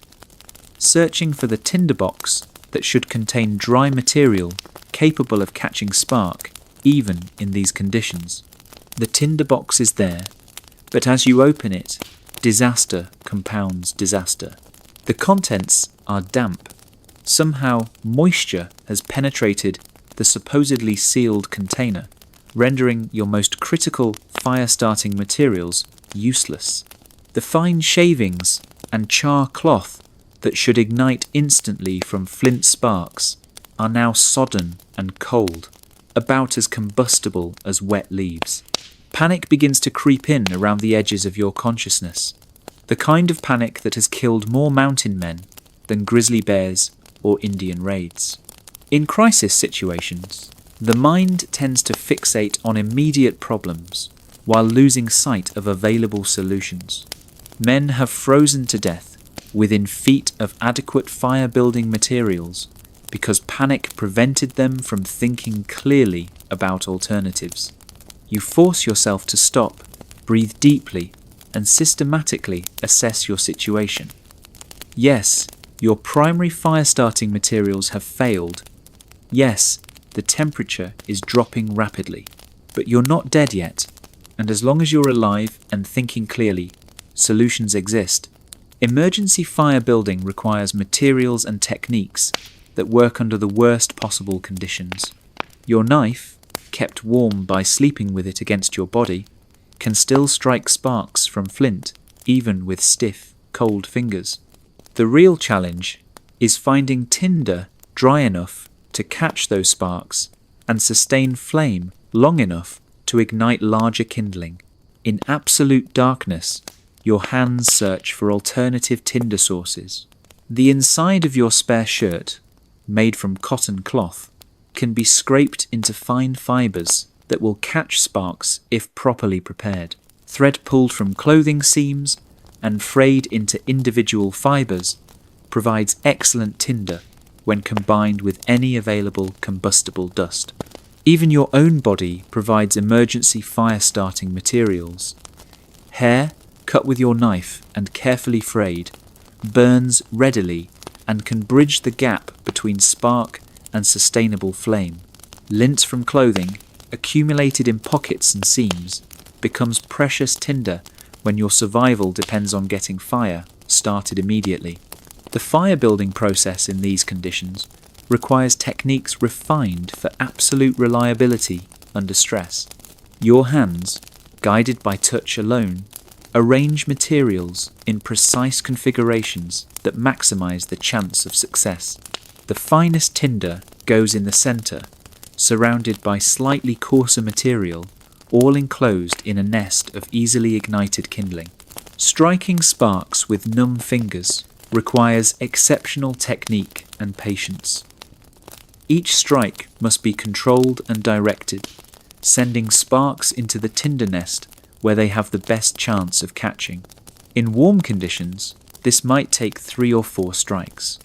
searching for the tinderbox that should contain dry material capable of catching spark even in these conditions. The tinderbox is there, but as you open it, disaster compounds disaster. The contents are damp. Somehow moisture has penetrated the supposedly sealed container, rendering your most critical fire-starting materials useless. The fine shavings and char cloth that should ignite instantly from flint sparks are now sodden and cold, about as combustible as wet leaves. Panic begins to creep in around the edges of your consciousness, the kind of panic that has killed more mountain men than grizzly bears or Indian raids. In crisis situations, the mind tends to fixate on immediate problems while losing sight of available solutions. Men have frozen to death within feet of adequate fire-building materials because panic prevented them from thinking clearly about alternatives. You force yourself to stop, breathe deeply, and systematically assess your situation. Yes, your primary fire-starting materials have failed. Yes, the temperature is dropping rapidly, but you're not dead yet, and as long as you're alive and thinking clearly, solutions exist. Emergency fire building requires materials and techniques that work under the worst possible conditions. Your knife, kept warm by sleeping with it against your body, can still strike sparks from flint, even with stiff, cold fingers. The real challenge is finding tinder dry enough to catch those sparks and sustain flame long enough to ignite larger kindling. In absolute darkness, your hands search for alternative tinder sources. The inside of your spare shirt, made from cotton cloth, can be scraped into fine fibres that will catch sparks if properly prepared. Thread pulled from clothing seams and frayed into individual fibres provides excellent tinder when combined with any available combustible dust. Even your own body provides emergency fire-starting materials. Hair, cut with your knife and carefully frayed, burns readily and can bridge the gap between spark and sustainable flame. Lint from clothing, accumulated in pockets and seams, becomes precious tinder when your survival depends on getting fire started immediately. The fire-building process in these conditions requires techniques refined for absolute reliability under stress. Your hands, guided by touch alone, arrange materials in precise configurations that maximize the chance of success. The finest tinder goes in the center, surrounded by slightly coarser material, all enclosed in a nest of easily ignited kindling. Striking sparks with numb fingers requires exceptional technique and patience. Each strike must be controlled and directed, sending sparks into the tinder nest where they have the best chance of catching. In warm conditions, this might take 3 or 4 strikes.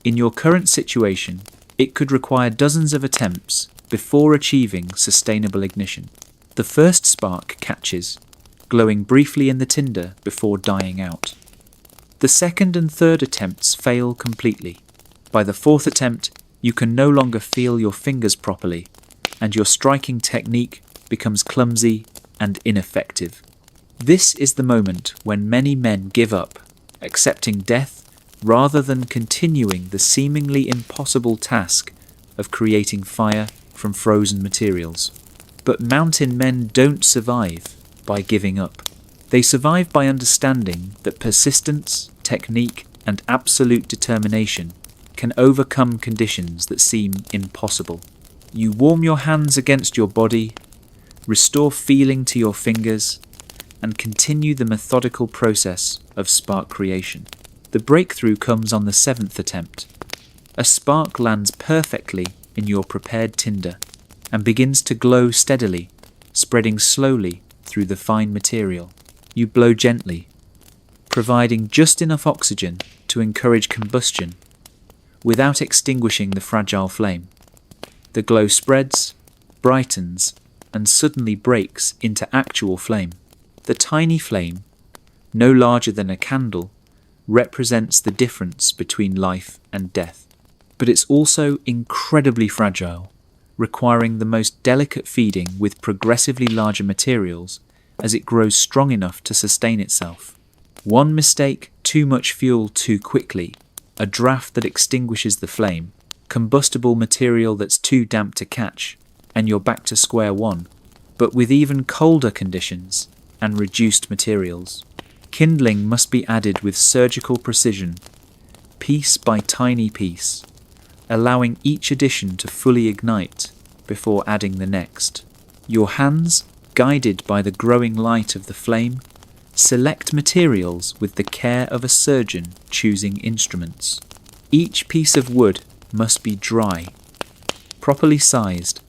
In your current situation, it could require dozens of attempts before achieving sustainable ignition. The first spark catches, glowing briefly in the tinder before dying out. The second and third attempts fail completely. By the fourth attempt, you can no longer feel your fingers properly, and your striking technique becomes clumsy and ineffective. This is the moment when many men give up, accepting death rather than continuing the seemingly impossible task of creating fire from frozen materials. But mountain men don't survive by giving up. They survive by understanding that persistence, technique, and absolute determination can overcome conditions that seem impossible. You warm your hands against your body, restore feeling to your fingers, and continue the methodical process of spark creation. The breakthrough comes on the 7th attempt. A spark lands perfectly in your prepared tinder and begins to glow steadily, spreading slowly through the fine material. You blow gently, providing just enough oxygen to encourage combustion without extinguishing the fragile flame. The glow spreads, brightens, and suddenly breaks into actual flame. The tiny flame, no larger than a candle, represents the difference between life and death. But it's also incredibly fragile, requiring the most delicate feeding with progressively larger materials as it grows strong enough to sustain itself. One mistake, too much fuel too quickly, a draft that extinguishes the flame, combustible material that's too damp to catch, and you're back to square one, but with even colder conditions and reduced materials. Kindling must be added with surgical precision, piece by tiny piece, allowing each addition to fully ignite before adding the next. Your hands, guided by the growing light of the flame, select materials with the care of a surgeon choosing instruments. Each piece of wood must be dry, properly sized,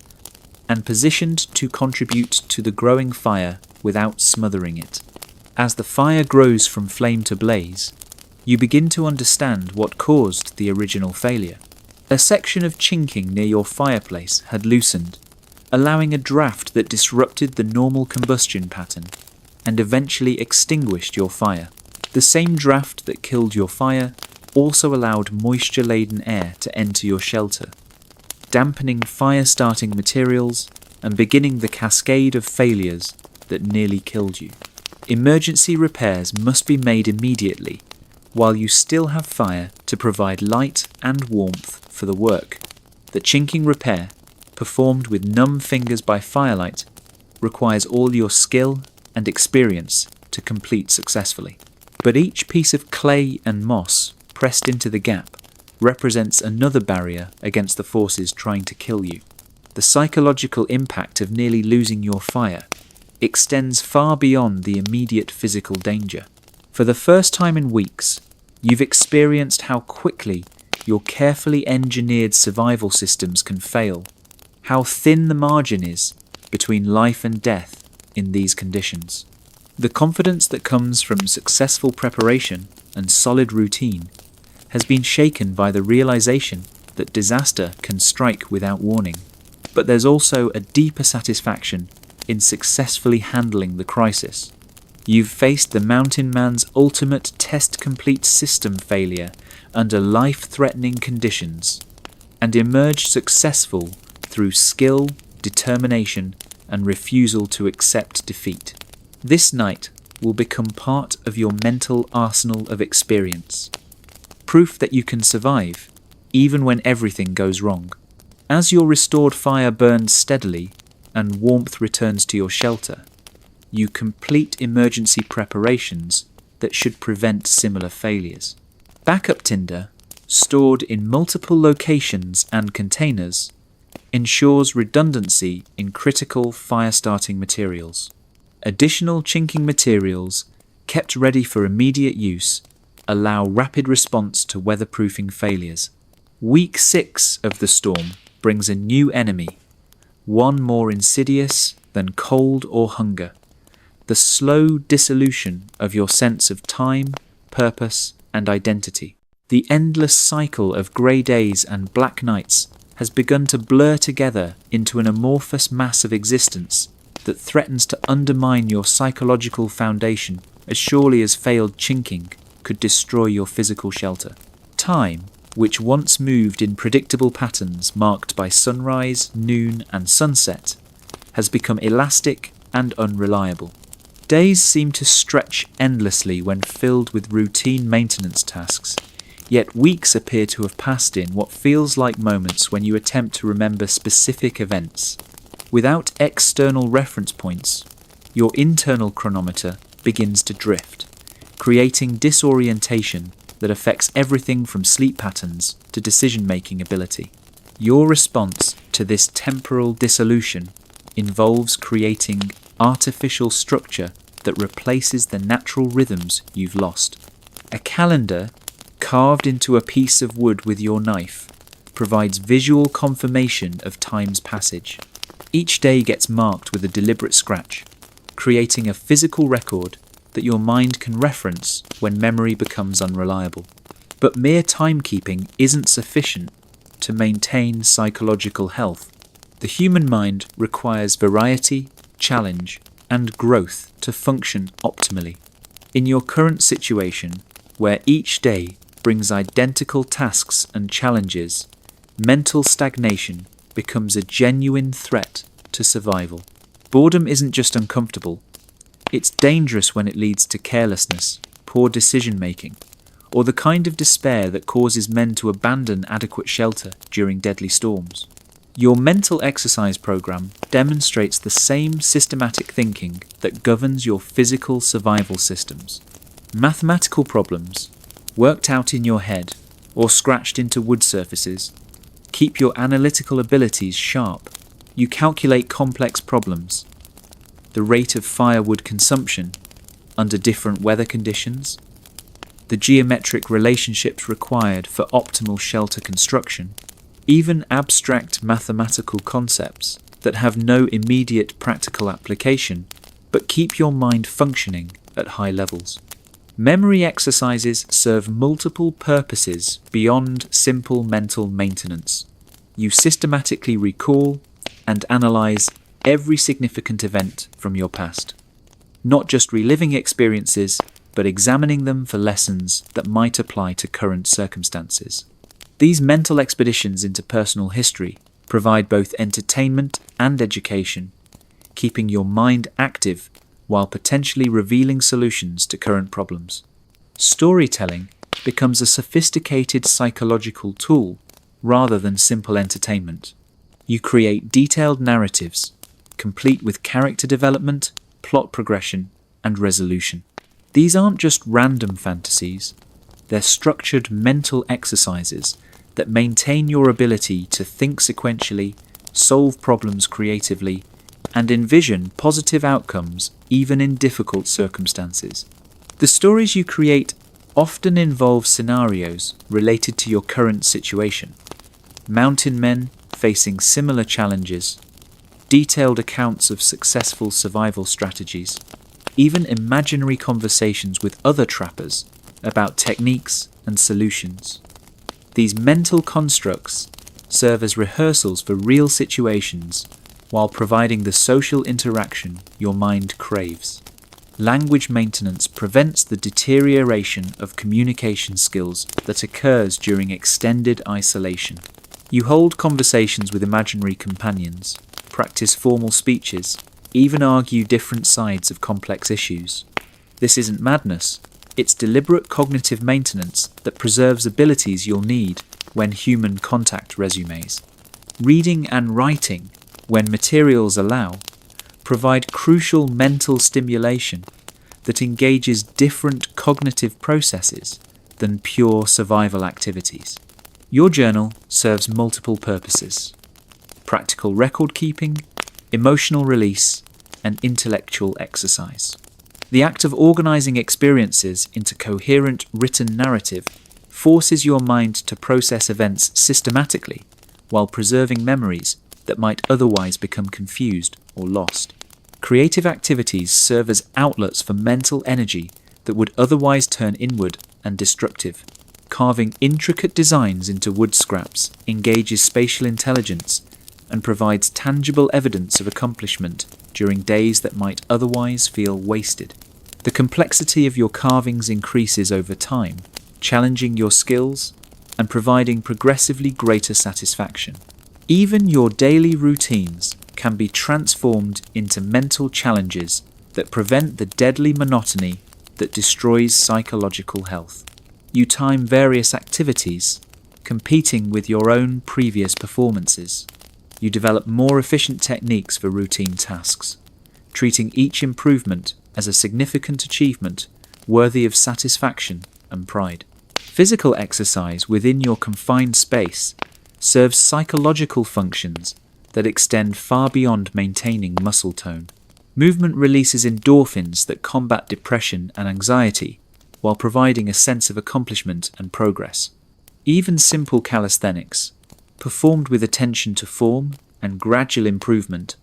and positioned to contribute to the growing fire without smothering it. As the fire grows from flame to blaze, you begin to understand what caused the original failure. A section of chinking near your fireplace had loosened, allowing a draft that disrupted the normal combustion pattern and eventually extinguished your fire. The same draft that killed your fire also allowed moisture-laden air to enter your shelter, dampening fire-starting materials and beginning the cascade of failures that nearly killed you. Emergency repairs must be made immediately while you still have fire to provide light and warmth for the work. The chinking repair, performed with numb fingers by firelight, requires all your skill and experience to complete successfully. But each piece of clay and moss pressed into the gap represents another barrier against the forces trying to kill you. The psychological impact of nearly losing your fire extends far beyond the immediate physical danger. For the first time in weeks, you've experienced how quickly your carefully engineered survival systems can fail, how thin the margin is between life and death in these conditions. The confidence that comes from successful preparation and solid routine has been shaken by the realization that disaster can strike without warning. But there's also a deeper satisfaction in successfully handling the crisis. You've faced the mountain man's ultimate test-complete system failure under life-threatening conditions and emerged successful through skill, determination, and refusal to accept defeat. This night will become part of your mental arsenal of experience, proof that you can survive even when everything goes wrong. As your restored fire burns steadily and warmth returns to your shelter, you complete emergency preparations that should prevent similar failures. Backup tinder, stored in multiple locations and containers, ensures redundancy in critical fire-starting materials. Additional chinking materials, kept ready for immediate use, allow rapid response to weatherproofing failures. Week 6 of the storm brings a new enemy, one more insidious than cold or hunger, the slow dissolution of your sense of time, purpose, and identity. The endless cycle of grey days and black nights has begun to blur together into an amorphous mass of existence that threatens to undermine your psychological foundation as surely as failed chinking could destroy your physical shelter. Time, which once moved in predictable patterns marked by sunrise, noon, and sunset, has become elastic and unreliable. Days seem to stretch endlessly when filled with routine maintenance tasks, yet weeks appear to have passed in what feels like moments when you attempt to remember specific events. Without external reference points, your internal chronometer begins to drift, creating disorientation that affects everything from sleep patterns to decision-making ability. Your response to this temporal dissolution involves creating artificial structure that replaces the natural rhythms you've lost. A calendar carved into a piece of wood with your knife provides visual confirmation of time's passage. Each day gets marked with a deliberate scratch, creating a physical record that your mind can reference when memory becomes unreliable. But mere timekeeping isn't sufficient to maintain psychological health. The human mind requires variety, challenge, and growth to function optimally. In your current situation, where each day brings identical tasks and challenges, mental stagnation becomes a genuine threat to survival. Boredom isn't just uncomfortable, it's dangerous when it leads to carelessness, poor decision-making, or the kind of despair that causes men to abandon adequate shelter during deadly storms. Your mental exercise program demonstrates the same systematic thinking that governs your physical survival systems. Mathematical problems, worked out in your head or scratched into wood surfaces, keep your analytical abilities sharp. You calculate complex problems, the rate of firewood consumption under different weather conditions, the geometric relationships required for optimal shelter construction, even abstract mathematical concepts that have no immediate practical application but keep your mind functioning at high levels. Memory exercises serve multiple purposes beyond simple mental maintenance. You systematically recall and analyze every significant event from your past, not just reliving experiences, but examining them for lessons that might apply to current circumstances. These mental expeditions into personal history provide both entertainment and education, keeping your mind active while potentially revealing solutions to current problems. Storytelling becomes a sophisticated psychological tool rather than simple entertainment. You create detailed narratives, complete with character development, plot progression, and resolution. These aren't just random fantasies, they're structured mental exercises that maintain your ability to think sequentially, solve problems creatively, and envision positive outcomes even in difficult circumstances. The stories you create often involve scenarios related to your current situation. Mountain men facing similar challenges, detailed accounts of successful survival strategies, even imaginary conversations with other trappers about techniques and solutions. These mental constructs serve as rehearsals for real situations while providing the social interaction your mind craves. Language maintenance prevents the deterioration of communication skills that occurs during extended isolation. You hold conversations with imaginary companions, practice formal speeches, even argue different sides of complex issues. This isn't madness, it's deliberate cognitive maintenance that preserves abilities you'll need when human contact resumes. Reading and writing, when materials allow, provide crucial mental stimulation that engages different cognitive processes than pure survival activities. Your journal serves multiple purposes: practical record keeping, emotional release, and intellectual exercise. The act of organizing experiences into coherent written narrative forces your mind to process events systematically while preserving memories that might otherwise become confused or lost. Creative activities serve as outlets for mental energy that would otherwise turn inward and destructive. Carving intricate designs into wood scraps engages spatial intelligence and provides tangible evidence of accomplishment during days that might otherwise feel wasted. The complexity of your carvings increases over time, challenging your skills and providing progressively greater satisfaction. Even your daily routines can be transformed into mental challenges that prevent the deadly monotony that destroys psychological health. You time various activities, competing with your own previous performances. You develop more efficient techniques for routine tasks, treating each improvement as a significant achievement worthy of satisfaction and pride. Physical exercise within your confined space serves psychological functions that extend far beyond maintaining muscle tone. Movement releases endorphins that combat depression and anxiety while providing a sense of accomplishment and progress. Even simple calisthenics, performed with attention to form and gradual improvement,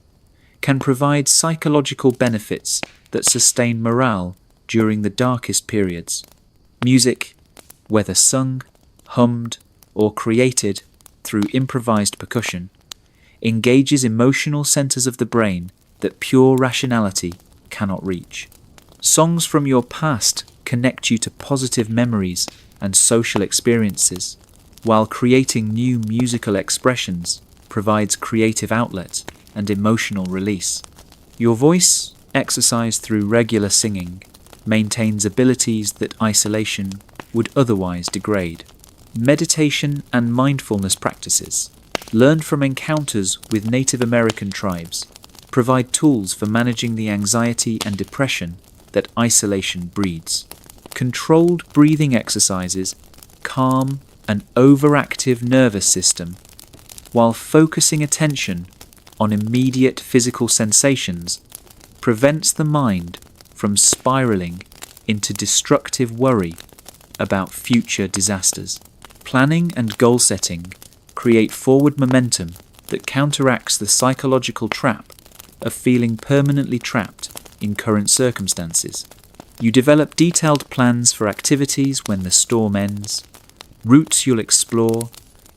can provide psychological benefits that sustain morale during the darkest periods. Music, whether sung, hummed, or created through improvised percussion, engages emotional centers of the brain that pure rationality cannot reach. Songs from your past connect you to positive memories and social experiences, while creating new musical expressions provides creative outlet and emotional release. Your voice, exercised through regular singing, maintains abilities that isolation would otherwise degrade. Meditation and mindfulness practices, learned from encounters with Native American tribes, provide tools for managing the anxiety and depression that isolation breeds. Controlled breathing exercises calm an overactive nervous system while focusing attention on immediate physical sensations prevents the mind from spiraling into destructive worry about future disasters. Planning and goal setting create forward momentum that counteracts the psychological trap of feeling permanently trapped in current circumstances. You develop detailed plans for activities when the storm ends, routes you'll explore,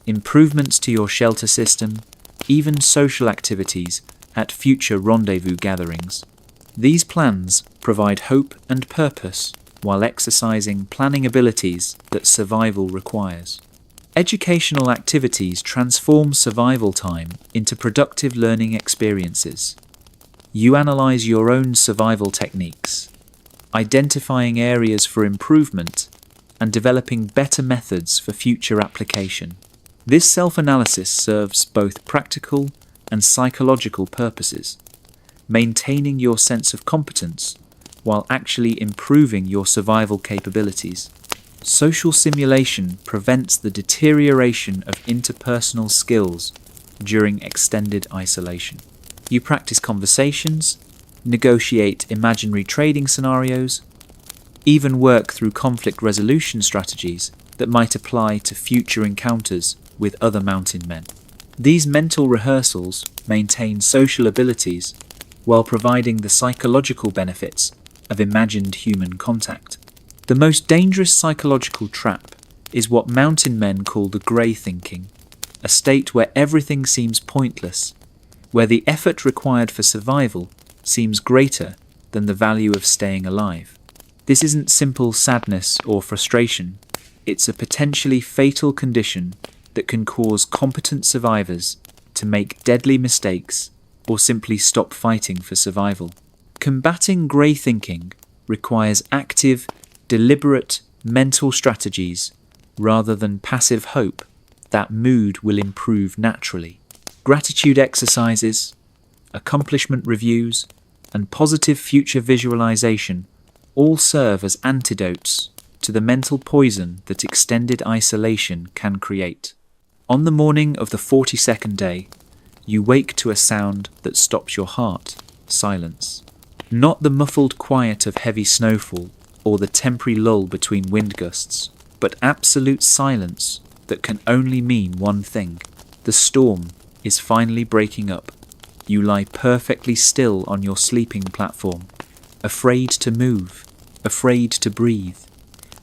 improvements to your shelter system, even social activities at future rendezvous gatherings. These plans provide hope and purpose while exercising planning abilities that survival requires. Educational activities transform survival time into productive learning experiences. You analyze your own survival techniques, identifying areas for improvement and developing better methods for future application. This self-analysis serves both practical and psychological purposes, maintaining your sense of competence while actually improving your survival capabilities. Social simulation prevents the deterioration of interpersonal skills during extended isolation. You practice conversations, negotiate imaginary trading scenarios, even work through conflict resolution strategies that might apply to future encounters with other mountain men. These mental rehearsals maintain social abilities while providing the psychological benefits of imagined human contact. The most dangerous psychological trap is what mountain men call the grey thinking, a state where everything seems pointless, where the effort required for survival seems greater than the value of staying alive. This isn't simple sadness or frustration, it's a potentially fatal condition that can cause competent survivors to make deadly mistakes or simply stop fighting for survival. Combating grey thinking requires active, deliberate mental strategies rather than passive hope that mood will improve naturally. Gratitude exercises, accomplishment reviews, and positive future visualization all serve as antidotes to the mental poison that extended isolation can create. On the morning of the 42nd day, you wake to a sound that stops your heart, silence. Not the muffled quiet of heavy snowfall or the temporary lull between wind gusts, but absolute silence that can only mean one thing: the storm is finally breaking up. you lie perfectly still on your sleeping platform, afraid to move, afraid to breathe,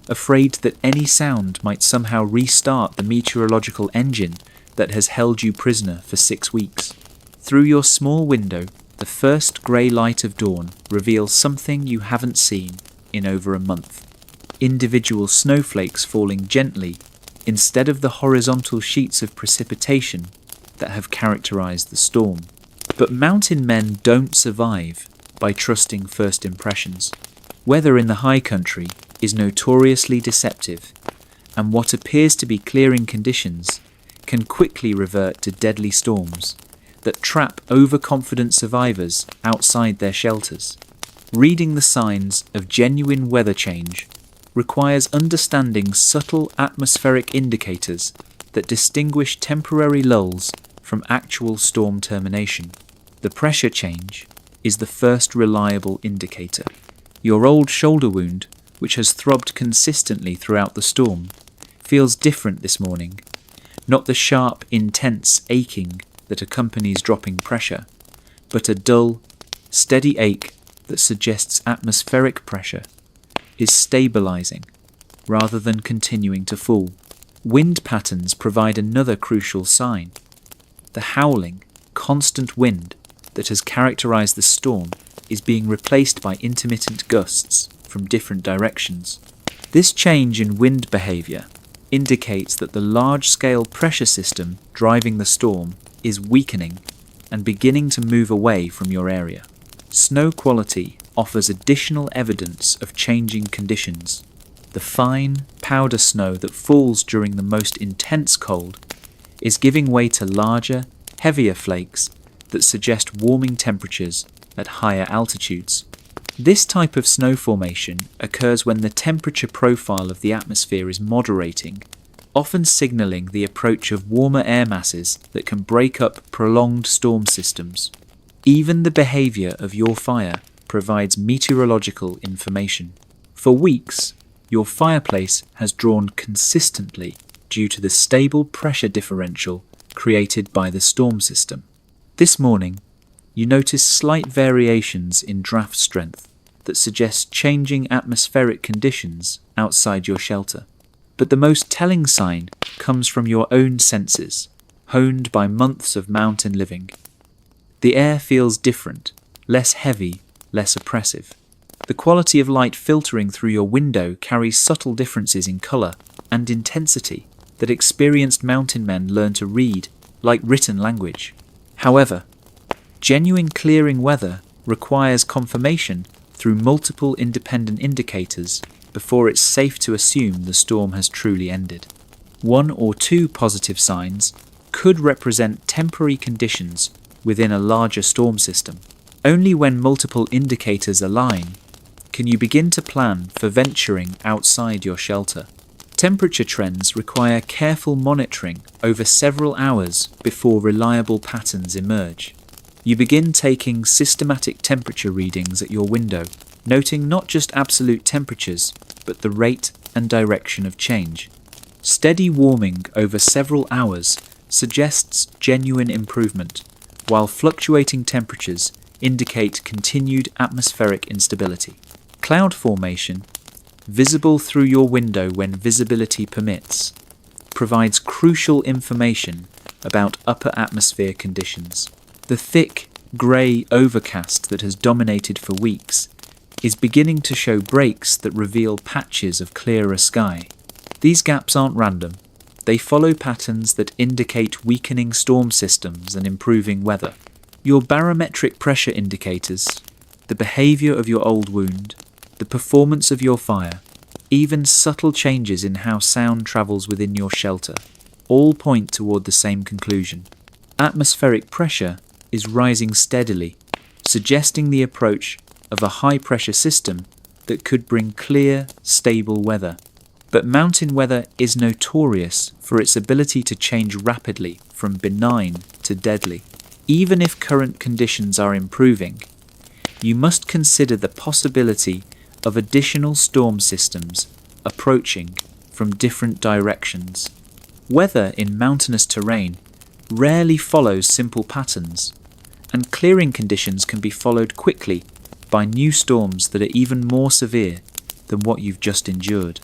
afraid that any sound might somehow restart the meteorological engine that has held you prisoner for 6 weeks. Through your small window, the first grey light of dawn reveals something you haven't seen in over a month. Individual snowflakes falling gently instead of the horizontal sheets of precipitation that have characterized the storm. But mountain men don't survive by trusting first impressions. Weather in the high country is notoriously deceptive, and what appears to be clearing conditions can quickly revert to deadly storms that trap overconfident survivors outside their shelters. Reading the signs of genuine weather change requires understanding subtle atmospheric indicators that distinguish temporary lulls from actual storm termination. The pressure change is the first reliable indicator. Your old shoulder wound, which has throbbed consistently throughout the storm, feels different this morning. Not the sharp, intense aching that accompanies dropping pressure, but a dull, steady ache that suggests atmospheric pressure is stabilizing rather than continuing to fall. Wind patterns provide another crucial sign. The howling, constant wind that has characterized the storm is being replaced by intermittent gusts from different directions. This change in wind behavior indicates that the large-scale pressure system driving the storm is weakening and beginning to move away from your area. Snow quality offers additional evidence of changing conditions. The fine, powder snow that falls during the most intense cold is giving way to larger, heavier flakes that suggest warming temperatures at higher altitudes. This type of snow formation occurs when the temperature profile of the atmosphere is moderating, often signalling the approach of warmer air masses that can break up prolonged storm systems. Even the behavior of your fire provides meteorological information. For weeks, your fireplace has drawn consistently due to the stable pressure differential created by the storm system. This morning, you notice slight variations in draft strength that suggest changing atmospheric conditions outside your shelter. But the most telling sign comes from your own senses, honed by months of mountain living. The air feels different, less heavy, less oppressive. The quality of light filtering through your window carries subtle differences in colour and intensity that experienced mountain men learn to read like written language. However, genuine clearing weather requires confirmation through multiple independent indicators before it's safe to assume the storm has truly ended. 1 or 2 positive signs could represent temporary conditions within a larger storm system. Only when multiple indicators align can you begin to plan for venturing outside your shelter. Temperature trends require careful monitoring over several hours before reliable patterns emerge. You begin taking systematic temperature readings at your window, noting not just absolute temperatures, but the rate and direction of change. Steady warming over several hours suggests genuine improvement, while fluctuating temperatures indicate continued atmospheric instability. Cloud formation, visible through your window when visibility permits, provides crucial information about upper atmosphere conditions. The thick, grey overcast that has dominated for weeks is beginning to show breaks that reveal patches of clearer sky. These gaps aren't random. They follow patterns that indicate weakening storm systems and improving weather. Your barometric pressure indicators, the behaviour of your old wound, the performance of your fire, even subtle changes in how sound travels within your shelter, all point toward the same conclusion. Atmospheric pressure is rising steadily, suggesting the approach of a high-pressure system that could bring clear, stable weather. But mountain weather is notorious for its ability to change rapidly from benign to deadly. Even if current conditions are improving, you must consider the possibility of additional storm systems approaching from different directions. Weather in mountainous terrain rarely follows simple patterns, and clearing conditions can be followed quickly by new storms that are even more severe than what you've just endured.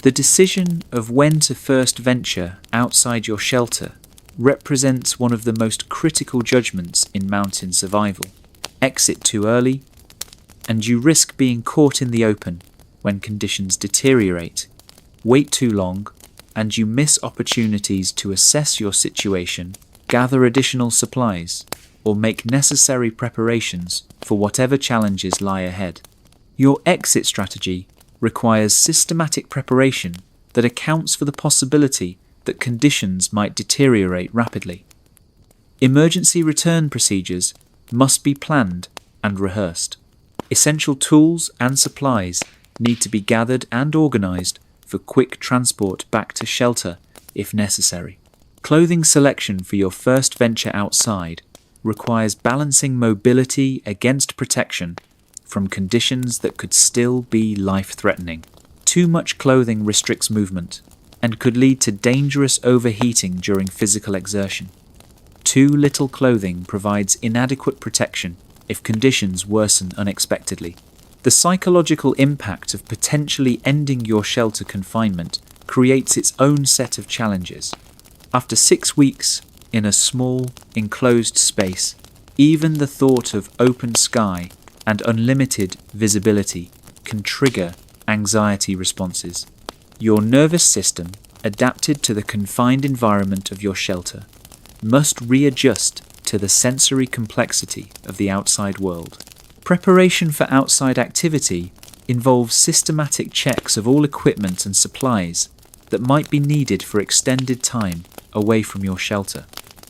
The decision of when to first venture outside your shelter represents one of the most critical judgments in mountain survival. Exit too early, and you risk being caught in the open when conditions deteriorate. Wait too long, and you miss opportunities to assess your situation, gather additional supplies, or make necessary preparations for whatever challenges lie ahead. Your exit strategy requires systematic preparation that accounts for the possibility that conditions might deteriorate rapidly. Emergency return procedures must be planned and rehearsed. Essential tools and supplies need to be gathered and organised for quick transport back to shelter if necessary. Clothing selection for your first venture outside requires balancing mobility against protection from conditions that could still be life-threatening. Too much clothing restricts movement and could lead to dangerous overheating during physical exertion. Too little clothing provides inadequate protection if conditions worsen unexpectedly. The psychological impact of potentially ending your shelter confinement creates its own set of challenges. After 6 weeks in a small, enclosed space, even the thought of open sky and unlimited visibility can trigger anxiety responses. Your nervous system, adapted to the confined environment of your shelter, must readjust to the sensory complexity of the outside world. Preparation for outside activity involves systematic checks of all equipment and supplies that might be needed for extended time away from your shelter.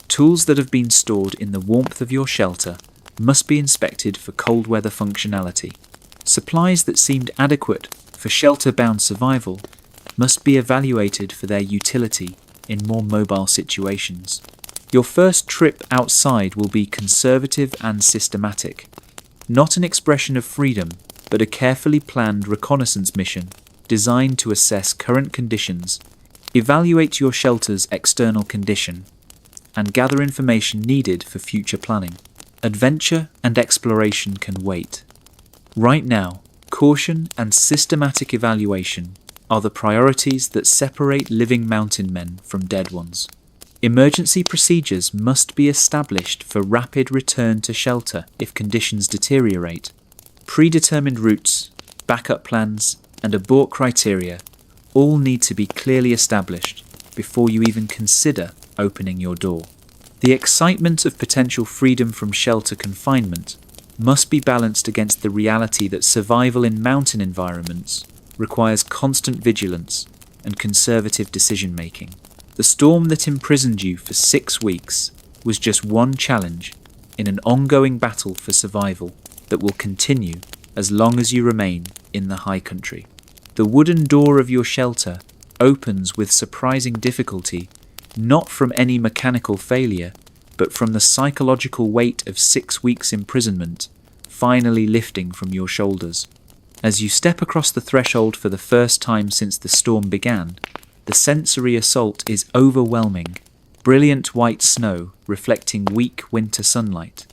Tools that have been stored in the warmth of your shelter must be inspected for cold weather functionality. Supplies that seemed adequate for shelter-bound survival must be evaluated for their utility in more mobile situations. Your first trip outside will be conservative and systematic, not an expression of freedom, but a carefully planned reconnaissance mission designed to assess current conditions, evaluate your shelter's external condition, and gather information needed for future planning. Adventure and exploration can wait. Right now, caution and systematic evaluation are the priorities that separate living mountain men from dead ones. Emergency procedures must be established for rapid return to shelter if conditions deteriorate. Predetermined routes, backup plans, and abort criteria all need to be clearly established before you even consider opening your door. The excitement of potential freedom from shelter confinement must be balanced against the reality that survival in mountain environments requires constant vigilance and conservative decision-making. The storm that imprisoned you for 6 weeks was just one challenge in an ongoing battle for survival that will continue as long as you remain in the high country. The wooden door of your shelter opens with surprising difficulty, not from any mechanical failure, but from the psychological weight of 6 weeks' imprisonment finally lifting from your shoulders. As you step across the threshold for the first time since the storm began, the sensory assault is overwhelming, brilliant white snow reflecting weak winter sunlight.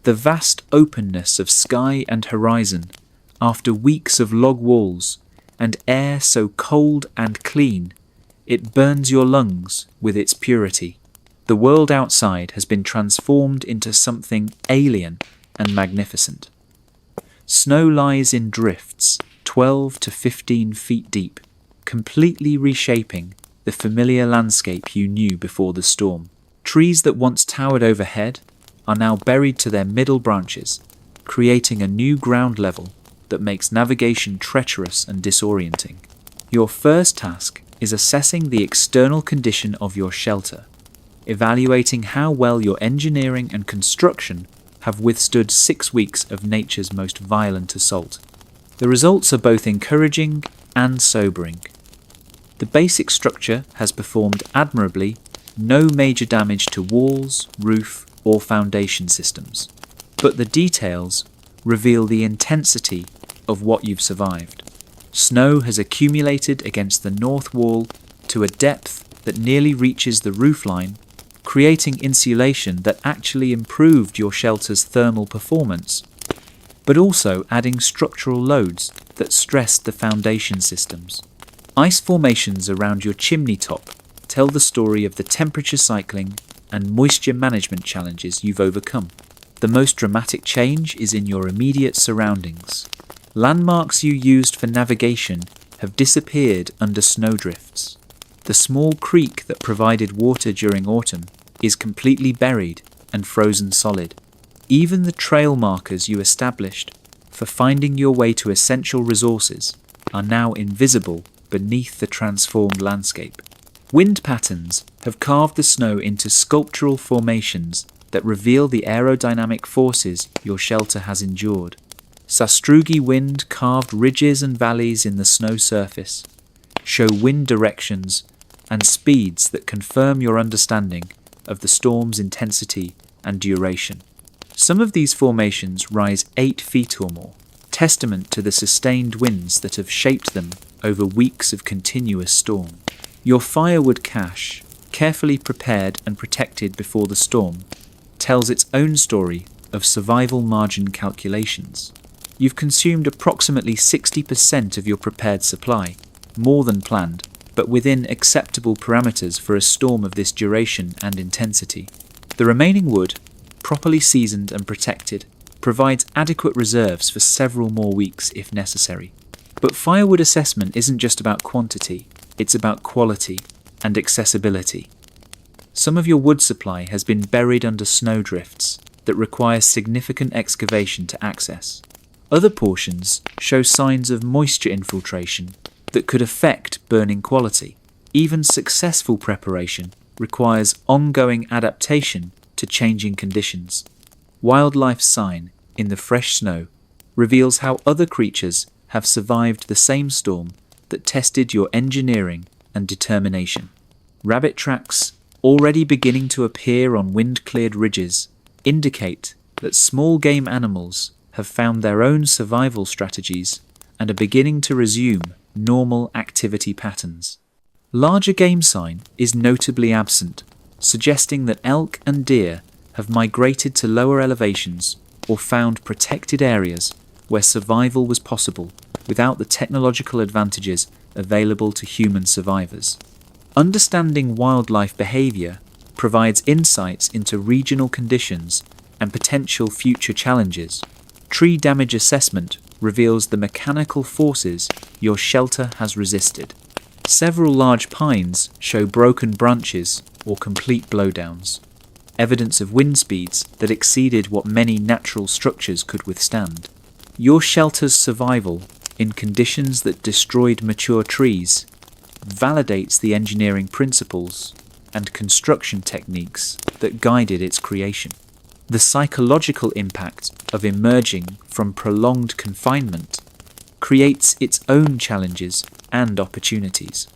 The vast openness of sky and horizon, after weeks of log walls and air so cold and clean, it burns your lungs with its purity. The world outside has been transformed into something alien and magnificent. Snow lies in drifts 12 to 15 feet deep, completely reshaping the familiar landscape you knew before the storm. Trees that once towered overhead are now buried to their middle branches, creating a new ground level that makes navigation treacherous and disorienting. Your first task is assessing the external condition of your shelter, evaluating how well your engineering and construction have withstood 6 weeks of nature's most violent assault. The results are both encouraging and sobering. The basic structure has performed admirably, no major damage to walls, roof, or foundation systems. But the details reveal the intensity of what you've survived. Snow has accumulated against the north wall to a depth that nearly reaches the roofline, creating insulation that actually improved your shelter's thermal performance, but also adding structural loads that stressed the foundation systems. Ice formations around your chimney top tell the story of the temperature cycling and moisture management challenges you've overcome. The most dramatic change is in your immediate surroundings. Landmarks you used for navigation have disappeared under snowdrifts. The small creek that provided water during autumn is completely buried and frozen solid. Even the trail markers you established for finding your way to essential resources are now invisible beneath the transformed landscape. Wind patterns have carved the snow into sculptural formations that reveal the aerodynamic forces your shelter has endured. Sastrugi wind carved ridges and valleys in the snow surface, show wind directions and speeds that confirm your understanding of the storm's intensity and duration. Some of these formations rise 8 feet or more, testament to the sustained winds that have shaped them over weeks of continuous storm. Your firewood cache, carefully prepared and protected before the storm, tells its own story of survival margin calculations. You've consumed approximately 60% of your prepared supply, more than planned, but within acceptable parameters for a storm of this duration and intensity. The remaining wood, properly seasoned and protected, provides adequate reserves for several more weeks if necessary. But firewood assessment isn't just about quantity, it's about quality and accessibility. Some of your wood supply has been buried under snowdrifts that require significant excavation to access. Other portions show signs of moisture infiltration that could affect burning quality. Even successful preparation requires ongoing adaptation to changing conditions. Wildlife's sign in the fresh snow reveals how other creatures have survived the same storm that tested your engineering and determination. Rabbit tracks, already beginning to appear on wind-cleared ridges, indicate that small game animals have found their own survival strategies and are beginning to resume normal activity patterns. Larger game sign is notably absent, suggesting that elk and deer have migrated to lower elevations or found protected areas where survival was possible without the technological advantages available to human survivors. Understanding wildlife behavior provides insights into regional conditions and potential future challenges. Tree damage assessment reveals the mechanical forces your shelter has resisted. Several large pines show broken branches or complete blowdowns, evidence of wind speeds that exceeded what many natural structures could withstand. Your shelter's survival in conditions that destroyed mature trees validates the engineering principles and construction techniques that guided its creation. The psychological impact of emerging from prolonged confinement creates its own challenges and opportunities.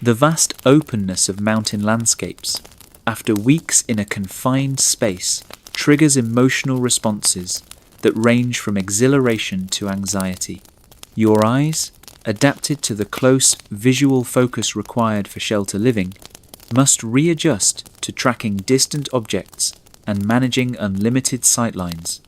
The vast openness of mountain landscapes, after weeks in a confined space, triggers emotional responses that range from exhilaration to anxiety. Your eyes, adapted to the close visual focus required for shelter living, must readjust to tracking distant objects and managing unlimited sightlines.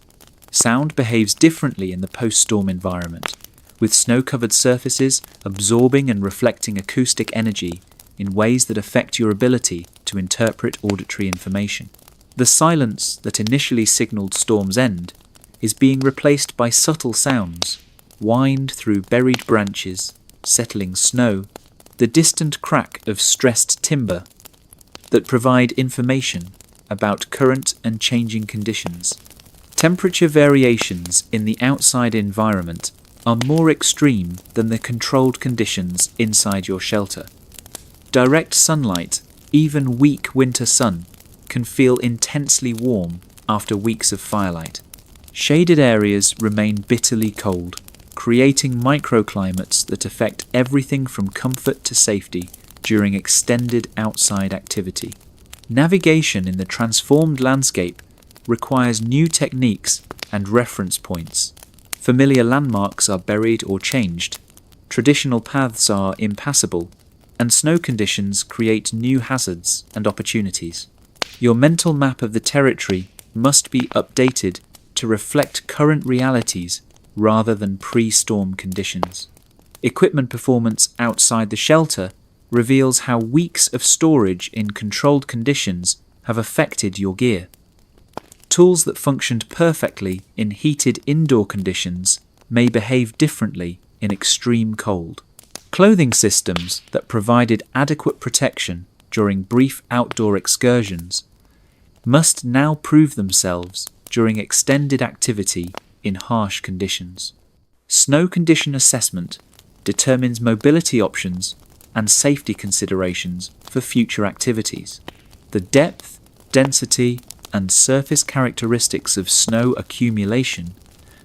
Sound behaves differently in the post-storm environment, with snow-covered surfaces absorbing and reflecting acoustic energy in ways that affect your ability to interpret auditory information. The silence that initially signaled storm's end is being replaced by subtle sounds, whined through buried branches, settling snow, the distant crack of stressed timber that provide information about current and changing conditions. Temperature variations in the outside environment are more extreme than the controlled conditions inside your shelter. Direct sunlight, even weak winter sun, can feel intensely warm after weeks of firelight. Shaded areas remain bitterly cold, creating microclimates that affect everything from comfort to safety during extended outside activity. Navigation in the transformed landscape requires new techniques and reference points. Familiar landmarks are buried or changed, traditional paths are impassable, and snow conditions create new hazards and opportunities. Your mental map of the territory must be updated to reflect current realities rather than pre-storm conditions. Equipment performance outside the shelter reveals how weeks of storage in controlled conditions have affected your gear. Tools that functioned perfectly in heated indoor conditions may behave differently in extreme cold. Clothing systems that provided adequate protection during brief outdoor excursions must now prove themselves during extended activity in harsh conditions. Snow condition assessment determines mobility options and safety considerations for future activities. The depth, density, and surface characteristics of snow accumulation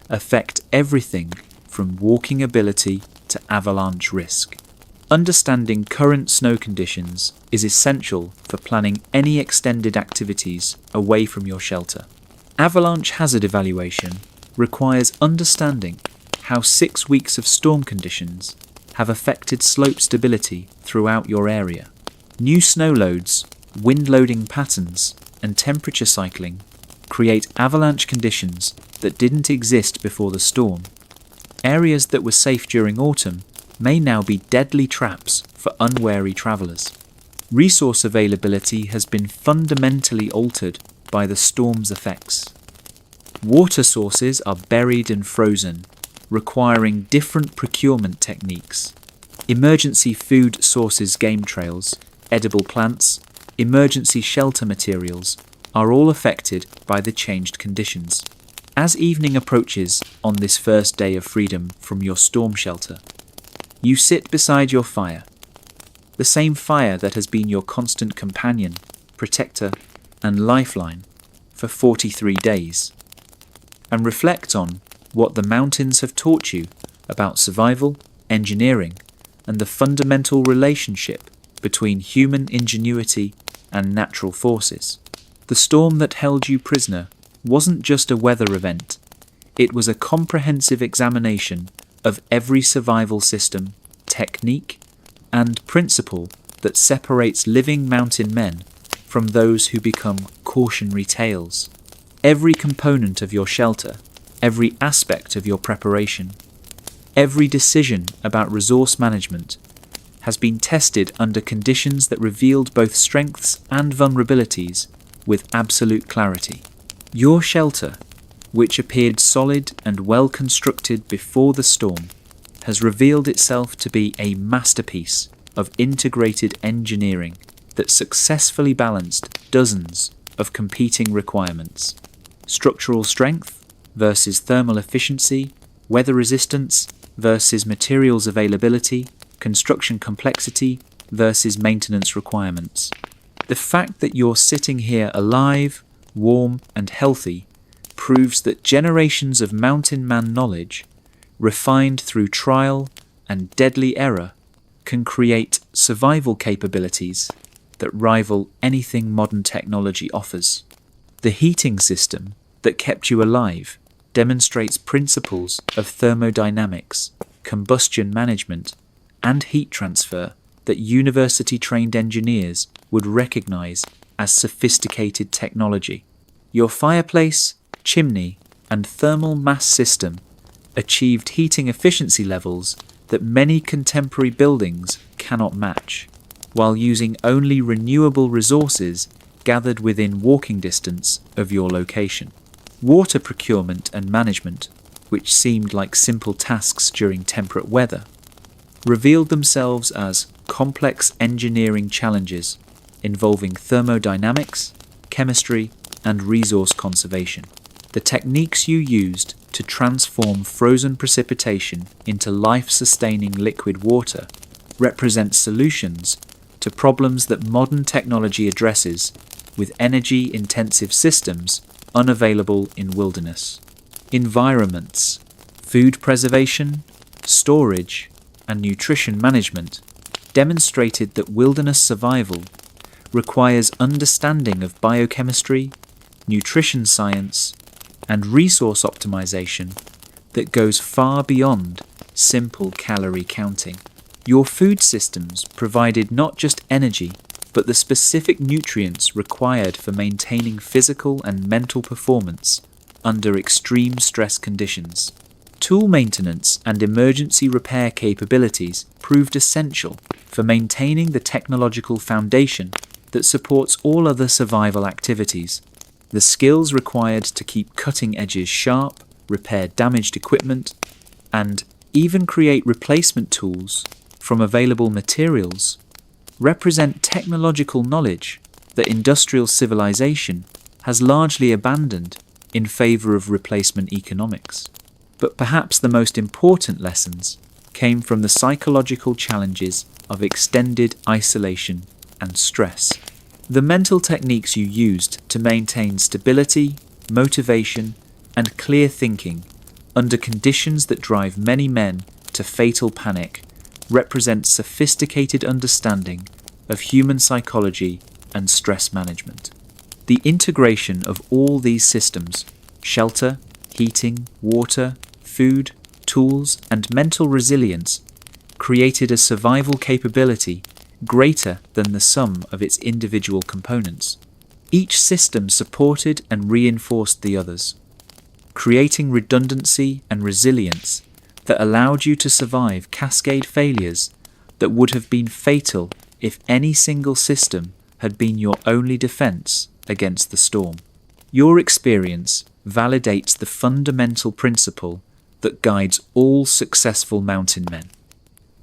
affect everything from walking ability to avalanche risk. Understanding current snow conditions is essential for planning any extended activities away from your shelter. Avalanche hazard evaluation requires understanding how 6 weeks of storm conditions have affected slope stability throughout your area. New snow loads, wind loading patterns, and temperature cycling create avalanche conditions that didn't exist before the storm. Areas that were safe during autumn may now be deadly traps for unwary travellers. Resource availability has been fundamentally altered by the storm's effects. Water sources are buried and frozen, requiring different procurement techniques. Emergency food sources, game trails, edible plants, emergency shelter materials are all affected by the changed conditions. As evening approaches on this first day of freedom from your storm shelter, you sit beside your fire, the same fire that has been your constant companion, protector, and lifeline for 43 days, and reflect on what the mountains have taught you about survival, engineering, and the fundamental relationship between human ingenuity and natural forces. The storm that held you prisoner wasn't just a weather event, it was a comprehensive examination of every survival system, technique, and principle that separates living mountain men from those who become cautionary tales. Every component of your shelter, every aspect of your preparation, every decision about resource management has been tested under conditions that revealed both strengths and vulnerabilities with absolute clarity. Your shelter, which appeared solid and well constructed before the storm, has revealed itself to be a masterpiece of integrated engineering that successfully balanced dozens of competing requirements. Structural strength versus thermal efficiency, weather resistance versus materials availability, construction complexity versus maintenance requirements. The fact that you're sitting here alive, warm, and healthy proves that generations of mountain man knowledge, refined through trial and deadly error, can create survival capabilities that rival anything modern technology offers. The heating system that kept you alive demonstrates principles of thermodynamics, combustion management, and heat transfer that university-trained engineers would recognize as sophisticated technology. Your fireplace, chimney, and thermal mass system achieved heating efficiency levels that many contemporary buildings cannot match, while using only renewable resources gathered within walking distance of your location. Water procurement and management, which seemed like simple tasks during temperate weather, revealed themselves as complex engineering challenges involving thermodynamics, chemistry, and resource conservation. The techniques you used to transform frozen precipitation into life-sustaining liquid water represent solutions to problems that modern technology addresses with energy-intensive systems unavailable in wilderness environments. Food preservation, storage, and nutrition management demonstrated that wilderness survival requires understanding of biochemistry, nutrition science, and resource optimization that goes far beyond simple calorie counting. Your food systems provided not just energy, but the specific nutrients required for maintaining physical and mental performance under extreme stress conditions. Tool maintenance and emergency repair capabilities proved essential for maintaining the technological foundation that supports all other survival activities. The skills required to keep cutting edges sharp, repair damaged equipment, and even create replacement tools from available materials represent technological knowledge that industrial civilization has largely abandoned in favor of replacement economics. But perhaps the most important lessons came from the psychological challenges of extended isolation and stress. The mental techniques you used to maintain stability, motivation, and clear thinking under conditions that drive many men to fatal panic represent sophisticated understanding of human psychology and stress management. The integration of all these systems, shelter, heating, water, food, tools, and mental resilience, created a survival capability greater than the sum of its individual components. Each system supported and reinforced the others, creating redundancy and resilience that allowed you to survive cascade failures that would have been fatal if any single system had been your only defense against the storm. Your experience validates the fundamental principle that guides all successful mountain men.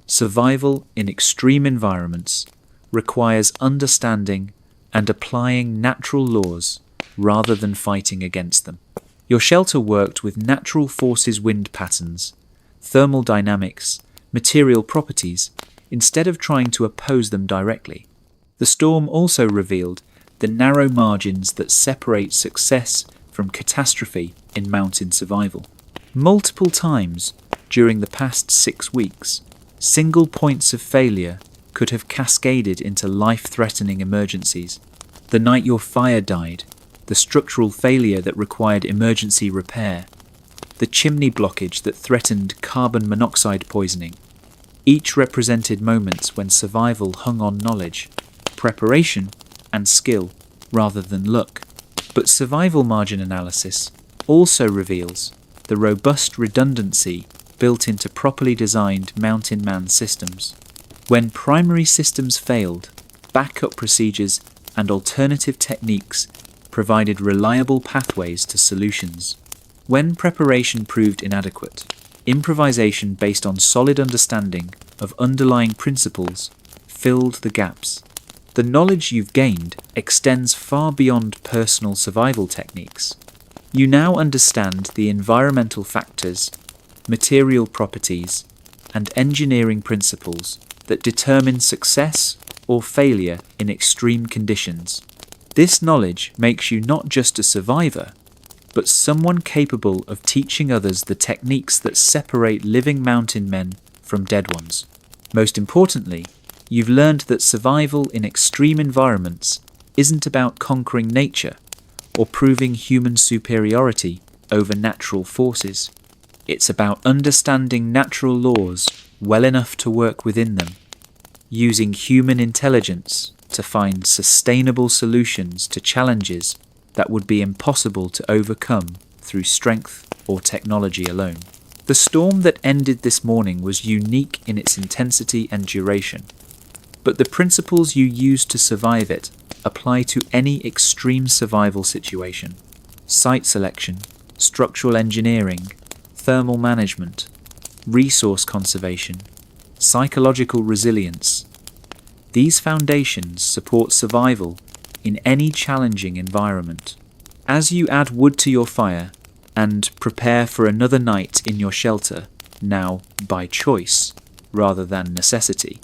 Survival in extreme environments requires understanding and applying natural laws rather than fighting against them. Your shelter worked with natural forces, wind patterns, thermal dynamics, material properties, instead of trying to oppose them directly. The storm also revealed the narrow margins that separate success from catastrophe in mountain survival. Multiple times during the past 6 weeks, single points of failure could have cascaded into life-threatening emergencies. The night your fire died, the structural failure that required emergency repair, the chimney blockage that threatened carbon monoxide poisoning. Each represented moments when survival hung on knowledge, preparation, and skill rather than luck. But survival margin analysis also reveals the robust redundancy built into properly designed mountain man systems. When primary systems failed, backup procedures and alternative techniques provided reliable pathways to solutions. When preparation proved inadequate, improvisation based on solid understanding of underlying principles filled the gaps. The knowledge you've gained extends far beyond personal survival techniques. You now understand the environmental factors, material properties, and engineering principles that determine success or failure in extreme conditions. This knowledge makes you not just a survivor, but someone capable of teaching others the techniques that separate living mountain men from dead ones. Most importantly, you've learned that survival in extreme environments isn't about conquering nature or proving human superiority over natural forces. It's about understanding natural laws well enough to work within them, using human intelligence to find sustainable solutions to challenges that would be impossible to overcome through strength or technology alone. The storm that ended this morning was unique in its intensity and duration, but the principles you used to survive it apply to any extreme survival situation. Site selection, structural engineering, thermal management, resource conservation, psychological resilience. These foundations support survival in any challenging environment. As you add wood to your fire and prepare for another night in your shelter, now by choice rather than necessity,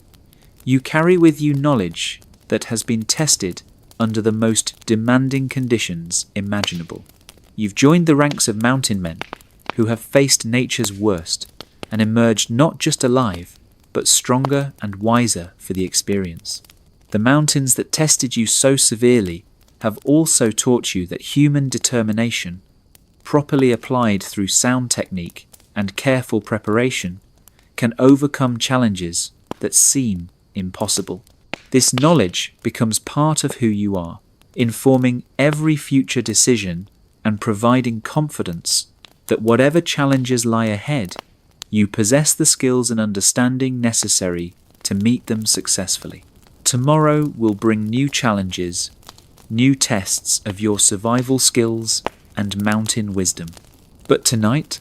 you carry with you knowledge that has been tested under the most demanding conditions imaginable. You've joined the ranks of mountain men who have faced nature's worst and emerged not just alive, but stronger and wiser for the experience. The mountains that tested you so severely have also taught you that human determination, properly applied through sound technique and careful preparation, can overcome challenges that seem impossible. This knowledge becomes part of who you are, informing every future decision and providing confidence that whatever challenges lie ahead, you possess the skills and understanding necessary to meet them successfully. Tomorrow will bring new challenges, new tests of your survival skills and mountain wisdom. But tonight,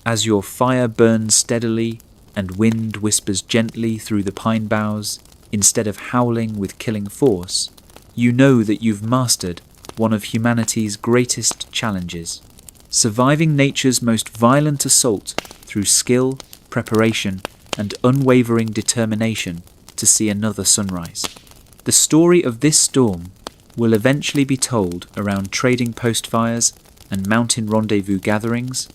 as your fire burns steadily and wind whispers gently through the pine boughs, instead of howling with killing force, you know that you've mastered one of humanity's greatest challenges, surviving nature's most violent assault through skill, preparation, and unwavering determination to see another sunrise. The story of this storm will eventually be told around trading post fires and mountain rendezvous gatherings,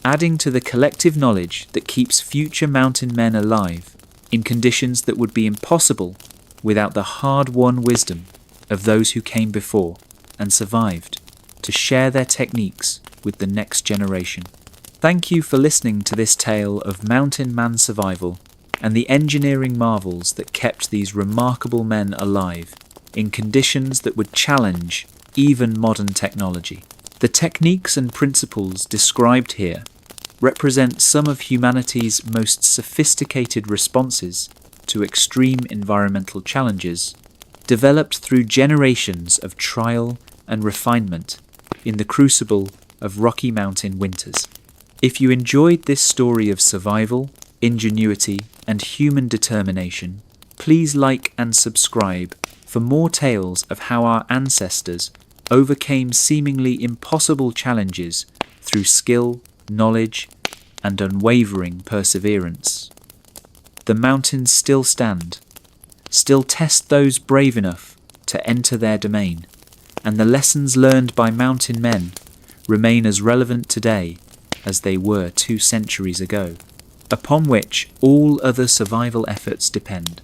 adding to the collective knowledge that keeps future mountain men alive in conditions that would be impossible without the hard-won wisdom of those who came before and survived to share their techniques with the next generation. Thank you for listening to this tale of mountain man survival and the engineering marvels that kept these remarkable men alive in conditions that would challenge even modern technology. The techniques and principles described here represent some of humanity's most sophisticated responses to extreme environmental challenges, developed through generations of trial and refinement in the crucible of Rocky Mountain winters. If you enjoyed this story of survival, ingenuity, and human determination, please like and subscribe for more tales of how our ancestors overcame seemingly impossible challenges through skill, knowledge, and unwavering perseverance. The mountains still stand, still test those brave enough to enter their domain, and the lessons learned by mountain men remain as relevant today as they were 2 centuries ago, upon which all other survival efforts depend.